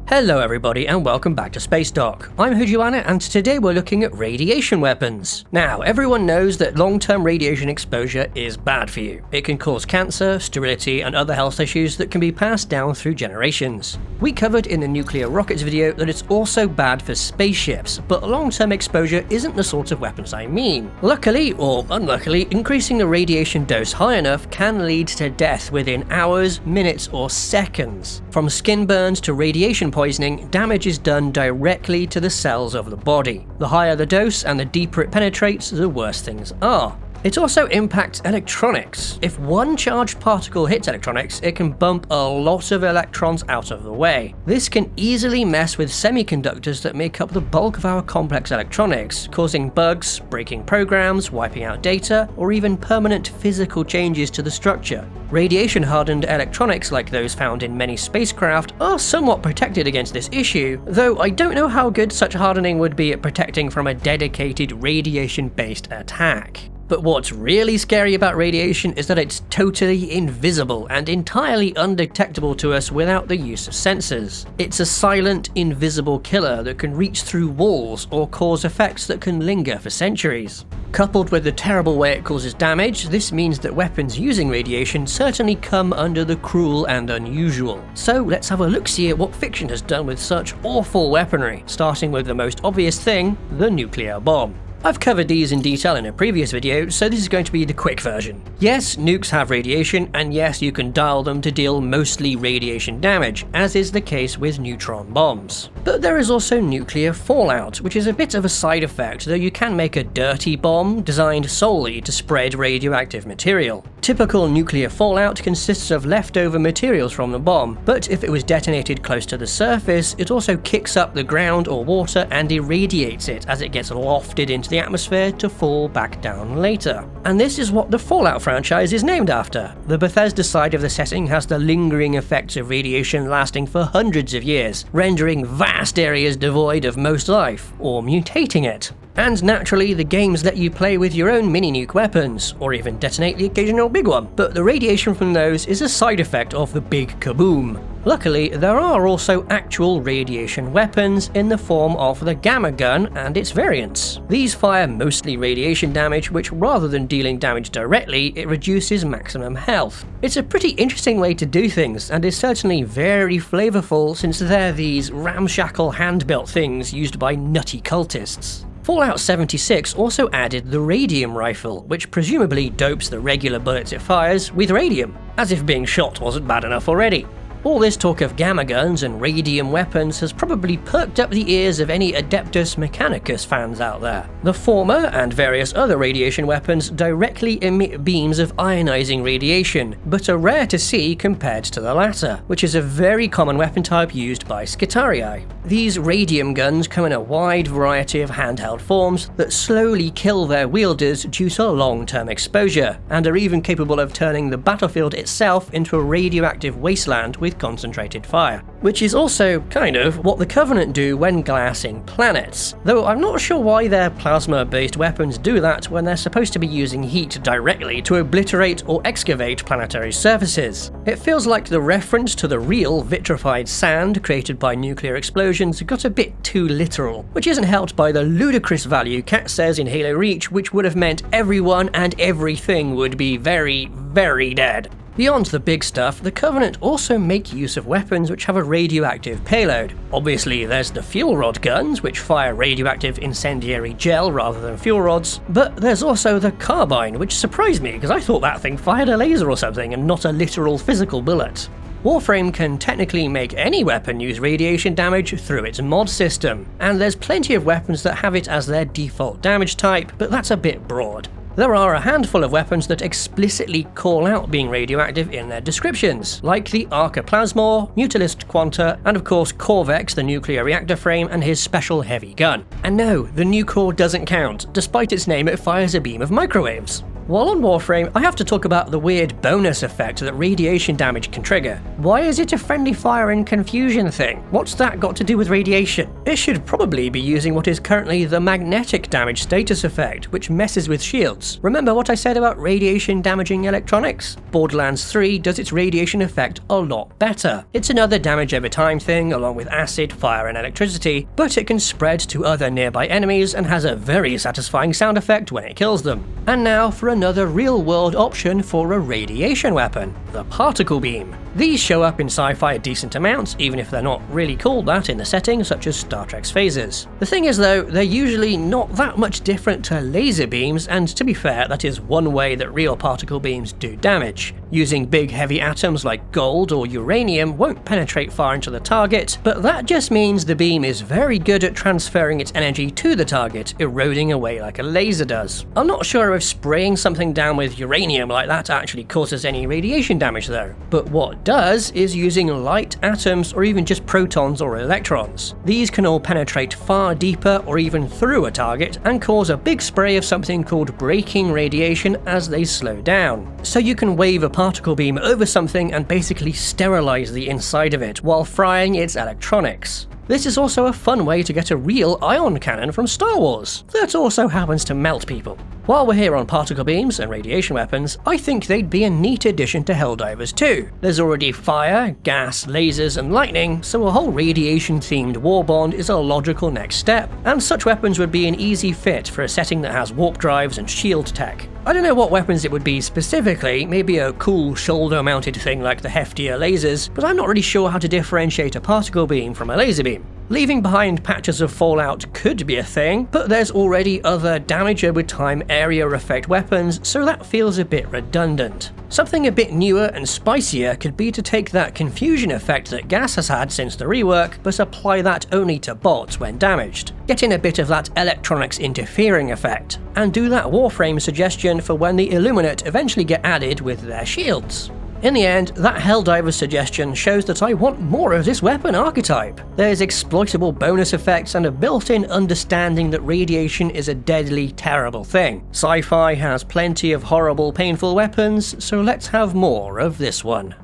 Hello everybody and welcome back to Spacedock. I'm Hujuana and today we're looking at radiation weapons. Now, everyone knows that long-term radiation exposure is bad for you. It can cause cancer, sterility and other health issues that can be passed down through generations. We covered in the nuclear rockets video that it's also bad for spaceships, but long-term exposure isn't the sort of weapons I mean. Luckily, or unluckily, increasing the radiation dose high enough can lead to death within hours, minutes or seconds. From skin burns to radiation poisoning, damage is done directly to the cells of the body. The higher the dose and the deeper it penetrates, the worse things are. It also impacts electronics. If one charged particle hits electronics, it can bump a lot of electrons out of the way. This can easily mess with semiconductors that make up the bulk of our complex electronics, causing bugs, breaking programs, wiping out data, or even permanent physical changes to the structure. Radiation-hardened electronics like those found in many spacecraft are somewhat protected against this issue, though I don't know how good such hardening would be at protecting from a dedicated radiation-based attack. But what's really scary about radiation is that it's totally invisible and entirely undetectable to us without the use of sensors. It's a silent, invisible killer that can reach through walls or cause effects that can linger for centuries. Coupled with the terrible way it causes damage, this means that weapons using radiation certainly come under the cruel and unusual. So let's have a look-see at what fiction has done with such awful weaponry, starting with the most obvious thing, the nuclear bomb. I've covered these in detail in a previous video, so this is going to be the quick version. Yes, nukes have radiation, and yes, you can dial them to deal mostly radiation damage, as is the case with neutron bombs. But there is also nuclear fallout, which is a bit of a side effect, though you can make a dirty bomb designed solely to spread radioactive material. Typical nuclear fallout consists of leftover materials from the bomb, but if it was detonated close to the surface, it also kicks up the ground or water and irradiates it as it gets lofted into the atmosphere to fall back down later. And this is what the Fallout franchise is named after. The Bethesda side of the setting has the lingering effects of radiation lasting for hundreds of years, rendering vast areas devoid of most life, or mutating it. And naturally, the games let you play with your own mini-nuke weapons, or even detonate the occasional big one, but the radiation from those is a side effect of the big kaboom. Luckily, there are also actual radiation weapons in the form of the Gamma Gun and its variants. These fire mostly radiation damage, which rather than dealing damage directly, it reduces maximum health. It's a pretty interesting way to do things, and is certainly very flavorful since they're these ramshackle hand-built things used by nutty cultists. Fallout 76 also added the radium rifle, which presumably dopes the regular bullets it fires with radium, as if being shot wasn't bad enough already. All this talk of gamma guns and radium weapons has probably perked up the ears of any Adeptus Mechanicus fans out there. The former, and various other radiation weapons, directly emit beams of ionizing radiation, but are rare to see compared to the latter, which is a very common weapon type used by Skitarii. These radium guns come in a wide variety of handheld forms that slowly kill their wielders due to long-term exposure, and are even capable of turning the battlefield itself into a radioactive wasteland with concentrated fire. Which is also kind of what the Covenant do when glassing planets, though I'm not sure why their plasma-based weapons do that when they're supposed to be using heat directly to obliterate or excavate planetary surfaces. It feels like the reference to the real vitrified sand created by nuclear explosions got a bit too literal, which isn't helped by the ludicrous value Kat says in Halo Reach, which would have meant everyone and everything would be very, very dead. Beyond the big stuff, the Covenant also make use of weapons which have a radioactive payload. Obviously, there's the fuel rod guns, which fire radioactive incendiary gel rather than fuel rods, but there's also the carbine, which surprised me because I thought that thing fired a laser or something and not a literal physical bullet. Warframe can technically make any weapon use radiation damage through its mod system, and there's plenty of weapons that have it as their default damage type, but that's a bit broad. There are a handful of weapons that explicitly call out being radioactive in their descriptions, like the Arcaplasmor, Mutalist Quanta, and of course Corvex, the nuclear reactor frame, and his special heavy gun. And no, the Nucor doesn't count. Despite its name, it fires a beam of microwaves. While on Warframe, I have to talk about the weird bonus effect that radiation damage can trigger. Why is it a friendly fire and confusion thing? What's that got to do with radiation? It should probably be using what is currently the magnetic damage status effect, which messes with shields. Remember what I said about radiation damaging electronics? Borderlands 3 does its radiation effect a lot better. It's another damage over time thing, along with acid, fire, and electricity, but it can spread to other nearby enemies and has a very satisfying sound effect when it kills them. And now for another real-world option for a radiation weapon, the particle beam. These show up in Sci-Fi a decent amount, even if they're not really called that in the setting, such as Star Trek's phasers. The thing is though, they're usually not that much different to laser beams, and to be fair, that is one way that real particle beams do damage. Using big heavy atoms like gold or uranium won't penetrate far into the target, but that just means the beam is very good at transferring its energy to the target, eroding away like a laser does. I'm not sure if spraying something down with uranium like that actually causes any radiation damage though, but what does is using light atoms or even just protons or electrons. These can all penetrate far deeper or even through a target and cause a big spray of something called braking radiation as they slow down. So you can wave a particle beam over something and basically sterilize the inside of it while frying its electronics. This is also a fun way to get a real ion cannon from Star Wars that also happens to melt people. While we're here on particle beams and radiation weapons, I think they'd be a neat addition to Helldivers too. There's already fire, gas, lasers, and lightning, so a whole radiation-themed warbond is a logical next step, and such weapons would be an easy fit for a setting that has warp drives and shield tech. I don't know what weapons it would be specifically, maybe a cool shoulder-mounted thing like the heftier lasers, but I'm not really sure how to differentiate a particle beam from a laser beam. beam. Leaving behind patches of fallout could be a thing, but there's already other damage over time area effect weapons, so that feels a bit redundant. Something a bit newer and spicier could be to take that confusion effect that gas has had since the rework, but apply that only to bots when damaged. Get in a bit of that electronics interfering effect, and do that Warframe suggestion for when the Illuminate eventually get added with their shields. In the end, that Helldiver suggestion shows that I want more of this weapon archetype. There's exploitable bonus effects and a built-in understanding that radiation is a deadly, terrible thing. Sci-Fi has plenty of horrible, painful weapons, so let's have more of this one.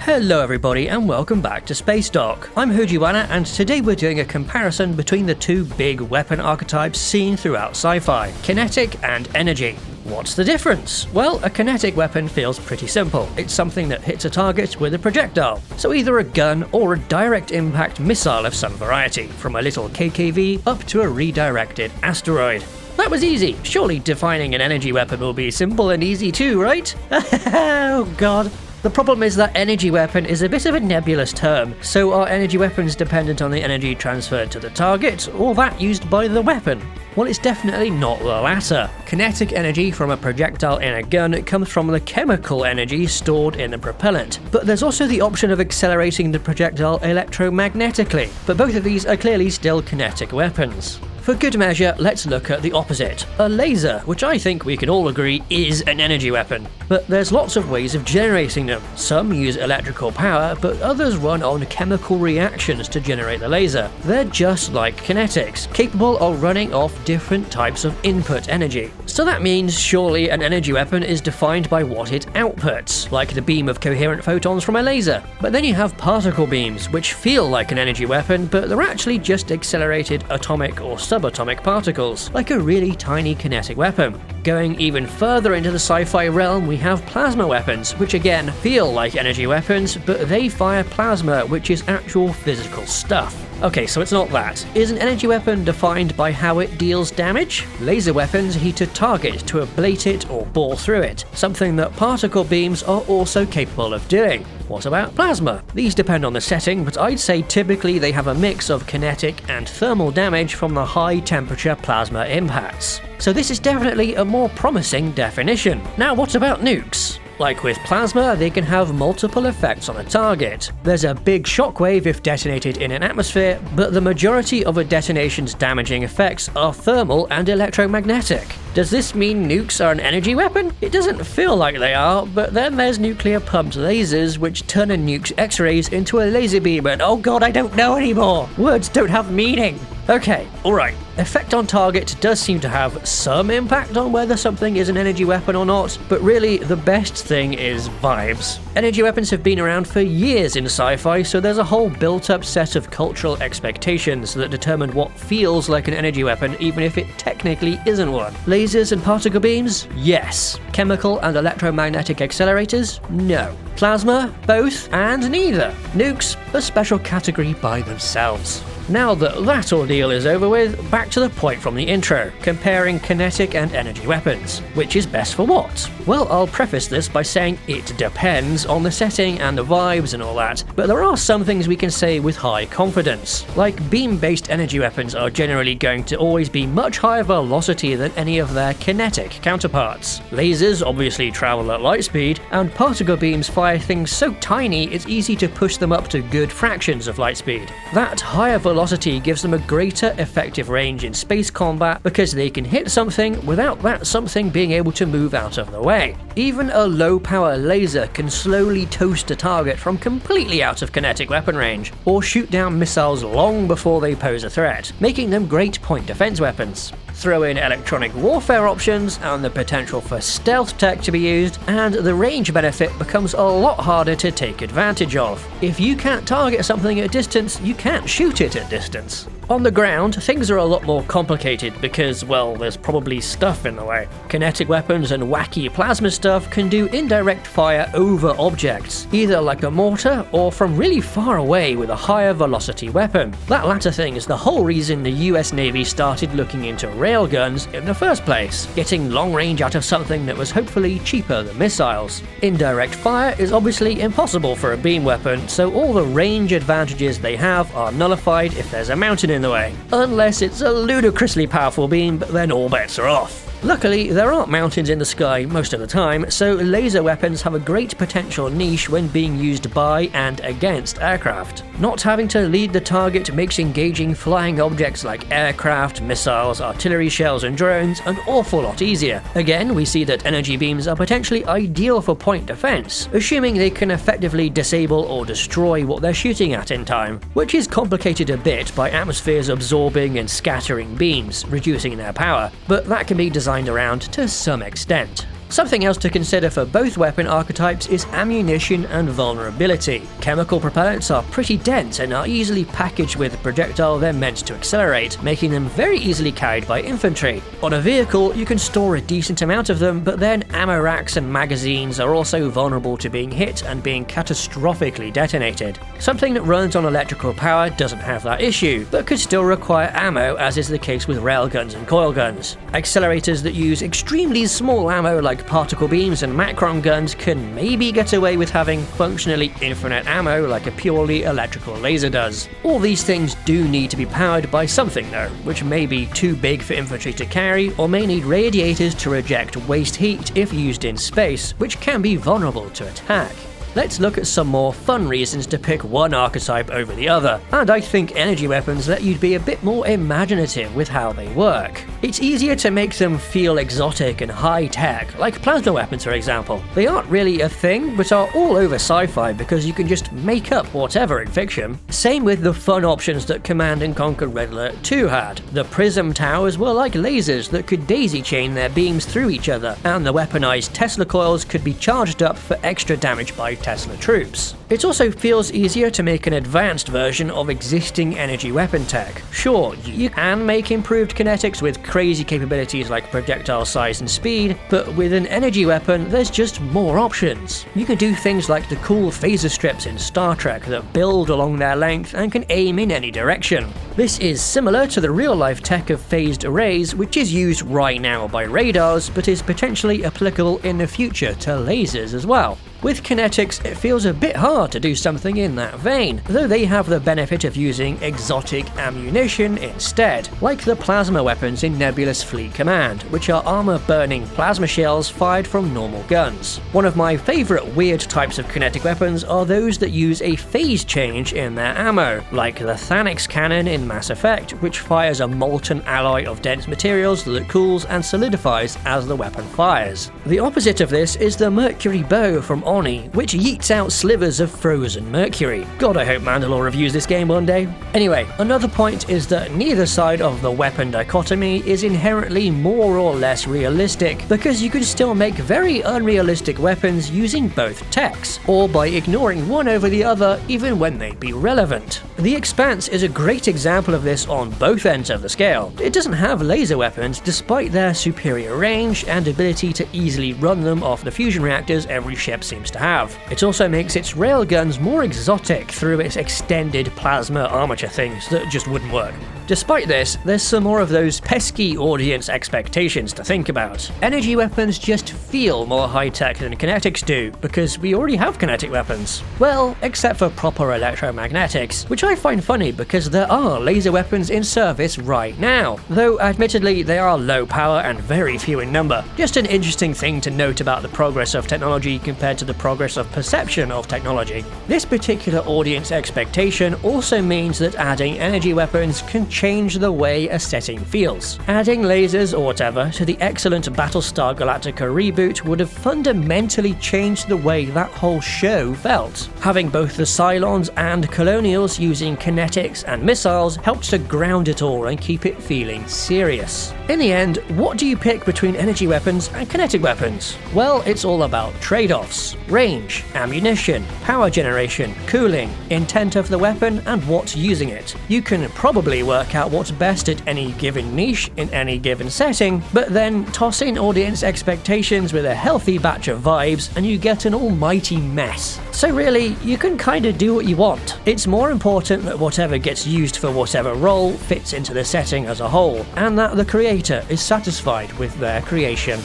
Hello everybody and welcome back to Spacedock. I'm Hojiwana and today we're doing a comparison between the two big weapon archetypes seen throughout sci-fi, kinetic and energy. What's the difference? Well, a kinetic weapon feels pretty simple. It's something that hits a target with a projectile, so either a gun or a direct impact missile of some variety, from a little KKV up to a redirected asteroid. That was easy. Surely defining an energy weapon will be simple and easy too, right? Oh god. The problem is that energy weapon is a bit of a nebulous term, so are energy weapons dependent on the energy transferred to the target, or that used by the weapon? Well, it's definitely not the latter. Kinetic energy from a projectile in a gun comes from the chemical energy stored in the propellant, but there's also the option of accelerating the projectile electromagnetically, but both of these are clearly still kinetic weapons. For good measure, let's look at the opposite, a laser, which I think we can all agree is an energy weapon. But there's lots of ways of generating them. Some use electrical power, but others run on chemical reactions to generate the laser. They're just like kinetics, capable of running off different types of input energy. So that means surely an energy weapon is defined by what it outputs, like the beam of coherent photons from a laser. But then you have particle beams, which feel like an energy weapon, but they're actually just accelerated atomic or subatomic particles, like a really tiny kinetic weapon. Going even further into the sci-fi realm, we have plasma weapons, which again feel like energy weapons, but they fire plasma, which is actual physical stuff. Okay, so it's not that. Is an energy weapon defined by how it deals damage? Laser weapons heat a target to ablate it or bore through it, something that particle beams are also capable of doing. What about plasma? These depend on the setting, but I'd say typically they have a mix of kinetic and thermal damage from the high temperature plasma impacts. So this is definitely a more promising definition. Now what about nukes? Like with plasma, they can have multiple effects on a target. There's a big shockwave if detonated in an atmosphere, but the majority of a detonation's damaging effects are thermal and electromagnetic. Does this mean nukes are an energy weapon? It doesn't feel like they are, but then there's nuclear pumped lasers which turn a nuke's X-rays into a laser beam and oh god, I don't know anymore! Words don't have meaning! Okay, alright. Effect on target does seem to have some impact on whether something is an energy weapon or not, but really the best thing is vibes. Energy weapons have been around for years in sci-fi, so there's a whole built-up set of cultural expectations that determine what feels like an energy weapon even if it technically isn't one. Lasers and particle beams? Yes. Chemical and electromagnetic accelerators? No. Plasma? Both and neither. Nukes? A special category by themselves. Now that that ordeal is over with, back to the point from the intro, comparing kinetic and energy weapons. Which is best for what? Well, I'll preface this by saying it depends on the setting and the vibes and all that, but there are some things we can say with high confidence. Like beam-based energy weapons are generally going to always be much higher velocity than any of their kinetic counterparts. Lasers obviously travel at light speed, and particle beams fire things so tiny it's easy to push them up to good fractions of light speed. That higher velocity gives them a greater effective range in space combat because they can hit something without that something being able to move out of the way. Even a low-power laser can slowly toast a target from completely out of kinetic weapon range, or shoot down missiles long before they pose a threat, making them great point defense weapons. Throw in electronic warfare options and the potential for stealth tech to be used, and the range benefit becomes a lot harder to take advantage of. If you can't target something at distance, you can't shoot it at distance. On the ground, things are a lot more complicated because, well, there's probably stuff in the way. Kinetic weapons and wacky plasma stuff can do indirect fire over objects, either like a mortar or from really far away with a higher velocity weapon. That latter thing is the whole reason the US Navy started looking into railguns in the first place, getting long range out of something that was hopefully cheaper than missiles. Indirect fire is obviously impossible for a beam weapon, so all the range advantages they have are nullified if there's a mountain in the way. Unless it's a ludicrously powerful beam, but then all bets are off. Luckily, there aren't mountains in the sky most of the time, so laser weapons have a great potential niche when being used by and against aircraft. Not having to lead the target makes engaging flying objects like aircraft, missiles, artillery shells and drones an awful lot easier. Again, we see that energy beams are potentially ideal for point defense, assuming they can effectively disable or destroy what they're shooting at in time, which is complicated a bit by atmospheres absorbing and scattering beams, reducing their power, but that can be designed around to some extent. Something else to consider for both weapon archetypes is ammunition and vulnerability. Chemical propellants are pretty dense and are easily packaged with the projectile they're meant to accelerate, making them very easily carried by infantry. On a vehicle, you can store a decent amount of them, but then ammo racks and magazines are also vulnerable to being hit and being catastrophically detonated. Something that runs on electrical power doesn't have that issue, but could still require ammo, as is the case with railguns and coil guns. Accelerators that use extremely small ammo like particle beams and Macron guns can maybe get away with having functionally infinite ammo like a purely electrical laser does. All these things do need to be powered by something though, which may be too big for infantry to carry or may need radiators to reject waste heat if used in space, which can be vulnerable to attack. Let's look at some more fun reasons to pick one archetype over the other, and I think energy weapons let you be a bit more imaginative with how they work. It's easier to make them feel exotic and high-tech, like plasma weapons for example. They aren't really a thing, but are all over sci-fi because you can just make up whatever in fiction. Same with the fun options that Command & Conquer Red Alert 2 had. The prism towers were like lasers that could daisy-chain their beams through each other, and the weaponized Tesla coils could be charged up for extra damage by Tesla troops. It also feels easier to make an advanced version of existing energy weapon tech. Sure, you can make improved kinetics with crazy capabilities like projectile size and speed, but with an energy weapon there's just more options. You can do things like the cool phaser strips in Star Trek that build along their length and can aim in any direction. This is similar to the real-life tech of phased arrays, which is used right now by radars, but is potentially applicable in the future to lasers as well. With kinetics, it feels a bit hard to do something in that vein, though they have the benefit of using exotic ammunition instead, like the plasma weapons in Nebula's Fleet Command, which are armor-burning plasma shells fired from normal guns. One of my favourite weird types of kinetic weapons are those that use a phase change in their ammo, like the Thanix cannon in Mass Effect, which fires a molten alloy of dense materials that cools and solidifies as the weapon fires. The opposite of this is the Mercury bow from Oni, which yeets out slivers of frozen mercury. God, I hope Mandalore reviews this game one day. Anyway, another point is that neither side of the weapon dichotomy is inherently more or less realistic, because you can still make very unrealistic weapons using both techs, or by ignoring one over the other even when they'd be relevant. The Expanse is a great example of this on both ends of the scale. It doesn't have laser weapons despite their superior range and ability to easily run them off the fusion reactors every ship seems to have. It also makes its railguns more exotic through its extended plasma armature things that just wouldn't work. Despite this, there's some more of those pesky audience expectations to think about. Energy weapons just feel more high-tech than kinetics do, because we already have kinetic weapons. Well, except for proper electromagnetics, which I find funny because there are laser weapons in service right now, though admittedly they are low power and very few in number. Just an interesting thing to note about the progress of technology compared to the progress of perception of technology. This particular audience expectation also means that adding energy weapons can change the way a setting feels. Adding lasers or whatever to the excellent Battlestar Galactica reboot would have fundamentally changed the way that whole show felt. Having both the Cylons and Colonials using kinetics and missiles helped to ground it all and keep it feeling serious. In the end, what do you pick between energy weapons and kinetic weapons? Well, it's all about trade-offs, range, ammunition, power generation, cooling, intent of the weapon, and what's using it. You can probably work out what's best at any given niche in any given setting, but then toss in audience expectations with a healthy batch of vibes and you get an almighty mess. So really, you can kinda do what you want. It's more important that whatever gets used for whatever role fits into the setting as a whole, and that the creator is satisfied with their creation.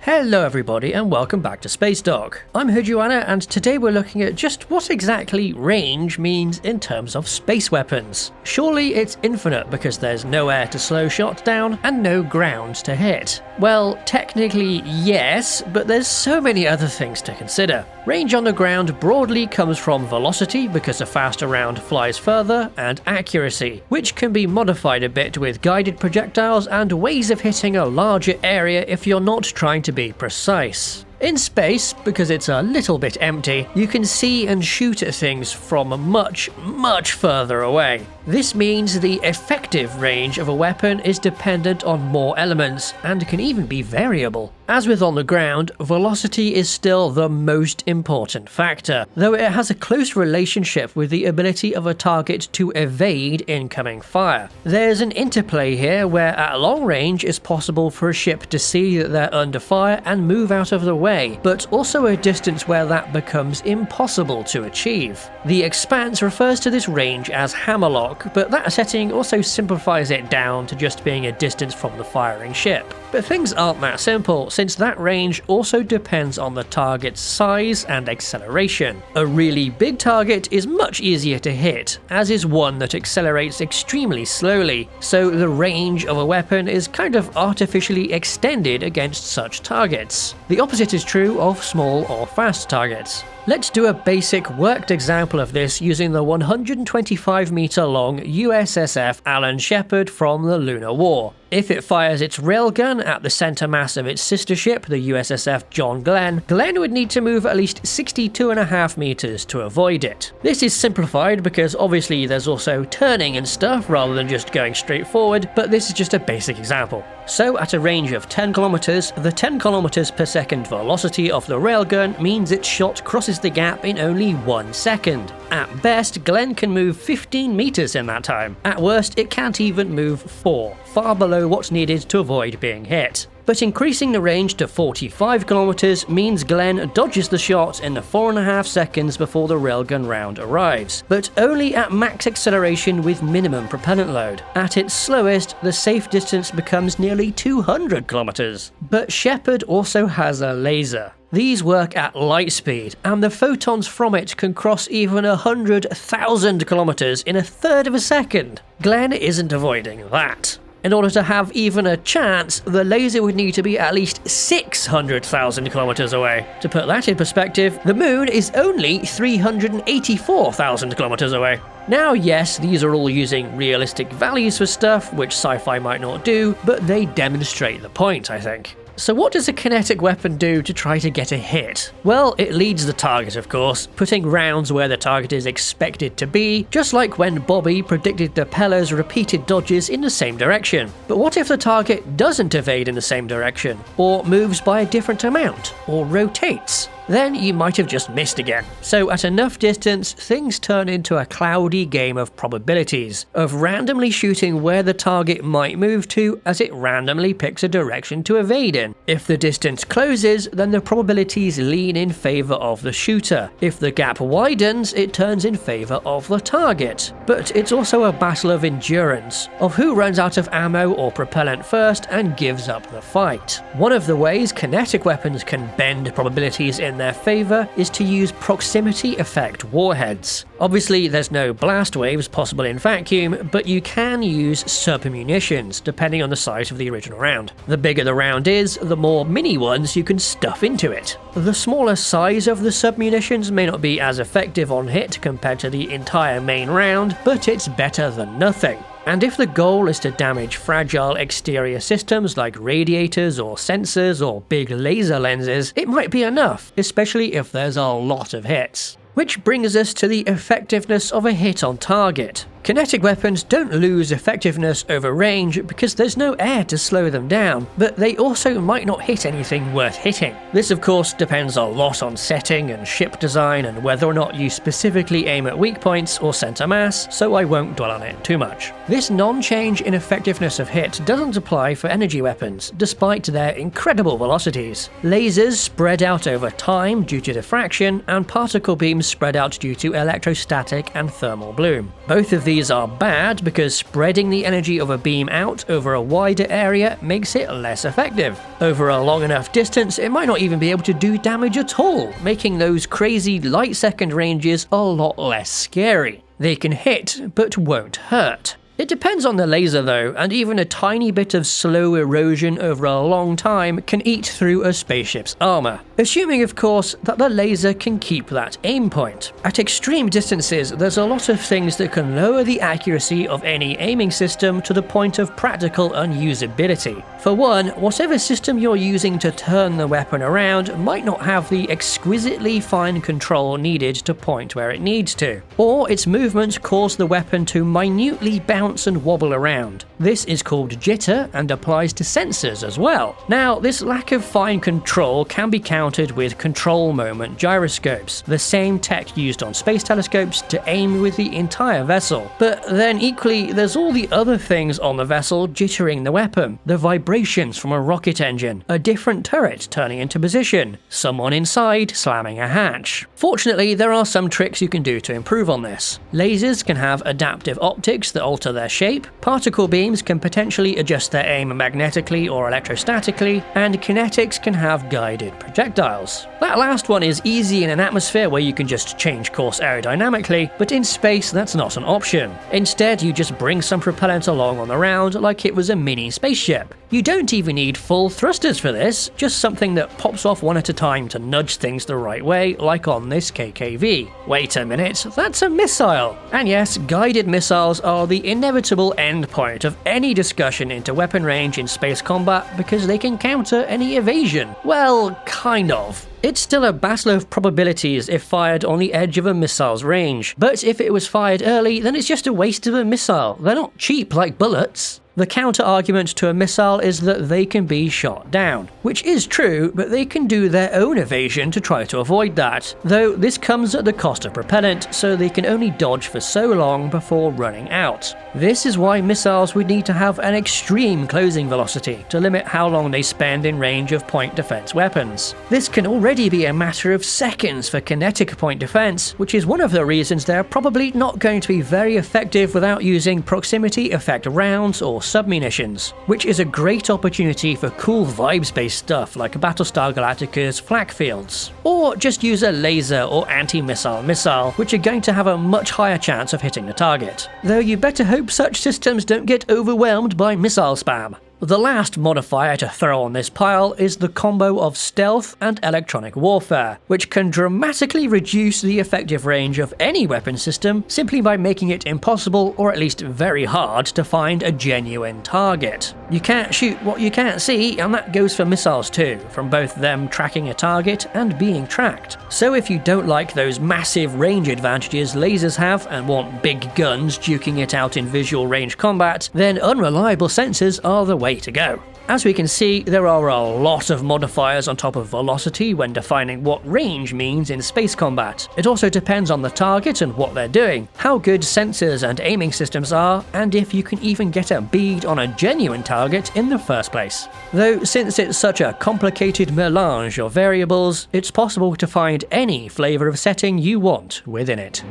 Hello everybody and welcome back to Spacedock. I'm Joanna and today we're looking at just what exactly range means in terms of space weapons. Surely it's infinite because there's no air to slow shots down and no ground to hit. Well, technically yes, but there's so many other things to consider. Range on the ground broadly comes from velocity because a faster round flies further, and accuracy, which can be modified a bit with guided projectiles and ways of hitting a larger area if you're not trying to be precise. In space, because it's a little bit empty, you can see and shoot at things from much, much further away. This means the effective range of a weapon is dependent on more elements, and can even be variable. As with on the ground, velocity is still the most important factor, though it has a close relationship with the ability of a target to evade incoming fire. There's an interplay here where at long range it's possible for a ship to see that they're under fire and move out of the way, but also a distance where that becomes impossible to achieve. The Expanse refers to this range as hammerlock, but that setting also simplifies it down to just being a distance from the firing ship. But things aren't that simple, since that range also depends on the target's size and acceleration. A really big target is much easier to hit, as is one that accelerates extremely slowly, so the range of a weapon is kind of artificially extended against such targets. The opposite is true of small or fast targets. Let's do a basic worked example of this using the 125-meter long USSF Alan Shepard from the Lunar War. If it fires its railgun at the center mass of its sister ship, the USSF John Glenn, Glenn would need to move at least 62.5 meters to avoid it. This is simplified because obviously there's also turning and stuff rather than just going straight forward, but this is just a basic example. So at a range of 10 kilometers, the 10 kilometers per second velocity of the railgun means its shot crosses the gap in only 1 second. At best, Glenn can move 15 meters in that time. At worst, it can't even move 4, far below what's needed to avoid being hit. But increasing the range to 45 kilometers means Glenn dodges the shot in the 4.5 seconds before the railgun round arrives, but only at max acceleration with minimum propellant load. At its slowest, the safe distance becomes nearly 200 kilometers. But Shepard also has a laser. These work at light speed, and the photons from it can cross even 100,000 kilometers in 1/3 of a second. Glenn isn't avoiding that. In order to have even a chance, the laser would need to be at least 600,000 kilometers away. To put that in perspective, the moon is only 384,000 kilometers away. Now yes, these are all using realistic values for stuff, which sci-fi might not do, but they demonstrate the point, I think. So what does a kinetic weapon do to try to get a hit? Well, it leads the target, of course, putting rounds where the target is expected to be, just like when Bobby predicted the Peller's repeated dodges in the same direction. But what if the target doesn't evade in the same direction, or moves by a different amount, or rotates? Then you might have just missed again. So at enough distance, things turn into a cloudy game of probabilities, of randomly shooting where the target might move to as it randomly picks a direction to evade in. If the distance closes, then the probabilities lean in favor of the shooter. If the gap widens, it turns in favor of the target. But it's also a battle of endurance, of who runs out of ammo or propellant first and gives up the fight. One of the ways kinetic weapons can bend probabilities in their favor is to use proximity effect warheads. Obviously there's no blast waves possible in vacuum, but you can use submunitions depending on the size of the original round. The bigger the round is, the more mini ones you can stuff into it. The smaller size of the submunitions may not be as effective on hit compared to the entire main round, but it's better than nothing. And if the goal is to damage fragile exterior systems like radiators or sensors or big laser lenses, it might be enough, especially if there's a lot of hits. Which brings us to the effectiveness of a hit on target. Kinetic weapons don't lose effectiveness over range because there's no air to slow them down, but they also might not hit anything worth hitting. This of course depends a lot on setting and ship design and whether or not you specifically aim at weak points or center mass, so I won't dwell on it too much. This non-change in effectiveness of hit doesn't apply for energy weapons, despite their incredible velocities. Lasers spread out over time due to diffraction, and particle beams spread out due to electrostatic and thermal bloom. Both of these are bad because spreading the energy of a beam out over a wider area makes it less effective. Over a long enough distance, it might not even be able to do damage at all, making those crazy light-second ranges a lot less scary. They can hit, but won't hurt. It depends on the laser though, and even a tiny bit of slow erosion over a long time can eat through a spaceship's armor. Assuming of course that the laser can keep that aim point. At extreme distances, there's a lot of things that can lower the accuracy of any aiming system to the point of practical unusability. For one, whatever system you're using to turn the weapon around might not have the exquisitely fine control needed to point where it needs to, or its movements cause the weapon to minutely bounce and wobble around. This is called jitter and applies to sensors as well. Now, this lack of fine control can be countered with control moment gyroscopes, the same tech used on space telescopes to aim with the entire vessel. But then equally, there's all the other things on the vessel jittering the weapon, the vibrations from a rocket engine, a different turret turning into position, someone inside slamming a hatch. Fortunately, there are some tricks you can do to improve on this. Lasers can have adaptive optics that alter their shape, particle beams can potentially adjust their aim magnetically or electrostatically, and kinetics can have guided projectiles. That last one is easy in an atmosphere where you can just change course aerodynamically, but in space that's not an option. Instead, you just bring some propellant along on the round like it was a mini spaceship. You don't even need full thrusters for this, just something that pops off one at a time to nudge things the right way, like on this KKV. Wait a minute, that's a missile! And yes, guided missiles are the inevitable endpoint of any discussion into weapon range in space combat because they can counter any evasion. Well, kind of. It's still a battle of probabilities if fired on the edge of a missile's range, but if it was fired early, then it's just a waste of a missile. They're not cheap like bullets. The counter-argument to a missile is that they can be shot down, which is true, but they can do their own evasion to try to avoid that, though this comes at the cost of propellant, so they can only dodge for so long before running out. This is why missiles would need to have an extreme closing velocity to limit how long they spend in range of point defense weapons. This can already be a matter of seconds for kinetic point defense, which is one of the reasons they're probably not going to be very effective without using proximity effect rounds or submunitions, which is a great opportunity for cool vibes-based stuff like Battlestar Galactica's flak fields. Or just use a laser or anti-missile missile, which are going to have a much higher chance of hitting the target. Though you better hope such systems don't get overwhelmed by missile spam. The last modifier to throw on this pile is the combo of stealth and electronic warfare, which can dramatically reduce the effective range of any weapon system simply by making it impossible or at least very hard to find a genuine target. You can't shoot what you can't see, and that goes for missiles too, from both them tracking a target and being tracked. So if you don't like those massive range advantages lasers have and want big guns duking it out in visual range combat, then unreliable sensors are the way to go. As we can see, there are a lot of modifiers on top of velocity when defining what range means in space combat. It also depends on the target and what they're doing, how good sensors and aiming systems are, and if you can even get a bead on a genuine target in the first place. Though since it's such a complicated melange of variables, it's possible to find any flavor of setting you want within it.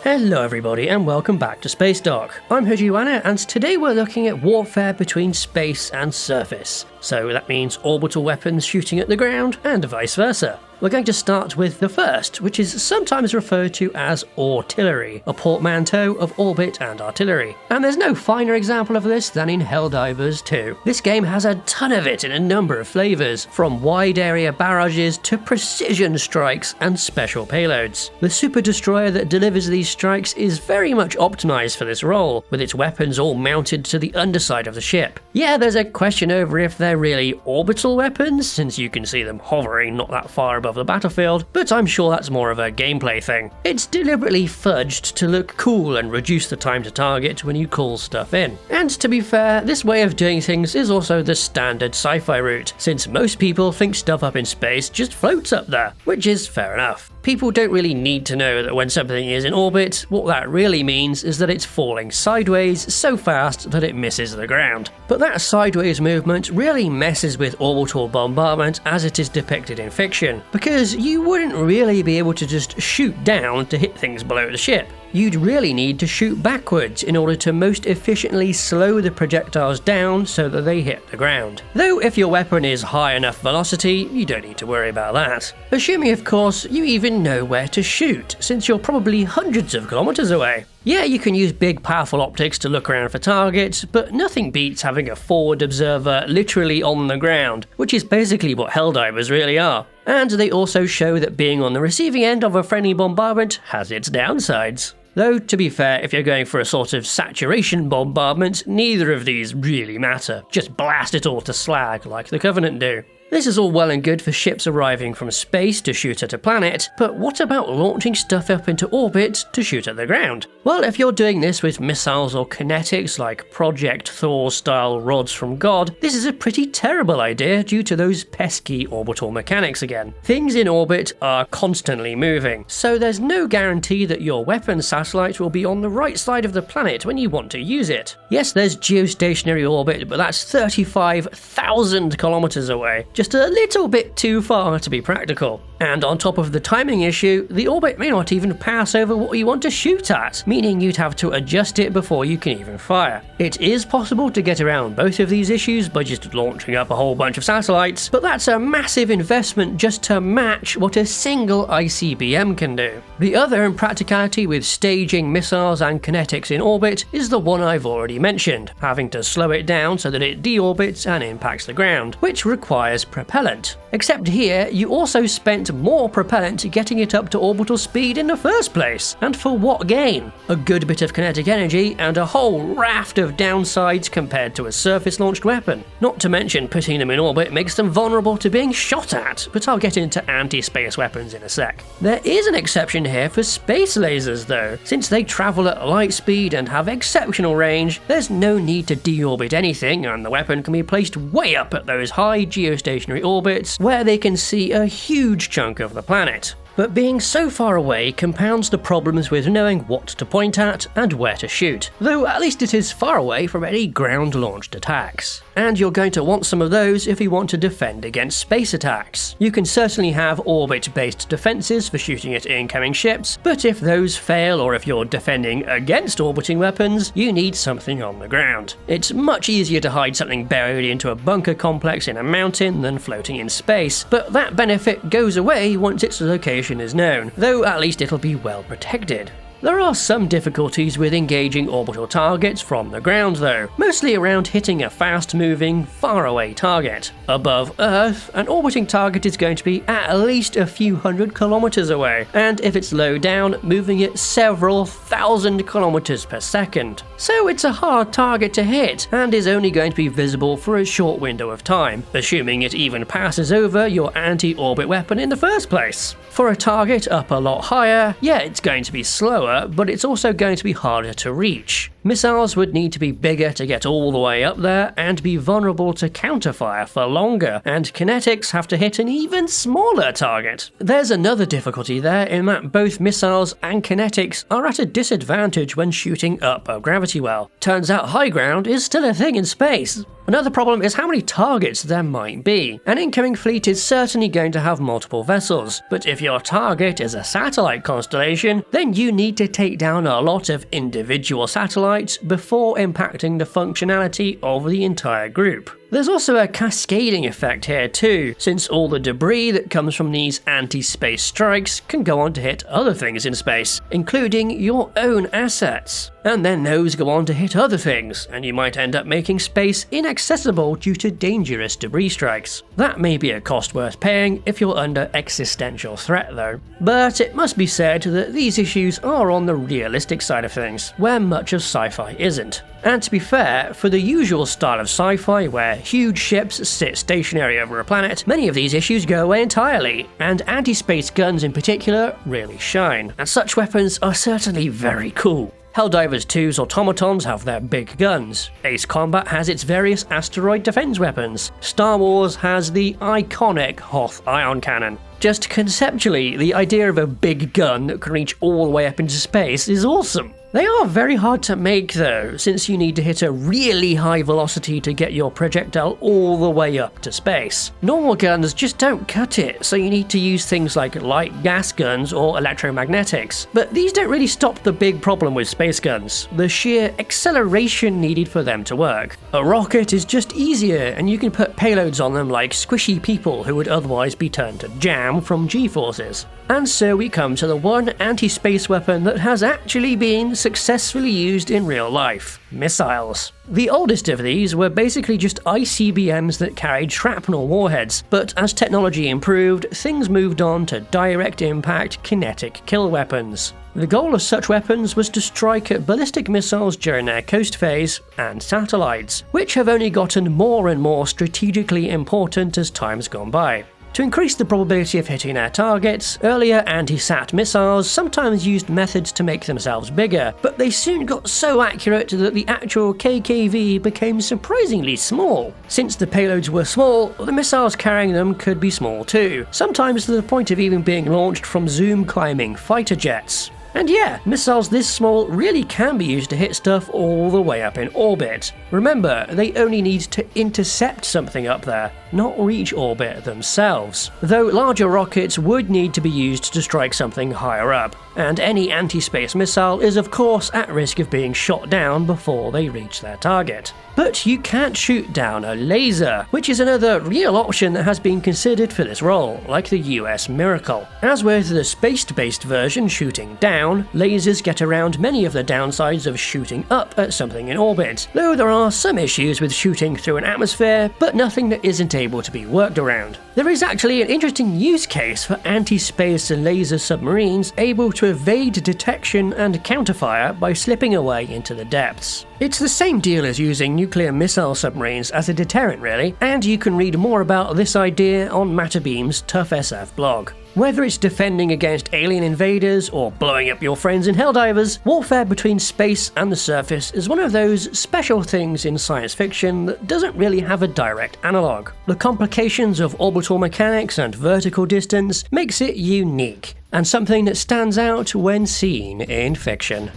Hello everybody and welcome back to Spacedock. I'm Hojuana and today we're looking at warfare between space and surface. So that means orbital weapons shooting at the ground and vice versa. We're going to start with the first, which is sometimes referred to as artillery, a portmanteau of orbit and artillery. And there's no finer example of this than in Helldivers 2. This game has a ton of it in a number of flavors, from wide area barrages to precision strikes and special payloads. The super destroyer that delivers these strikes is very much optimized for this role, with its weapons all mounted to the underside of the ship. Yeah, there's a question over if they're they're really orbital weapons, since you can see them hovering not that far above the battlefield, but I'm sure that's more of a gameplay thing. It's deliberately fudged to look cool and reduce the time to target when you call stuff in. And to be fair, this way of doing things is also the standard sci-fi route, since most people think stuff up in space just floats up there, which is fair enough. People don't really need to know that when something is in orbit, what that really means is that it's falling sideways so fast that it misses the ground. But that sideways movement really messes with orbital bombardment as it is depicted in fiction, because you wouldn't really be able to just shoot down to hit things below the ship. You'd really need to shoot backwards in order to most efficiently slow the projectiles down so that they hit the ground. Though if your weapon is high enough velocity, you don't need to worry about that. Assuming of course you even know where to shoot, since you're probably hundreds of kilometers away. Yeah, you can use big powerful optics to look around for targets, but nothing beats having a forward observer literally on the ground, which is basically what Helldivers really are. And they also show that being on the receiving end of a friendly bombardment has its downsides. Though, to be fair, if you're going for a sort of saturation bombardment, neither of these really matter. Just blast it all to slag like the Covenant do. This is all well and good for ships arriving from space to shoot at a planet, but what about launching stuff up into orbit to shoot at the ground? Well, if you're doing this with missiles or kinetics like Project Thor-style rods from God, this is a pretty terrible idea due to those pesky orbital mechanics again. Things in orbit are constantly moving, so there's no guarantee that your weapon satellite will be on the right side of the planet when you want to use it. Yes, there's geostationary orbit, but that's 35,000 kilometers away. Just a little bit too far to be practical. And on top of the timing issue, the orbit may not even pass over what you want to shoot at, meaning you'd have to adjust it before you can even fire. It is possible to get around both of these issues by just launching up a whole bunch of satellites, but that's a massive investment just to match what a single ICBM can do. The other impracticality with staging missiles and kinetics in orbit is the one I've already mentioned, having to slow it down so that it deorbits and impacts the ground, which requires propellant. Except here, you also spent more propellant getting it up to orbital speed in the first place. And for what gain? A good bit of kinetic energy and a whole raft of downsides compared to a surface-launched weapon. Not to mention putting them in orbit makes them vulnerable to being shot at, but I'll get into anti-space weapons in a sec. There is an exception here for space lasers though. Since they travel at light speed and have exceptional range, there's no need to deorbit anything and the weapon can be placed way up at those high geostationary orbits where they can see a huge chunk of the planet. But being so far away compounds the problems with knowing what to point at and where to shoot, though at least it is far away from any ground-launched attacks. And you're going to want some of those if you want to defend against space attacks. You can certainly have orbit-based defenses for shooting at incoming ships, but if those fail or if you're defending against orbiting weapons, you need something on the ground. It's much easier to hide something buried into a bunker complex in a mountain than floating in space, but that benefit goes away once its location is known, though at least it'll be well protected. There are some difficulties with engaging orbital targets from the ground though, mostly around hitting a fast-moving, far-away target. Above Earth, an orbiting target is going to be at least a few hundred kilometers away, and if it's low down, moving at several thousand kilometers per second. So it's a hard target to hit, and is only going to be visible for a short window of time, assuming it even passes over your anti-orbit weapon in the first place. For a target up a lot higher, yeah, it's going to be slower, but it's also going to be harder to reach. Missiles would need to be bigger to get all the way up there and be vulnerable to counterfire for longer, and kinetics have to hit an even smaller target. There's another difficulty there in that both missiles and kinetics are at a disadvantage when shooting up a gravity well. Turns out high ground is still a thing in space. Another problem is how many targets there might be. An incoming fleet is certainly going to have multiple vessels, but if your target is a satellite constellation, then you need to take down a lot of individual satellites before impacting the functionality of the entire group. There's also a cascading effect here too, since all the debris that comes from these anti-space strikes can go on to hit other things in space, including your own assets. And then those go on to hit other things, and you might end up making space inaccessible due to dangerous debris strikes. That may be a cost worth paying if you're under existential threat though. But it must be said that these issues are on the realistic side of things, where much of sci-fi isn't. And to be fair, for the usual style of sci-fi where huge ships sit stationary over a planet, many of these issues go away entirely, and anti-space guns in particular really shine. And such weapons are certainly very cool. Helldivers 2's automatons have their big guns. Ace Combat has its various asteroid defense weapons. Star Wars has the iconic Hoth ion cannon. Just conceptually, the idea of a big gun that can reach all the way up into space is awesome. They are very hard to make though, since you need to hit a really high velocity to get your projectile all the way up to space. Normal guns just don't cut it, so you need to use things like light gas guns or electromagnetics. But these don't really stop the big problem with space guns, the sheer acceleration needed for them to work. A rocket is just easier, and you can put payloads on them like squishy people who would otherwise be turned to jam from G-forces. And so we come to the one anti-space weapon that has actually been successfully used in real life: missiles. The oldest of these were basically just ICBMs that carried shrapnel warheads, but as technology improved, things moved on to direct impact kinetic kill weapons. The goal of such weapons was to strike at ballistic missiles during their coast phase and satellites, which have only gotten more and more strategically important as time's gone by. To increase the probability of hitting their targets, earlier anti-sat missiles sometimes used methods to make themselves bigger, but they soon got so accurate that the actual KKV became surprisingly small. Since the payloads were small, the missiles carrying them could be small too, sometimes to the point of even being launched from zoom-climbing fighter jets. And yeah, missiles this small really can be used to hit stuff all the way up in orbit. Remember, they only need to intercept something up there, not reach orbit themselves. Though larger rockets would need to be used to strike something higher up, and any anti-space missile is of course at risk of being shot down before they reach their target. But you can't shoot down a laser, which is another real option that has been considered for this role, like the US Miracle. As with the space-based version shooting down, lasers get around many of the downsides of shooting up at something in orbit, though there are some issues with shooting through an atmosphere, but nothing that isn't able to be worked around. There is actually an interesting use case for anti-space laser submarines able to evade detection and counterfire by slipping away into the depths. It's the same deal as using nuclear missile submarines as a deterrent really, and you can read more about this idea on Matterbeam's Tough SF blog. Whether it's defending against alien invaders or blowing up your friends in Helldivers, warfare between space and the surface is one of those special things in science fiction that doesn't really have a direct analogue. The complications of orbital mechanics and vertical distance makes it unique, and something that stands out when seen in fiction.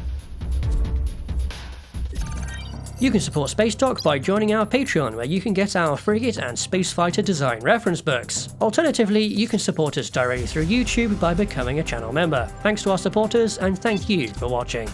You can support Spacedock by joining our Patreon, where you can get our frigate and spacefighter design reference books. Alternatively, you can support us directly through YouTube by becoming a channel member. Thanks to our supporters, and thank you for watching.